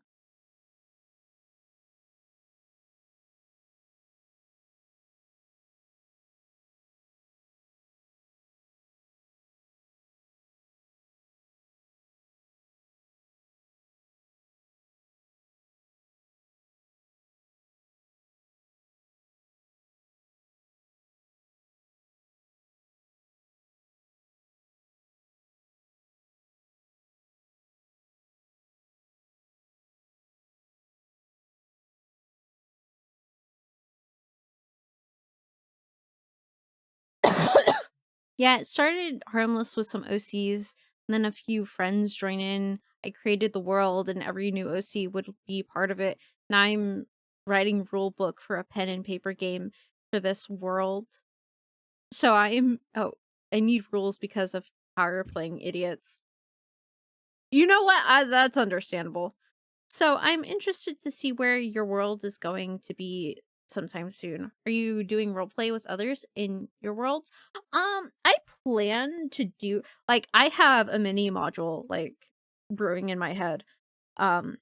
yeah, it started harmless with some OCs, and then a few friends join in. I created the world, and every new OC would be part of it. Now I'm writing rule book for a pen and paper game for this world. So I need rules because of power playing idiots. You know what? That's understandable. So I'm interested to see where your world is going to be sometime soon. Are you doing roleplay with others in your world? I plan to do like I have a mini module like brewing in my head. Um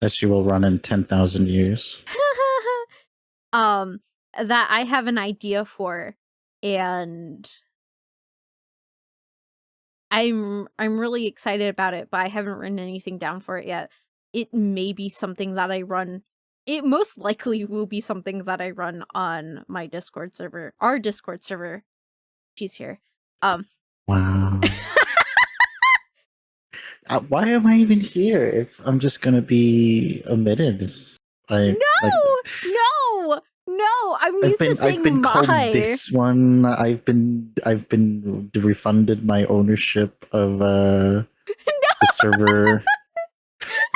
That she will run in 10,000 years. um that I have an idea for, and I'm really excited about it, but I haven't written anything down for it yet. It may be something that I run. It most likely will be something that I run on my Discord server. Our Discord server. She's here. Um Wow. Why am I even here if I'm just gonna be omitted? I like No! No! No! I'm I've used to been I've been saying called my. this one. I've been refunded my ownership of the server.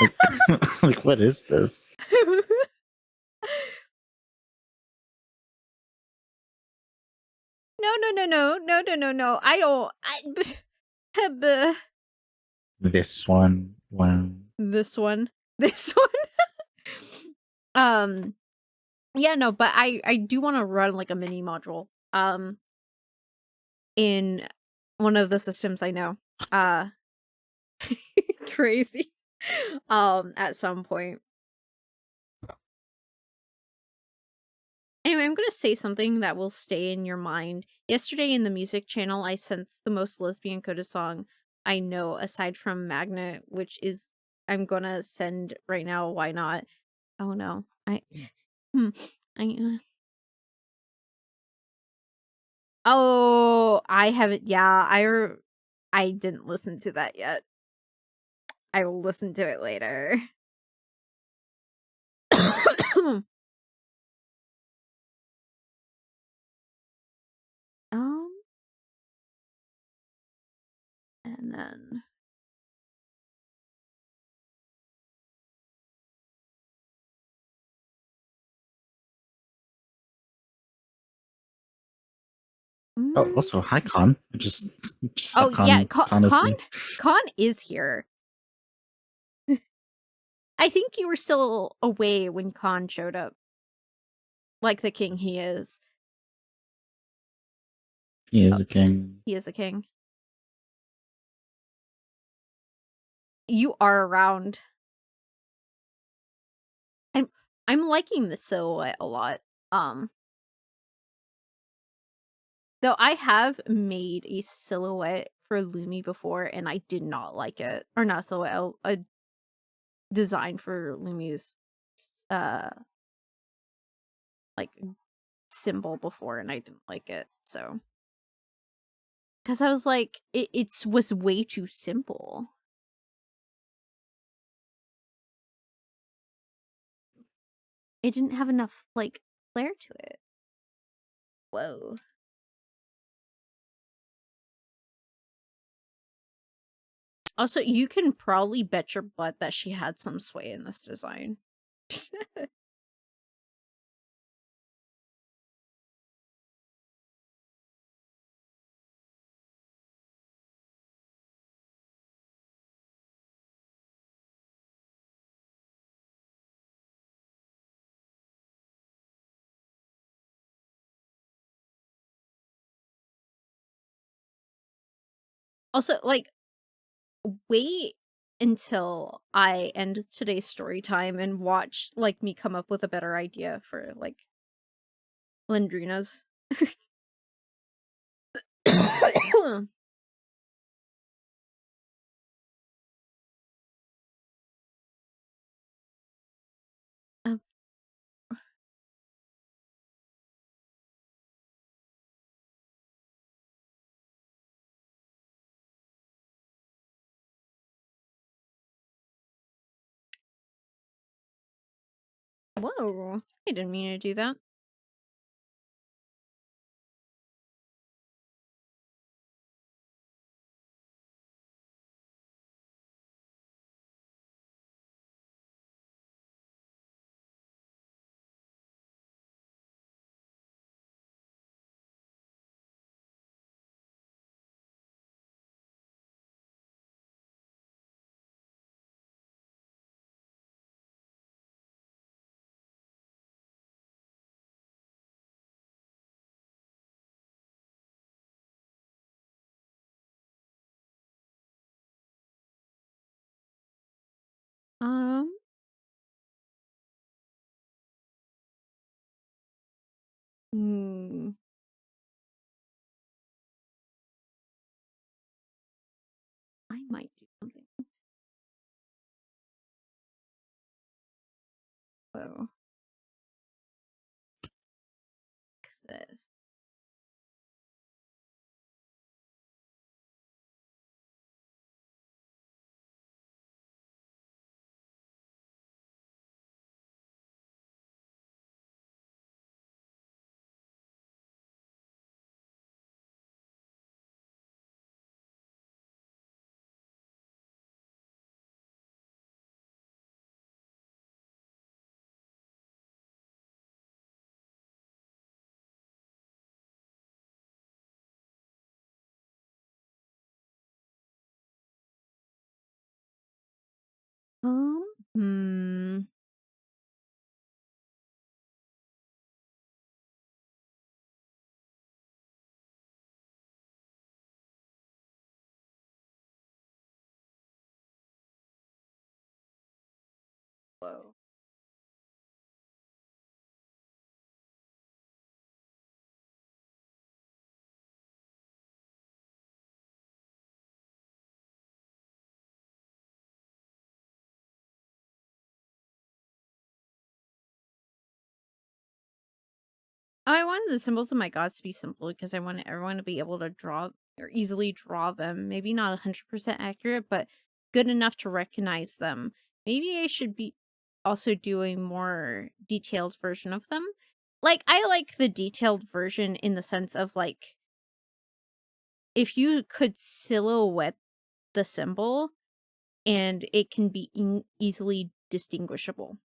Like like what is this? No! No, no, no, no. No, no, no, no. I don't I This one. Wow. this one. This one. Um Yeah, no, but I do wanna run, like, a mini module, in one of the systems I know. Uh, crazy. At some point. Anyway, I'm gonna say something that will stay in your mind. Yesterday in the music channel, I sensed the most lesbian coded song I know aside from Magnet, which is I'm gonna send right now, why not? Oh, no. Hmm, I, oh, I haven't yeah, I didn't listen to that yet. I will listen to it later. Um, and then Oh, mm, also hi Con. I just saw oh, yeah, Con is here. Con is here. I think you were still away when Con showed up, like the king he is. He Oh, is a king. he is a king. You are around. I'm I'm liking the silhouette a lot. Um, though I have made a silhouette for Lumi before, and I did not like it. Or not silhouette, a design for Lumi's uh like symbol before, and I didn't like it. So because I was like, it was way too simple. It didn't have enough like flair to it. Whoa. Also, you can probably bet your butt that she had some sway in this design. Also, like, wait until I end today's story time and watch, like, me come up with a better idea for, like, Lindrina's. Um, whoa, I didn't mean to do that. Um, hmm, I might do something. Whoa, fix this. Um, hmm, whoa. Oh, I wanted the symbols of my gods to be simple because I wanted everyone to be able to draw or easily draw them. Maybe not 100% accurate, but good enough to recognize them. Maybe I should be also doing more detailed version of them. Like, I like the detailed version in the sense of, like, if you could silhouette the symbol and it can be easily distinguishable.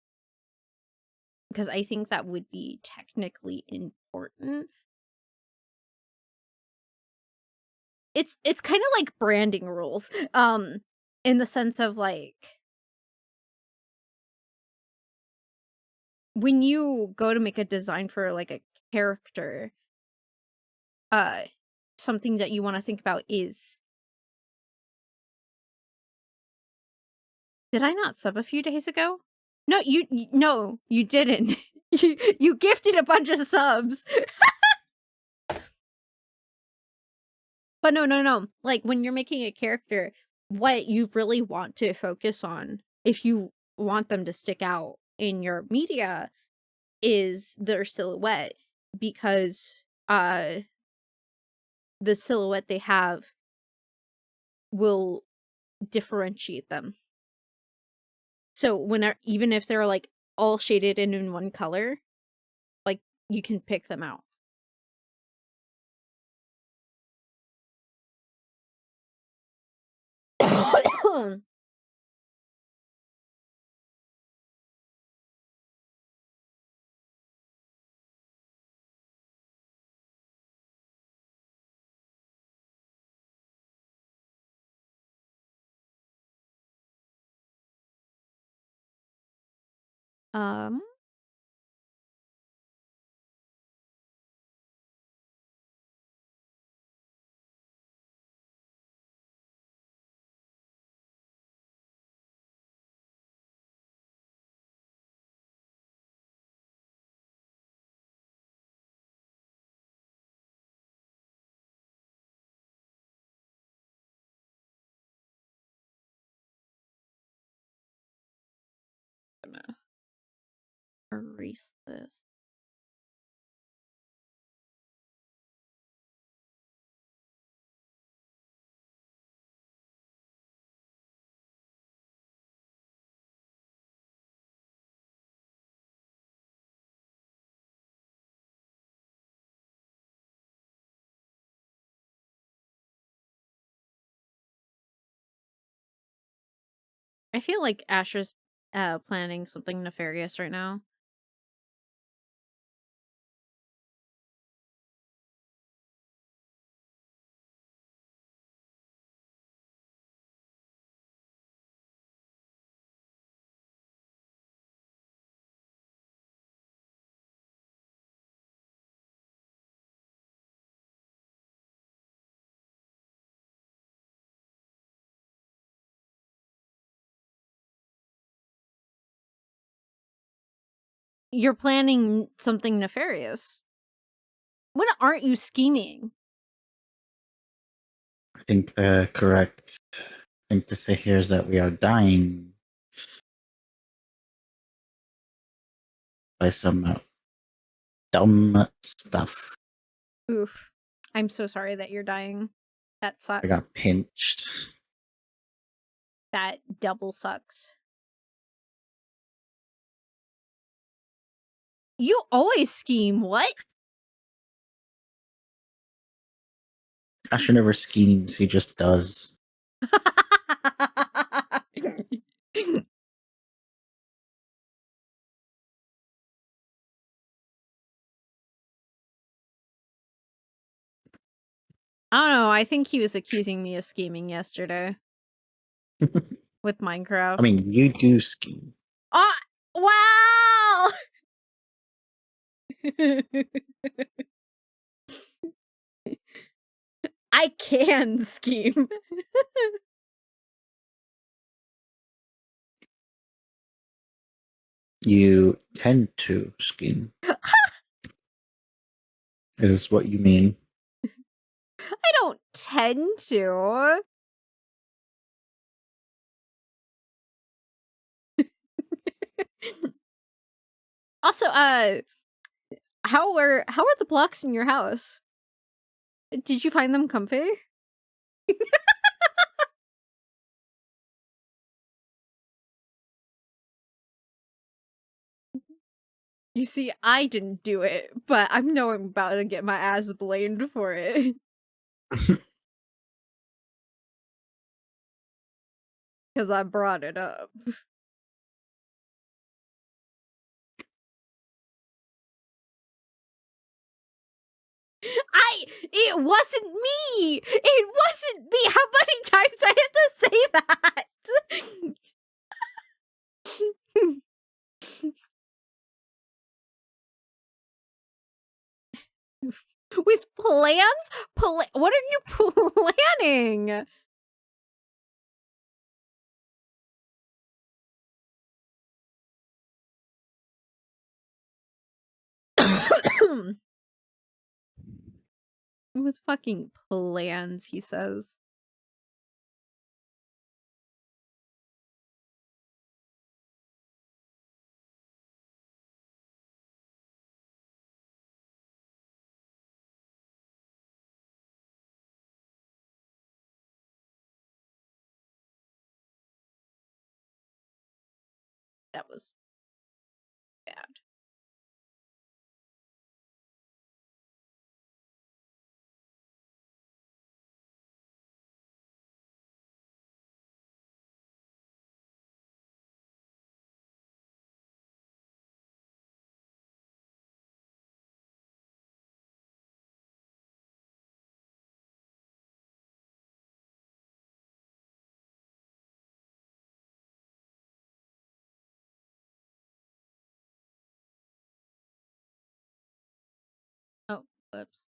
Because I think that would be technically important. It's kinda like branding rules, in the sense of, like, when you go to make a design for, like, a character, uh, something that you wanna think about is, "Did I not sub a few days ago?" No, no, you didn't. You gifted a bunch of subs. But no, no, no, like, when you're making a character, what you really want to focus on, if you want them to stick out in your media, is their silhouette because, the silhouette they have will differentiate them. So even if they're, like, all shaded in one color, like, you can pick them out. Um, erase this. I feel like Asher's planning something nefarious right now. You're planning something nefarious. When aren't you scheming? I think the correct thing to say here is that we are dying by some dumb stuff. Oof. I'm so sorry that you're dying. That I sucks. got pinched. That double sucks. You always scheme, what? Asher never schemes, he just does. I don't know, I think he was accusing me of scheming yesterday with Minecraft. I mean, you do scheme. Ah! Wow! I can scheme. You tend to scheme, is what you mean. I don't tend to. Also, how are the blocks in your house? Did you find them comfy? You see, I didn't do it, but I know I'm about to get my ass blamed for it. Because I brought it up. It wasn't me! It wasn't me! How many times do I have to say that? With plans? What are you planning? With fucking plans, he says. That was bad. Oh, whoops.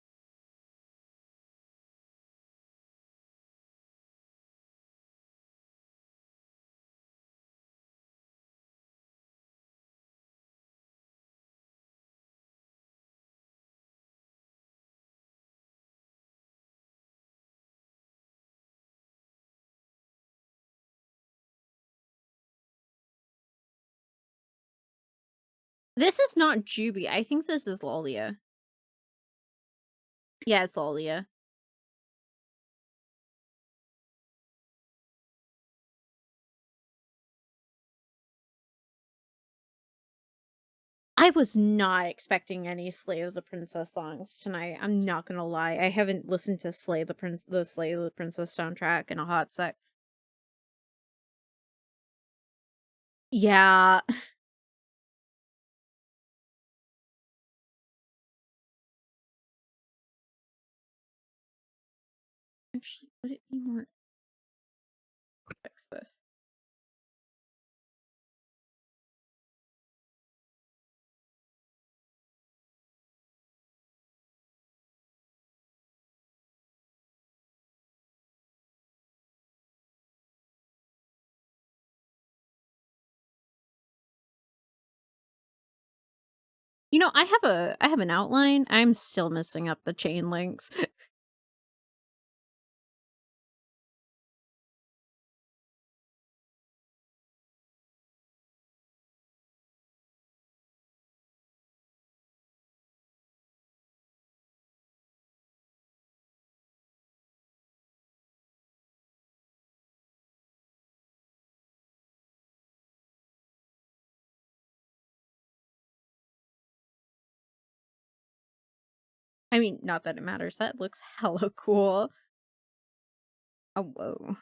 This is not Juby, I think this is Lolia. Yeah, it's Lolia. I was not expecting any Slay of the Princess songs tonight, I'm not gonna lie, I haven't listened to the Slay of the Princess soundtrack in a hot sec. Yeah. Actually, would it be more fix this? You know, I have an outline, I'm still messing up the chain links. I mean, not that it matters, that looks hella cool. Oh, whoa.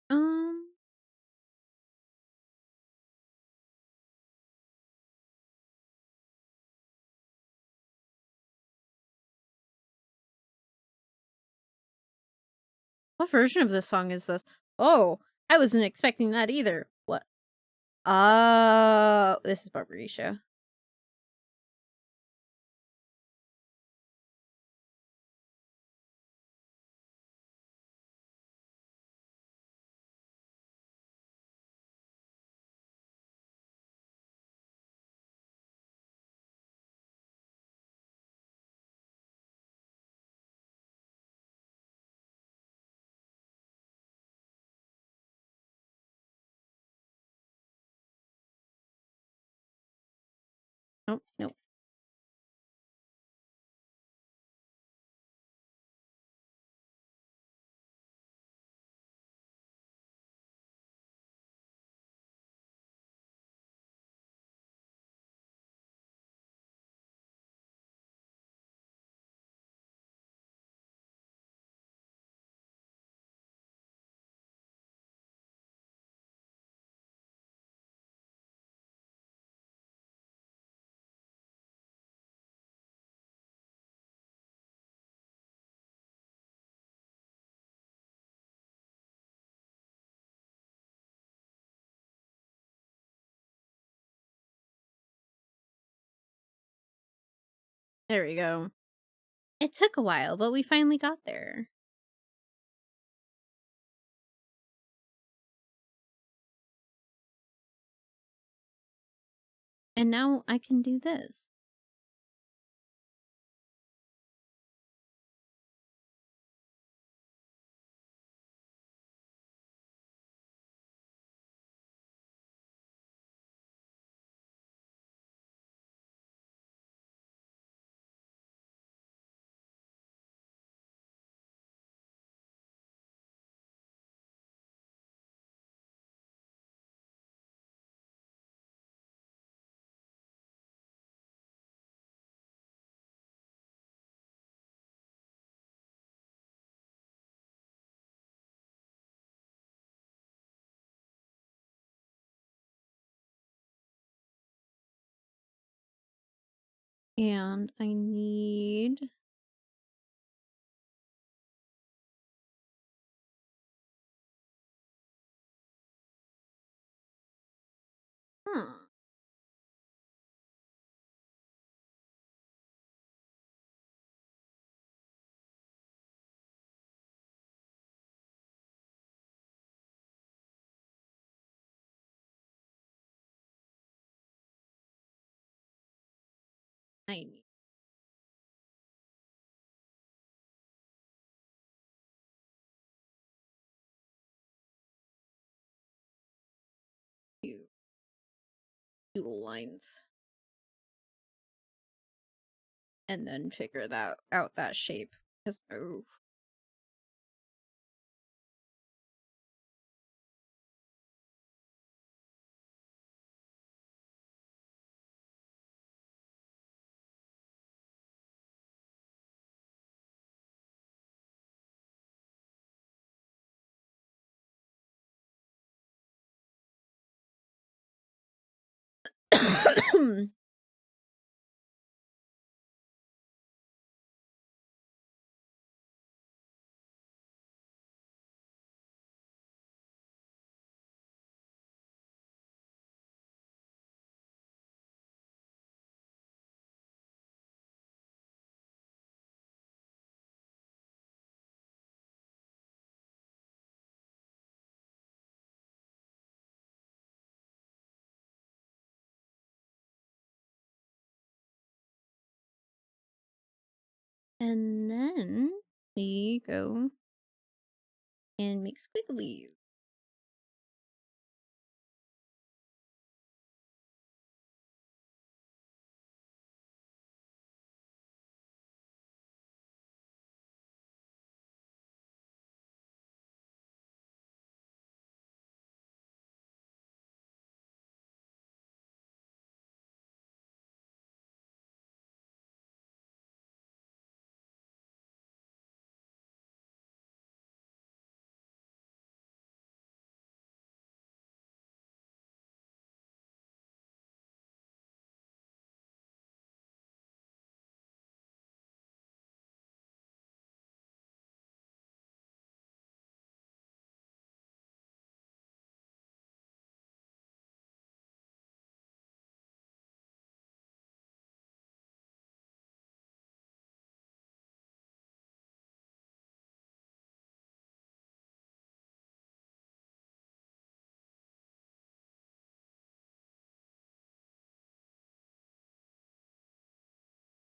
Um, what version of this song is this? Oh, I wasn't expecting that either. What? Oh, this is Barbarisha. Oh, no. There we go. It took a while, but we finally got there. And now I can do this. And I need huh. I need two lines and then figure that out that shape. Because oh, and then we go and make squigglies.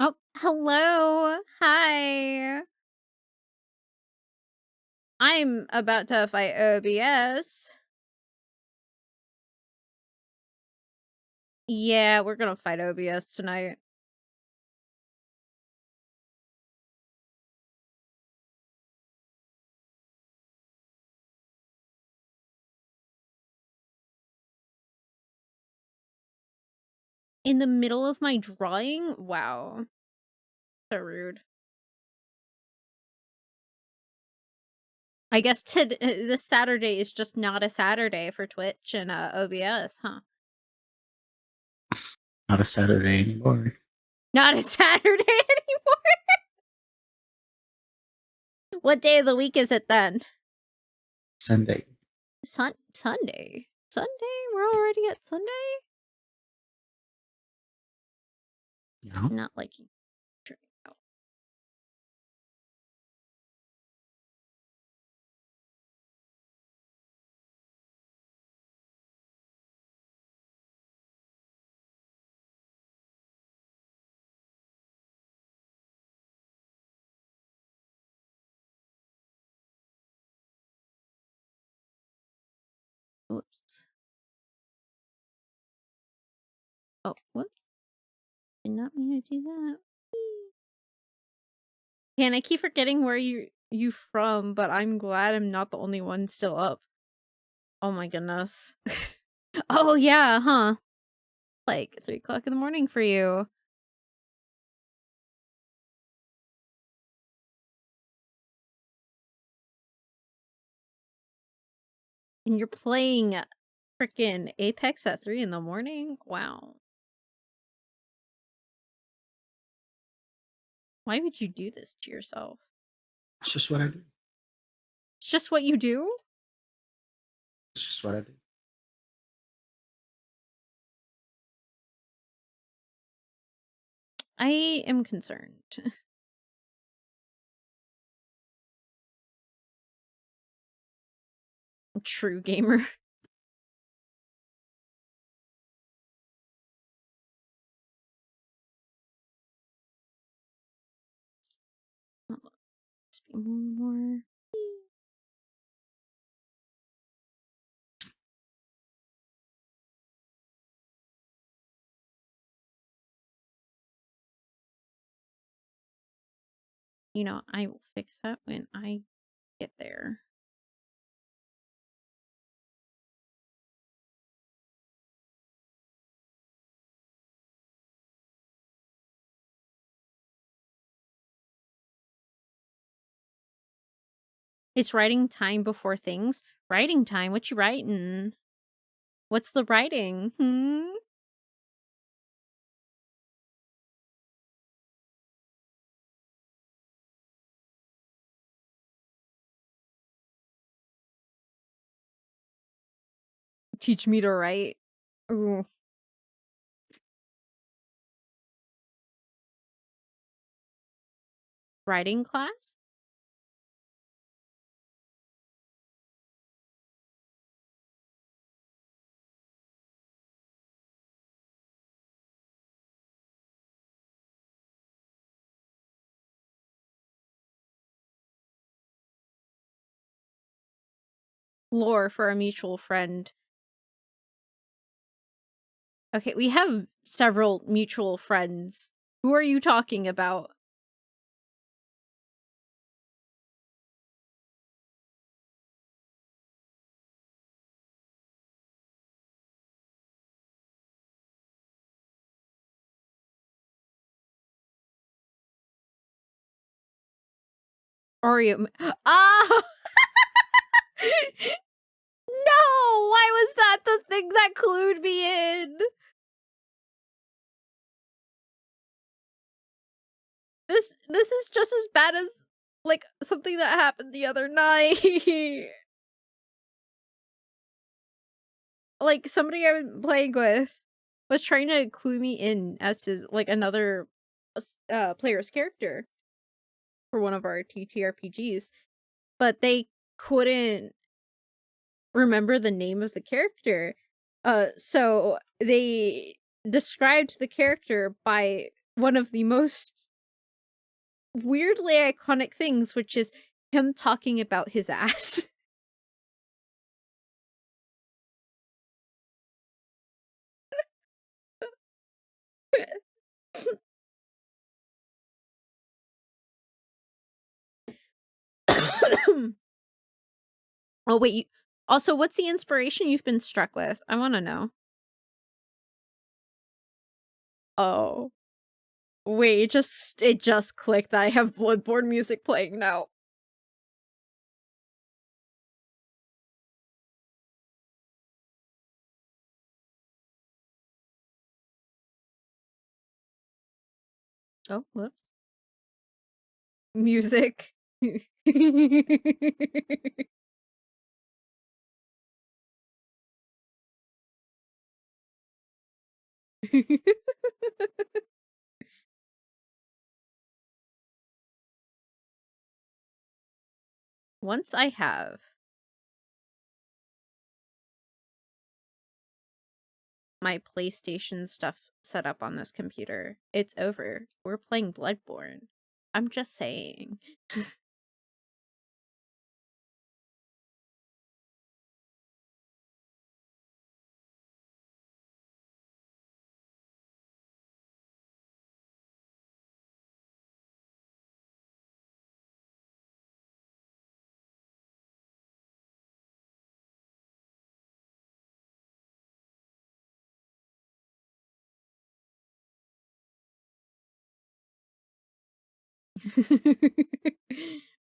Oh, hello. Hi. I'm about to fight OBS. Yeah, we're gonna fight OBS tonight. In the middle of my drawing? Wow. So rude. I guess this Saturday is just not a Saturday for Twitch and OBS, huh? Not a Saturday anymore. Not a Saturday anymore. What day of the week is it then? Sunday. Sunday. Sunday? We're already at Sunday? Yeah. Not liking. Oh. Whoops. Oh, whoops. Did not mean to do that. And I keep forgetting where you from, but I'm glad I'm not the only one still up. Oh my goodness. Oh yeah, huh? Like 3 o'clock in the morning for you. And you're playing frickin' Apex at 3 in the morning? Wow. Why would you do this to yourself? It's just what I do. It's just what you do? It's just what I do. I am concerned. True gamer. Let's be more. You know, I will fix that when I get there. It's writing time before things. Writing time? What you writing? What's the writing? Hmm? Teach me to write. Ooh. Writing class? Lore for a mutual friend. Okay, we have several mutual friends. Who are you talking about? Oreo. Ah! No! Why was that the thing that clued me in? This is just as bad as like something that happened the other night. Like somebody I was playing with was trying to clue me in as to like another player's character for one of our TTRPGs, but they couldn't remember the name of the character. So they described the character by one of the most weirdly iconic things, which is him talking about his ass. Oh wait, also what's the inspiration you've been struck with? I want to know. Oh. Wait, it just clicked that I have Bloodborne music playing now. Oh, whoops. Music. Once I have my PlayStation stuff set up on this computer, it's over. We're playing Bloodborne. I'm just saying.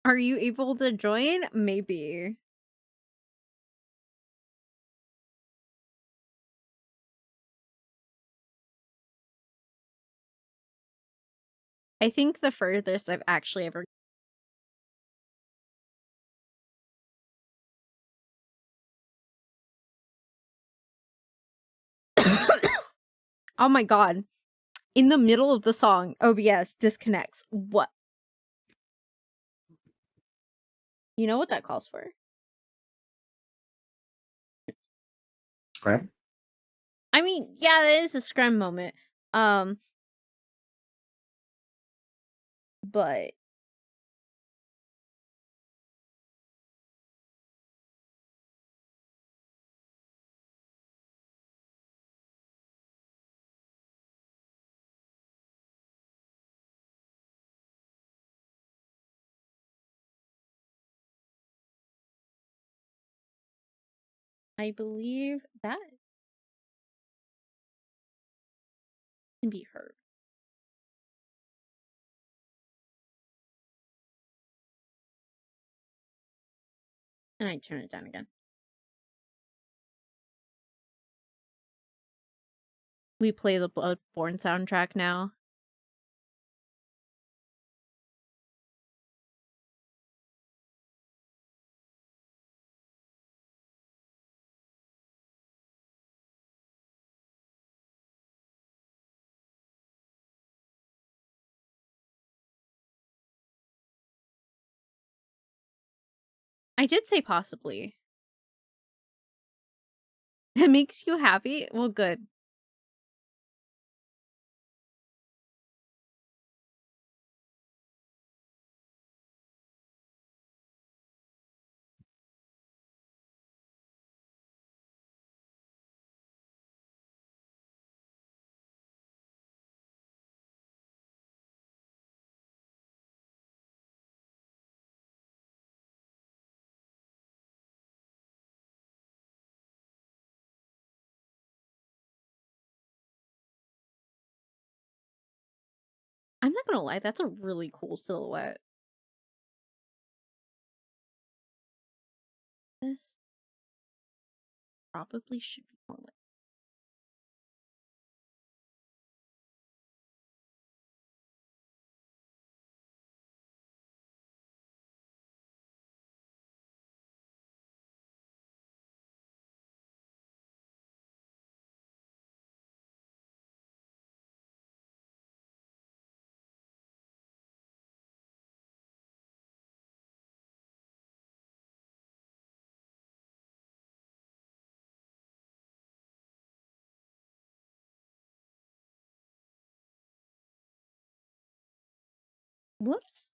Are you able to join? Maybe. I think the furthest I've actually ever Oh my god. In the middle of the song, OBS disconnects. What? You know what that calls for? Scrap? I mean, yeah, that is a scrum moment. Um, but I believe that can be heard. And I turn it down again. We play the Bloodborne soundtrack now. I did say possibly. That makes you happy? Well, good. I'm not gonna lie, that's a really cool silhouette. This probably should be more like whoops.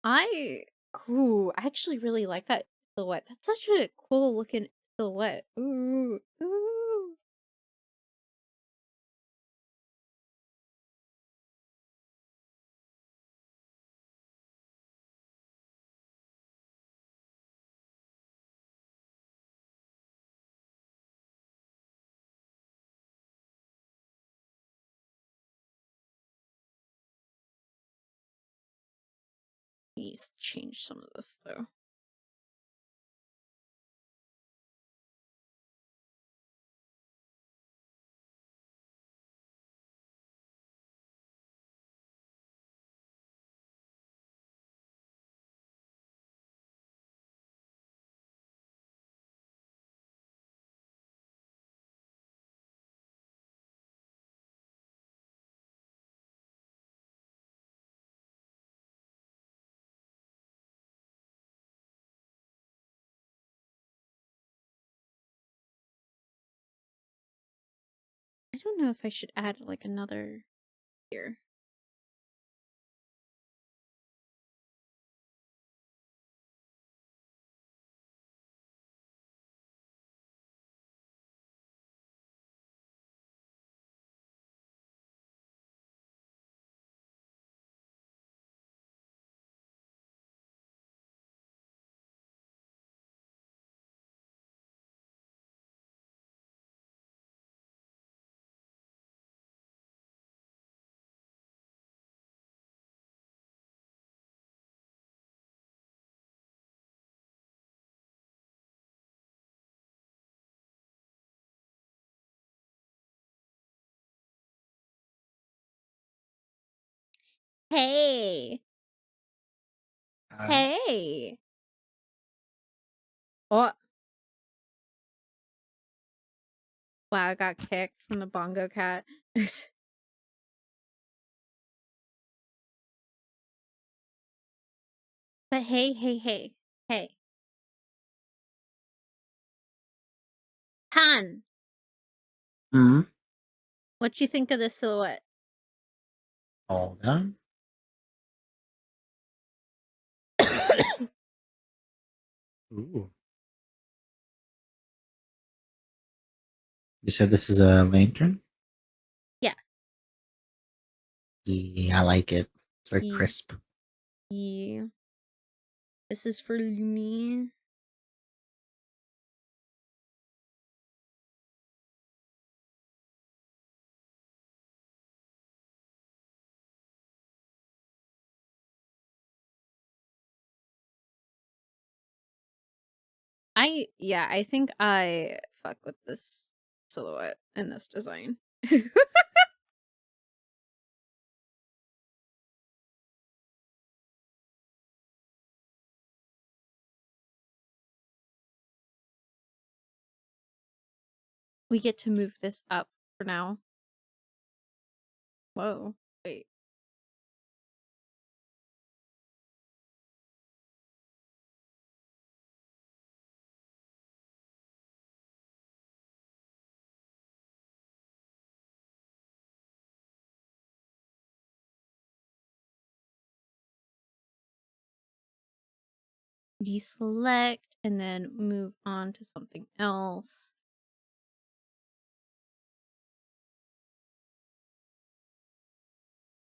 I I actually really like that silhouette. That's such a cool looking silhouette. Ooh, ooh. Please change some of this though. I don't know if I should add like another here. Hey. Hi. Hey. Oh, wow, I got kicked from the bongo cat. But hey, hey, hey, hey. Han, Mhm. what you think of this silhouette? All done. Ooh. You said this is a lantern? Yeah. Yeah, I like it. It's very Ye crisp. ye This is for me. I think I fuck with this silhouette and this design. We get to move this up for now. Whoa. Wait. Deselect and then move on to something else.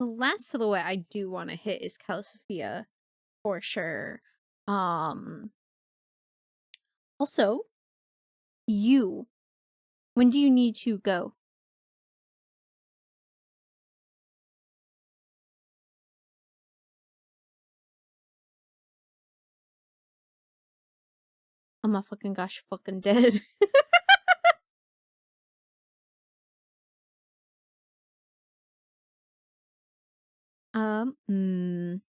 The last silhouette I do want to hit is Calcifia for sure. Um Also, you, when do you need to go? Oh my fucking gosh, fucking dead. um, mm,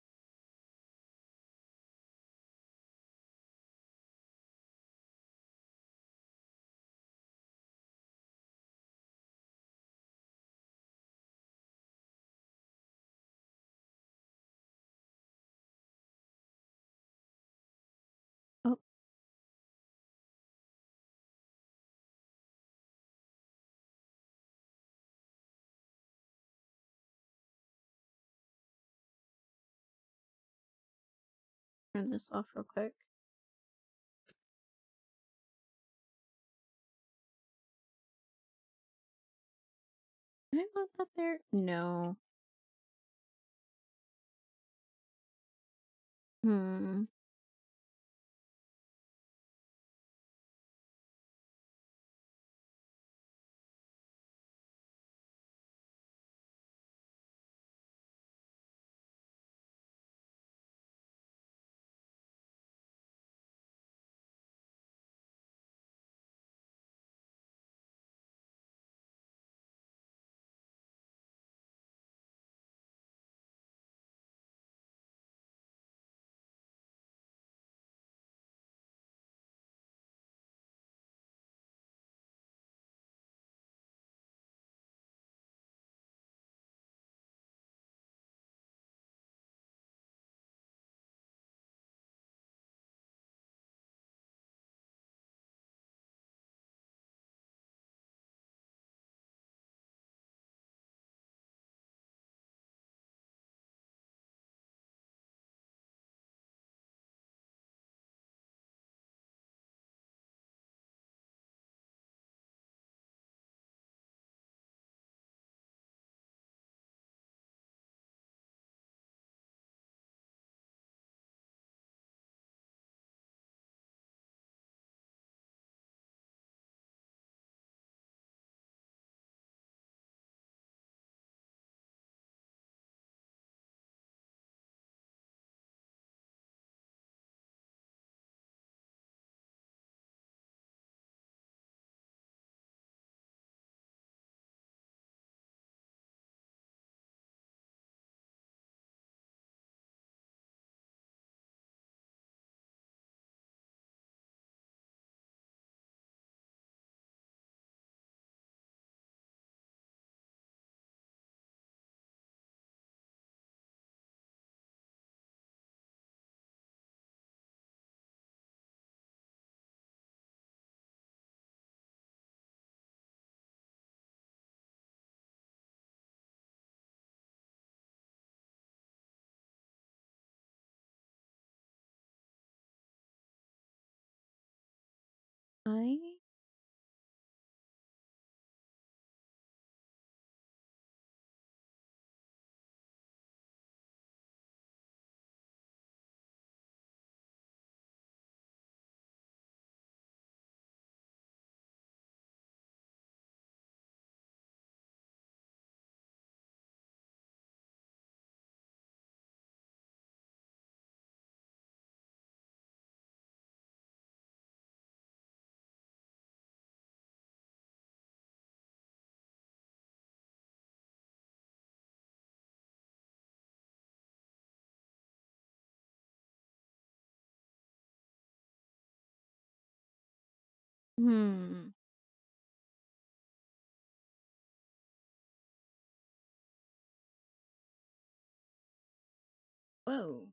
oh, turn this off real quick. Did I want that there? No. Hmm. Hmm. Whoa.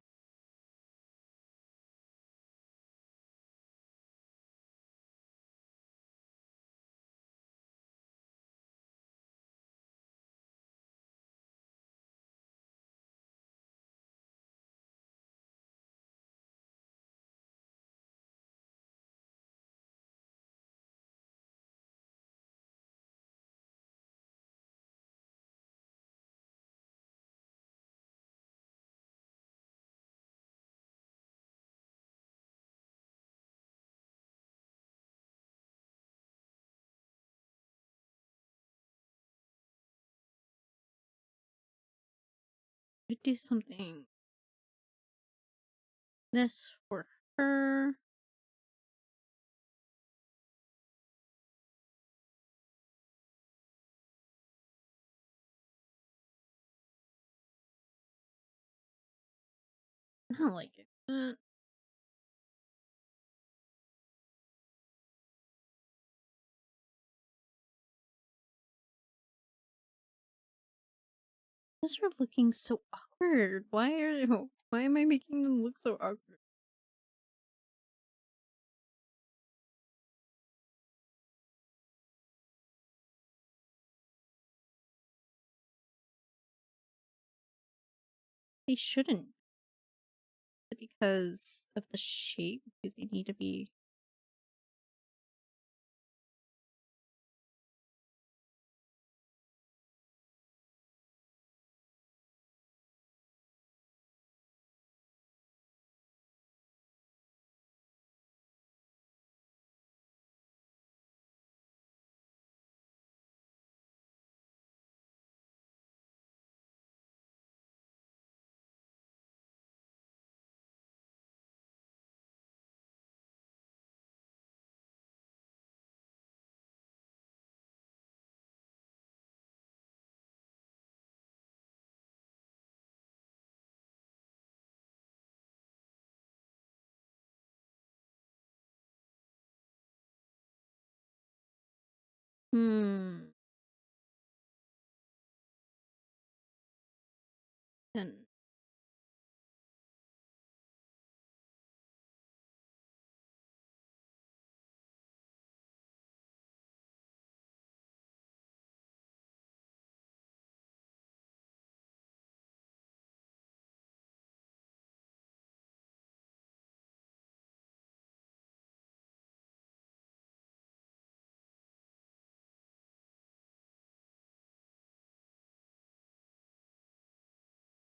Could do something this for her. I don't like it. These are looking so awkward. Why am I making them look so awkward? They shouldn't because of the shape. Do they need to be hmm and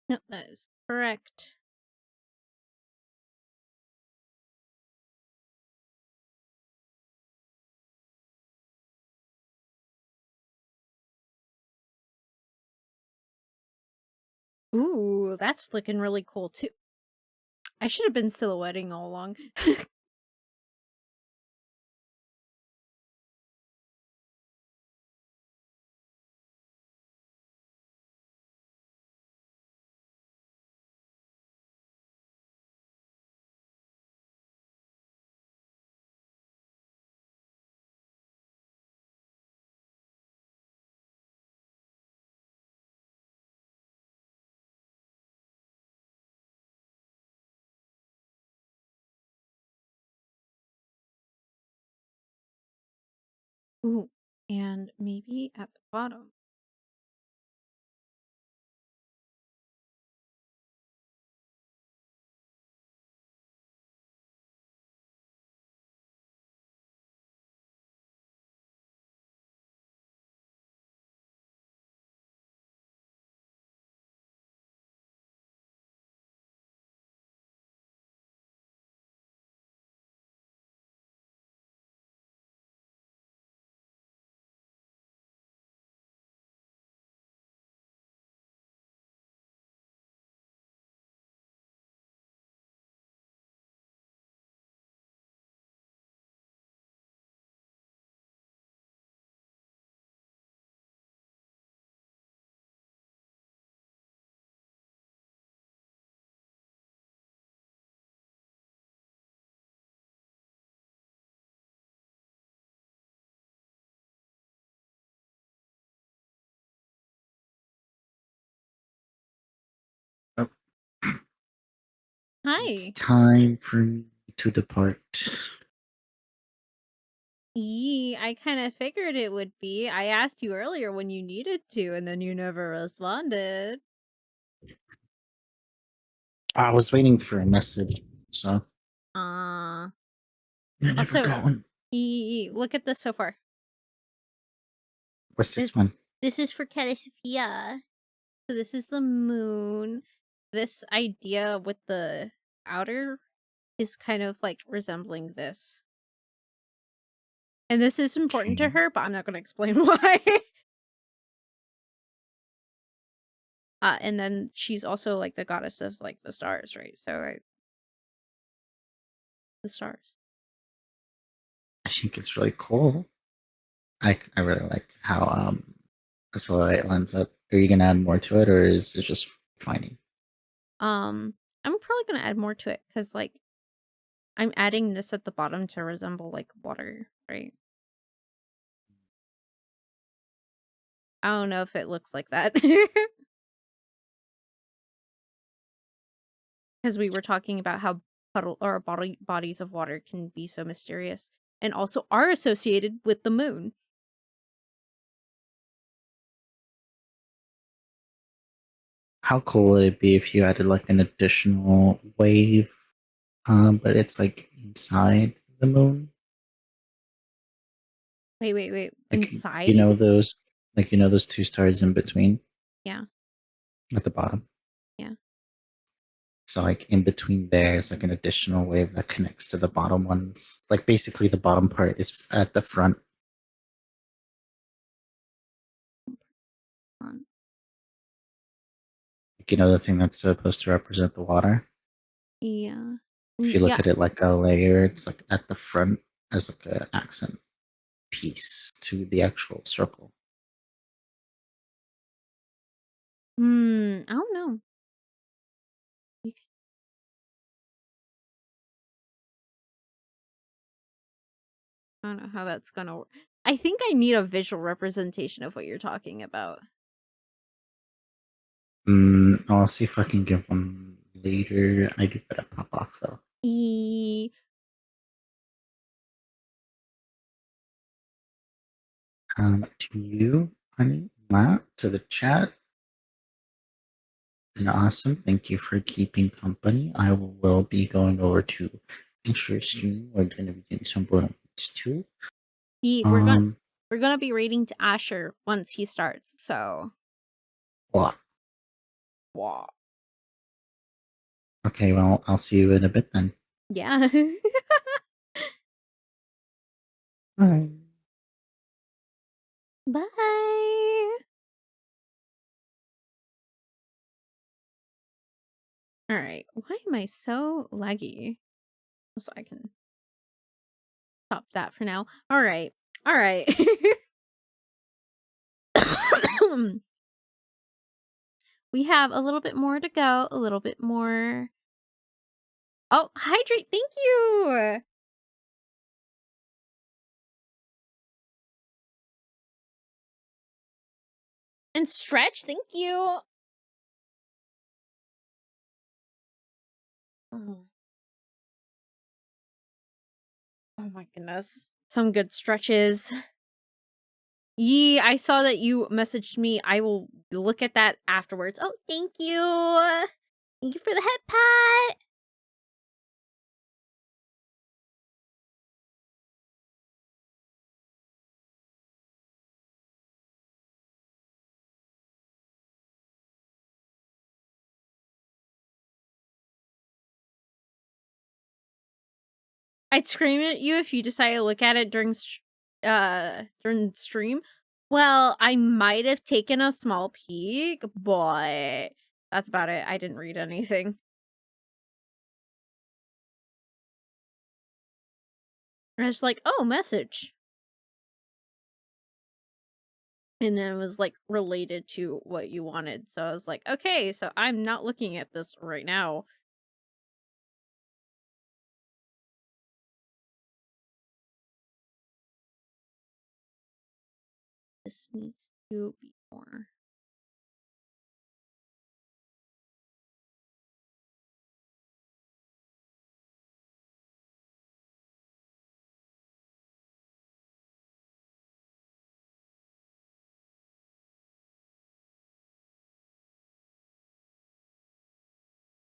no, that is correct. Ooh, that's looking really cool too. I should have been silhouetting all along. Ooh, and maybe at the bottom. It's Hi. time for me to depart. Yee, I kind of figured it would be. I asked you earlier when you needed to, and then you never responded. I was waiting for a message, so Uh, you're never also, going. look at this so far. What's This this one? this is for Sophia. So this is the moon. This idea with the outer is kind of like resembling this. And this is important to Okay. her, but I'm not going to explain why. And then she's also like the goddess of like the stars, right? So the stars. I think it's really cool. I really like how the silhouette lines up. Are you gonna add more to it, or is it just finding? I'm probably gonna add more to it because like I'm adding this at the bottom to resemble like water, right? I don't know if it looks like that because we were talking about how puddle or bodies of water can be so mysterious and also are associated with the moon. How cool would it be if you added like an additional wave, but it's like inside the moon? Wait. Like Inside? you know those two stars in between Yeah, at the bottom. yeah. So like in between there is like an additional wave that connects to the bottom ones. Like basically the bottom part is at the front. Um, Like, you know the thing that's supposed to represent the water. Yeah. If you look Yeah. at it like a layer, it's like at the front as like an accent piece to the actual circle. I don't know. You c- I don't know how that's gonna work. I think I need a visual representation of what you're talking about. I'll see if I can give one later. I do gotta pop off though. E To you, honey, Matt, to the chat. And awesome. Thank you for keeping company. I will be going over to ensure stream. We're going to be doing some bonus too. E Um, we're gonna be reading to Asher once he starts, so well, wow. okay, well, I'll see you in a bit then. Yeah. Bye. Bye. Alright. Why am I so laggy? So I can stop that for now. Alright. Alright. We have a little bit more to go, a little bit more. Oh, hydrate. Thank you. And stretch. Thank you. Oh, oh my goodness. Some good stretches. Yee, I saw that you messaged me. I will look at that afterwards. Oh, thank you. Thank you for the head pat. I'd scream at you if you decide to look at it during stream. Well, I might have taken a small peek, but that's about it. I didn't read anything. I was like, oh, message. And then it was like related to what you wanted. So I was like, okay, so I'm not looking at this right now. This needs to be more.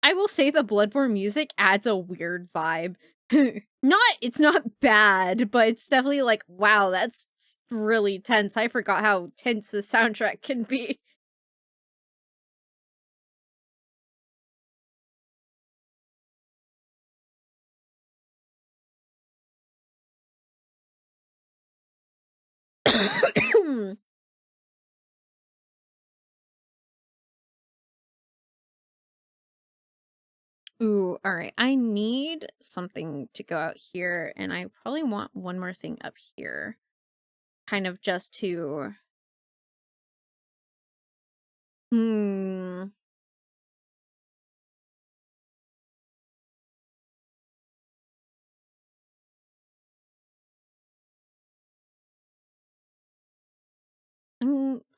I will say the Bloodborne music adds a weird vibe. It's not bad, but it's definitely like, wow, that's really tense. I forgot how tense the soundtrack can be. Ooh, alright. I need something to go out here, and I probably want one more thing up here. Kind of just to Hmm.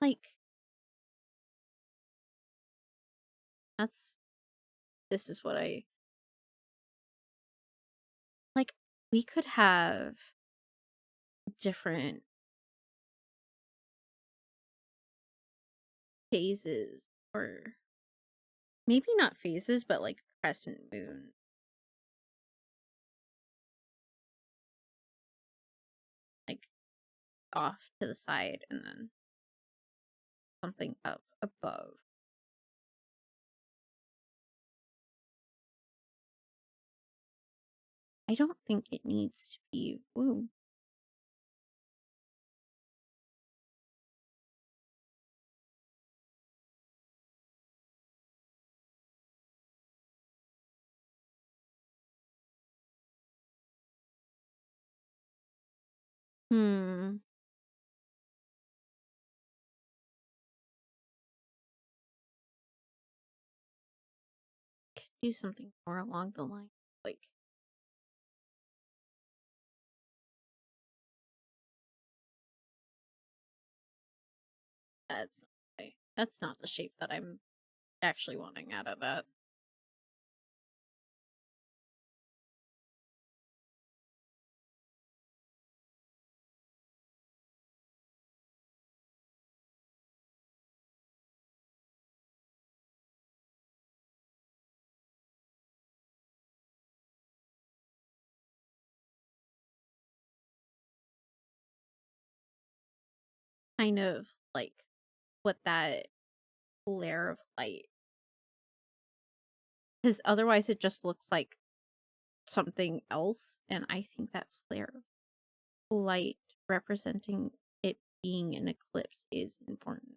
Like, that's this is what I like, we could have different phases, or maybe not phases, but like crescent moon, like off to the side and then something up above. I don't think it needs to be woo. Hmm. Could do something more along the line, like that's not the shape that I'm actually wanting out of that. Kind of like what that flare of light, because otherwise it just looks like something else, and I think that flare of light representing it being an eclipse is important.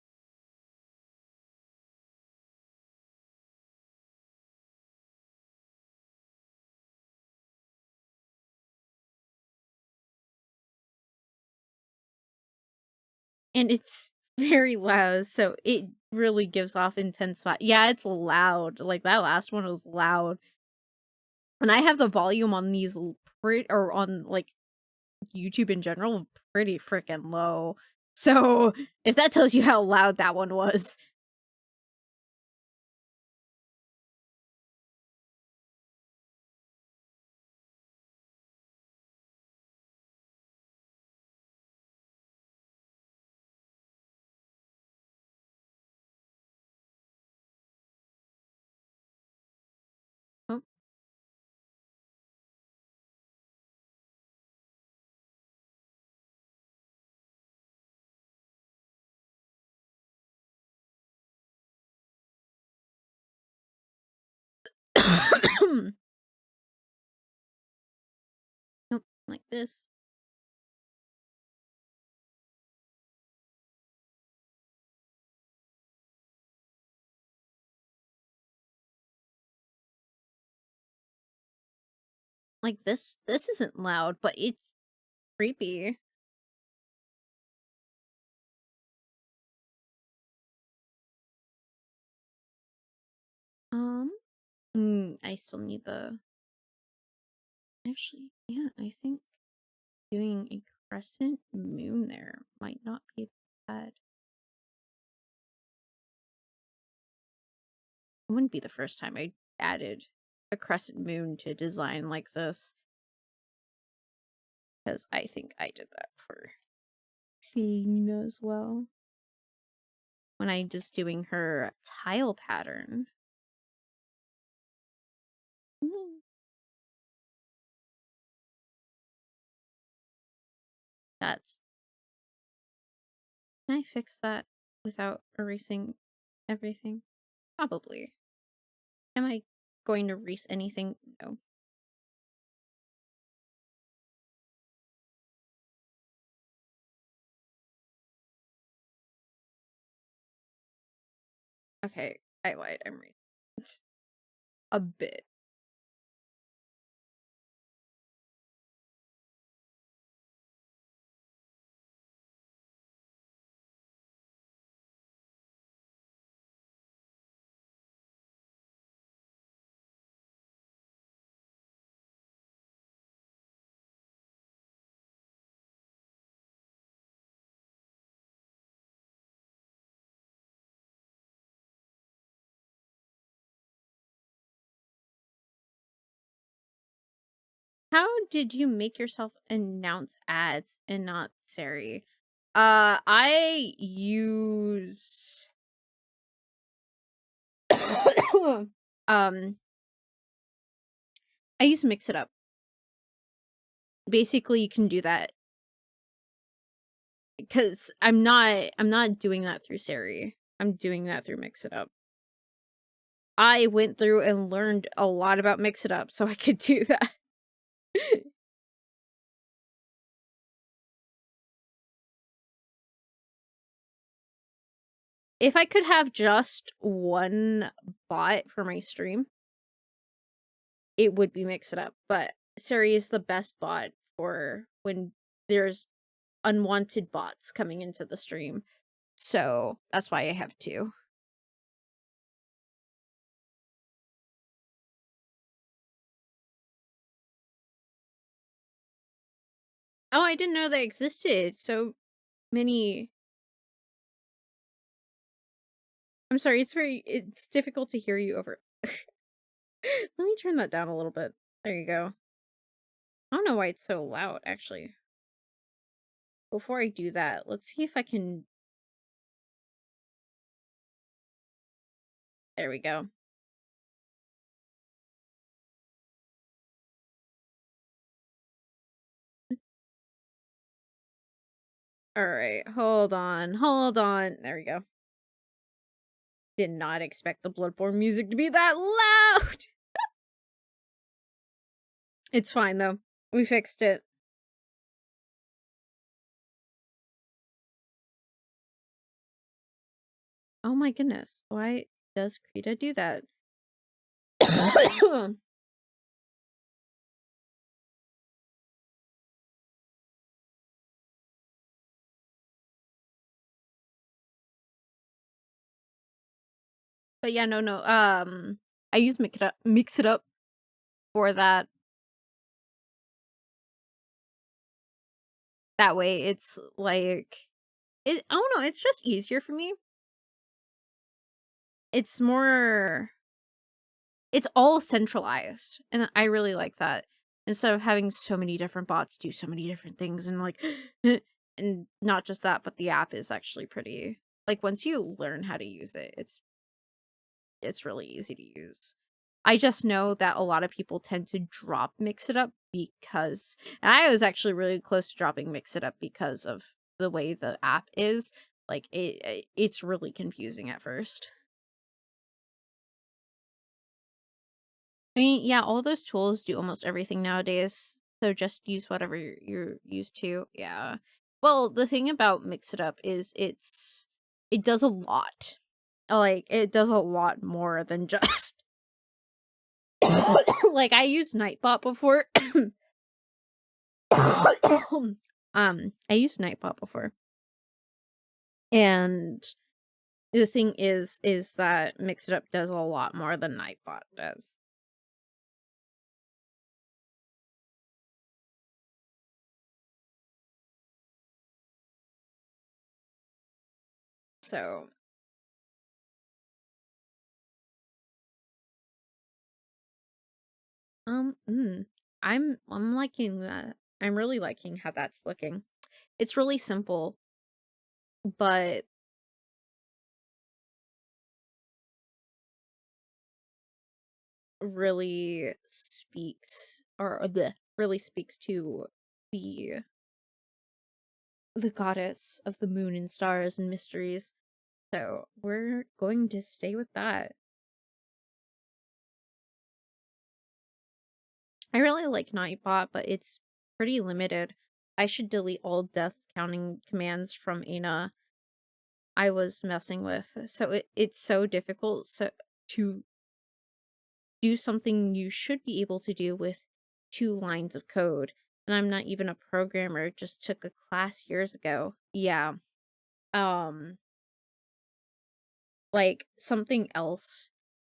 And it's very loud, so it really gives off intense yeah, it's loud, like, that last one was loud. And I have the volume on these or on, like, YouTube in general pretty freaking low. So, if that tells you how loud that one was. Oh. Nope, like this. Like this isn't loud, but it's creepy. Um, I still need the actually, yeah, I think doing a crescent moon there might not be bad. It wouldn't be the first time I added a crescent moon to design like this, because I think I did that for Tina as well. When I just doing her tile pattern. That's Can I fix that without erasing everything? Probably. Am I going to erase anything? No. Okay, I lied. I'm erasing a bit. How did you make yourself announce ads and not Siri? I use um I use Mix It Up. Basically, you can do that because I'm not doing that through Siri. I'm doing that through Mix It Up. I went through and learned a lot about Mix It Up so I could do that. If I could have just one bot for my stream, it would be Mix It Up, but Siri is the best bot for when there's unwanted bots coming into the stream. So that's why I have two. Oh, I didn't know they existed. So many. I'm sorry, it's difficult to hear you over. Let me turn that down a little bit. There you go. I don't know why it's so loud, actually. Before I do that, let's see if I can. There we go. All right, hold on, hold on. There we go. Did not expect the Bloodborne music to be that loud. It's fine though. We fixed it. Oh my goodness. Why does Krita do that? But yeah, no. I use mix it up for that. That way it's like I don't know, it's just easier for me. It's more it's all centralized, and I really like that. Instead of having so many different bots do so many different things and like and not just that, but the app is actually pretty like once you learn how to use it, it's really easy to use. I just know that a lot of people tend to drop Mix It Up because and I was actually really close to dropping Mix It Up because of the way the app is. Like it's really confusing at first. I mean, yeah, all those tools do almost everything nowadays. So just use whatever you're used to. Yeah. Well, the thing about Mix It Up is it does a lot. Like it does a lot more than just like I used Nightbot before. I used Nightbot before. And the thing is that Mix It Up does a lot more than Nightbot does. So I'm liking that. I'm really liking how that's looking. It's really simple, but really speaks or really speaks to the the goddess of the moon and stars and mysteries. So we're going to stay with that. I really like Nightbot, but it's pretty limited. I should delete all death counting commands from Ana I was messing with. So it's so difficult to do something you should be able to do with 2 lines of code. And I'm not even a programmer, just took a class years ago. Yeah. Um like something else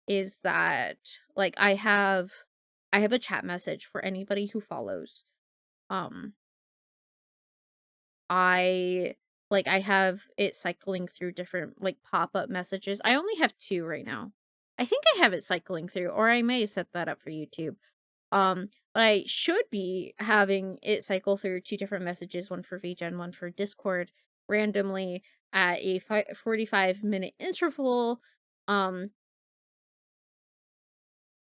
is that like I have a chat message for anybody who follows. Um I I have it cycling through different like pop-up messages. I only have 2 right now. I think I have it cycling through, or I may set that up for YouTube. But I should be having it cycle through 2 different messages, one for VGen, one for Discord, randomly at a 45-minute interval, um,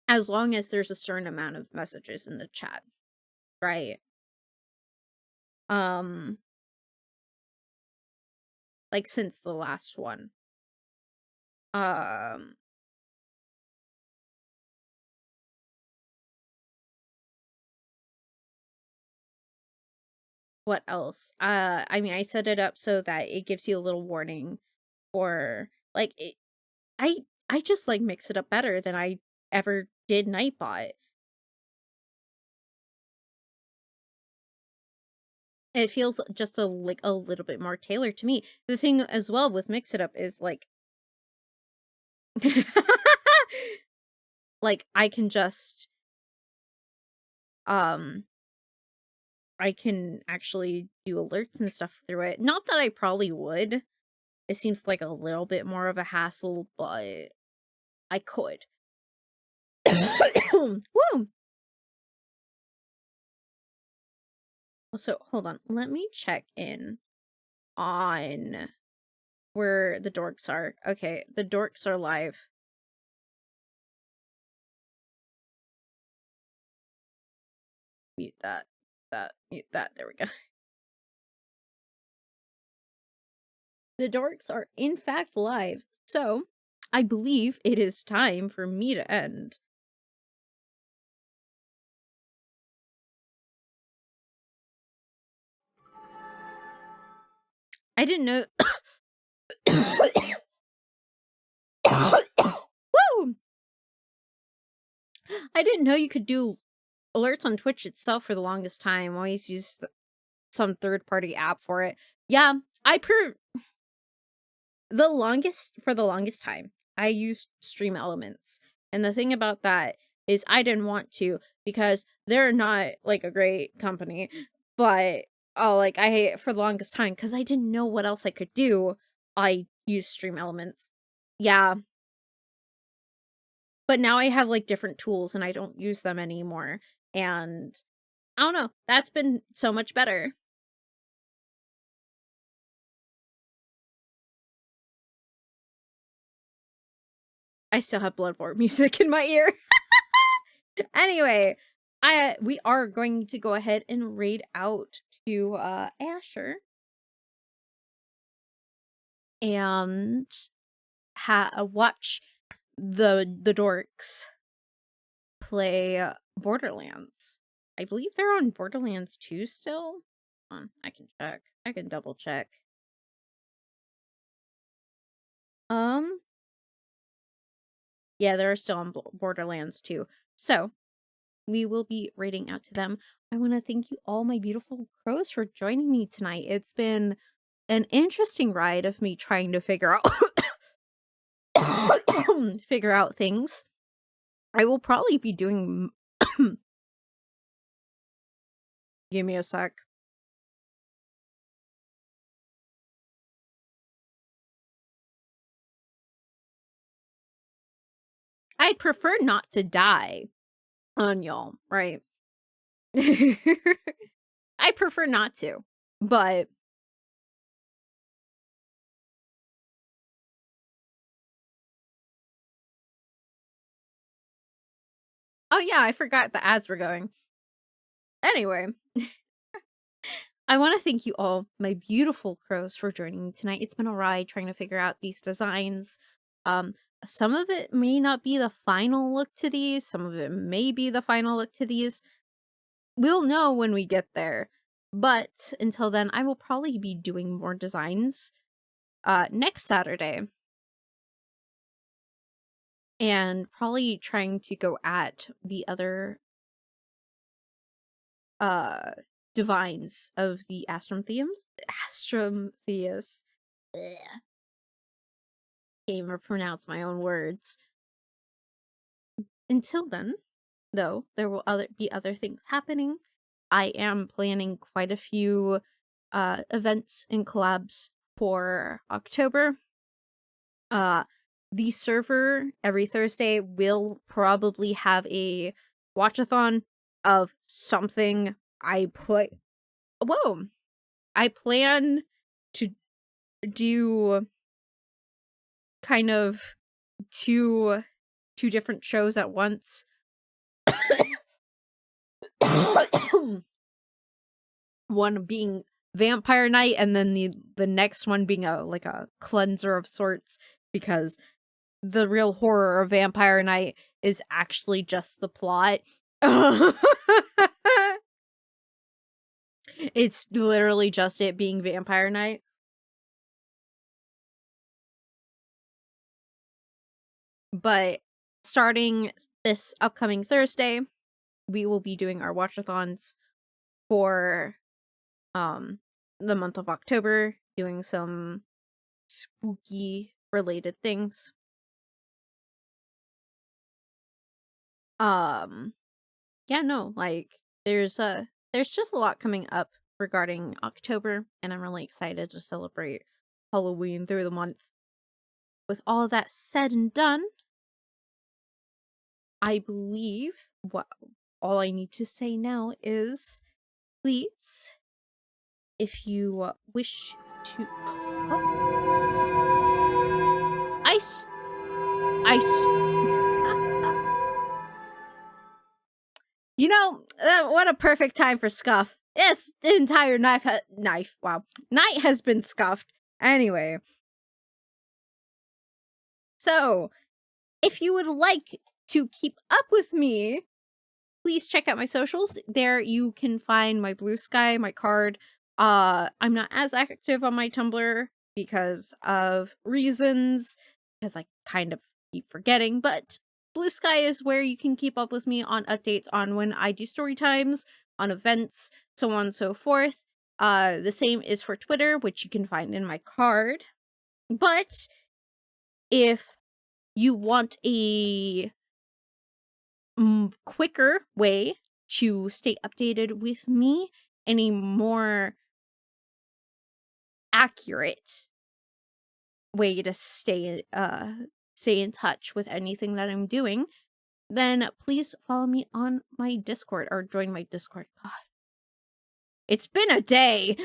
as long as there's a certain amount of messages in the chat, right? Um, like since the last one. Um, what else? I mean, I set it up so that it gives you a little warning or like it, I I just like mix it up better than I ever did Nightbot. It feels just a little bit more tailored to me. The thing as well with Mix It Up is like I can just um I can actually do alerts and stuff through it. Not that I probably would. It seems like a little bit more of a hassle, but I could. Woo! So hold on. Let me check in on where the dorks are. Okay, the dorks are live. Mute that. Mute that. There we go. The dorks are in fact live, so I believe it is time for me to end. I didn't know. Woo! I didn't know you could do alerts on Twitch itself for the longest time. I always used some third party app for it. Yeah, for the longest time, I used Stream Elements. And the thing about that is I didn't want to because they're not like a great company. But like I for the longest time because I didn't know what else I could do, I used Stream Elements. Yeah. But now I have like different tools and I don't use them anymore. And I don't know, that's been so much better. I still have Bloodborne music in my ear. Anyway, we are going to go ahead and raid out to Asher and watch the dorks play Borderlands. I believe they're on Borderlands 2 still. I can check. I can double check. Yeah, they're still on Borderlands 2. So, we will be raiding out to them. I want to thank you all, my beautiful crows, for joining me tonight. It's been an interesting ride of me trying to figure out figure out things. I will probably be doing give me a sec. I'd prefer not to die on y'all, right? I prefer not to. But oh yeah, I forgot the ads were going. Anyway, I want to thank you all, my beautiful crows, for joining me tonight. It's been a ride trying to figure out these designs. Um, some of it may not be the final look to these, some of it may be the final look to these. We'll know when we get there. But until then, I will probably be doing more designs next Saturday. And probably trying to go at the other uh divines of the Astrotheus. Ugh, can't even pronounce my own words. Until then, though, there will be other things happening. I am planning quite a few events and collabs for October. The server every Thursday will probably have a watchathon of something I play. Whoa! I plan to do kind of two different shows at once. One being Vampire Night, and then the next one being a cleanser of sorts, because the real horror of Vampire Night is actually just the plot. It's literally just it being Vampire Night. But starting this upcoming Thursday, we will be doing our watchathons for the month of October, doing some spooky related things. Yeah, no, like there's just a lot coming up regarding October, and I'm really excited to celebrate Halloween through the month. With all that said and done, I believe what all I need to say now is, please, if you wish to, oh, I, s- I, s- you know, what a perfect time for scuff. Yes, the entire wow, night has been scuffed. Anyway, so if you would like to keep up with me, please check out my socials. There you can find my Blue Sky, my card. I'm not as active on my Tumblr because of reasons, because I kind of keep forgetting, but Blue Sky is where you can keep up with me on updates on when I do story times, on events, so on and so forth. The same is for Twitter, which you can find in my card. But if you want a quicker way to stay updated with me and a more accurate way to stay in touch with anything that I'm doing, then please follow me on my Discord or join my Discord. God, it's been a day.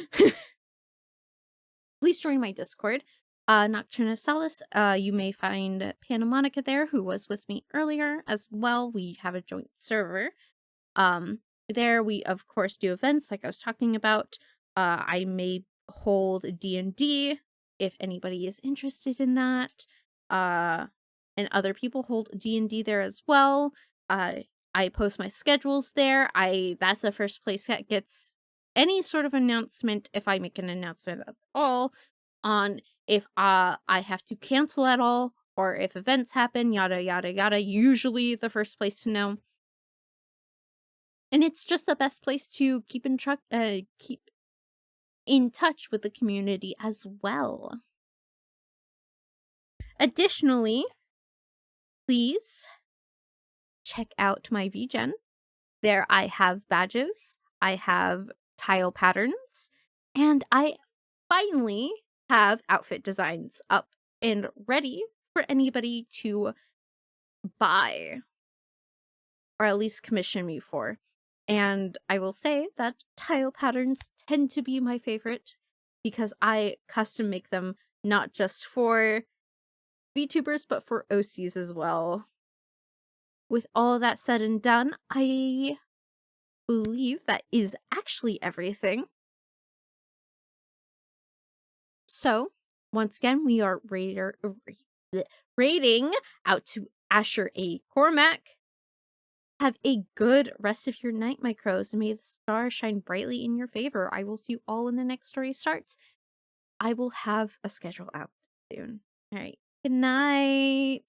Please join my Discord. Nocturna Salis, you may find Panamonica there, who was with me earlier as well. We have a joint server. There we of course do events like I was talking about. I may hold D&D if anybody is interested in that. And other people hold D&D there as well. I post my schedules there. That's the first place that gets any sort of announcement, if I make an announcement at all, on if I have to cancel at all or if events happen, yada yada yada. Usually the first place to know. And it's just the best place to keep in touch with the community as well. Additionally, please check out my VGen. There I have badges, I have tile patterns, and I finally have outfit designs up and ready for anybody to buy, or at least commission me for. And I will say that tile patterns tend to be my favorite because I custom make them not just for VTubers but for OCs as well. With all of that said and done, I believe that is actually everything. So, once again, we are rating out to Asher A. Cormac. Have a good rest of your night, my crows, and may the stars shine brightly in your favor. I will see you all when the next story starts. I will have a schedule out soon. All right. Good night.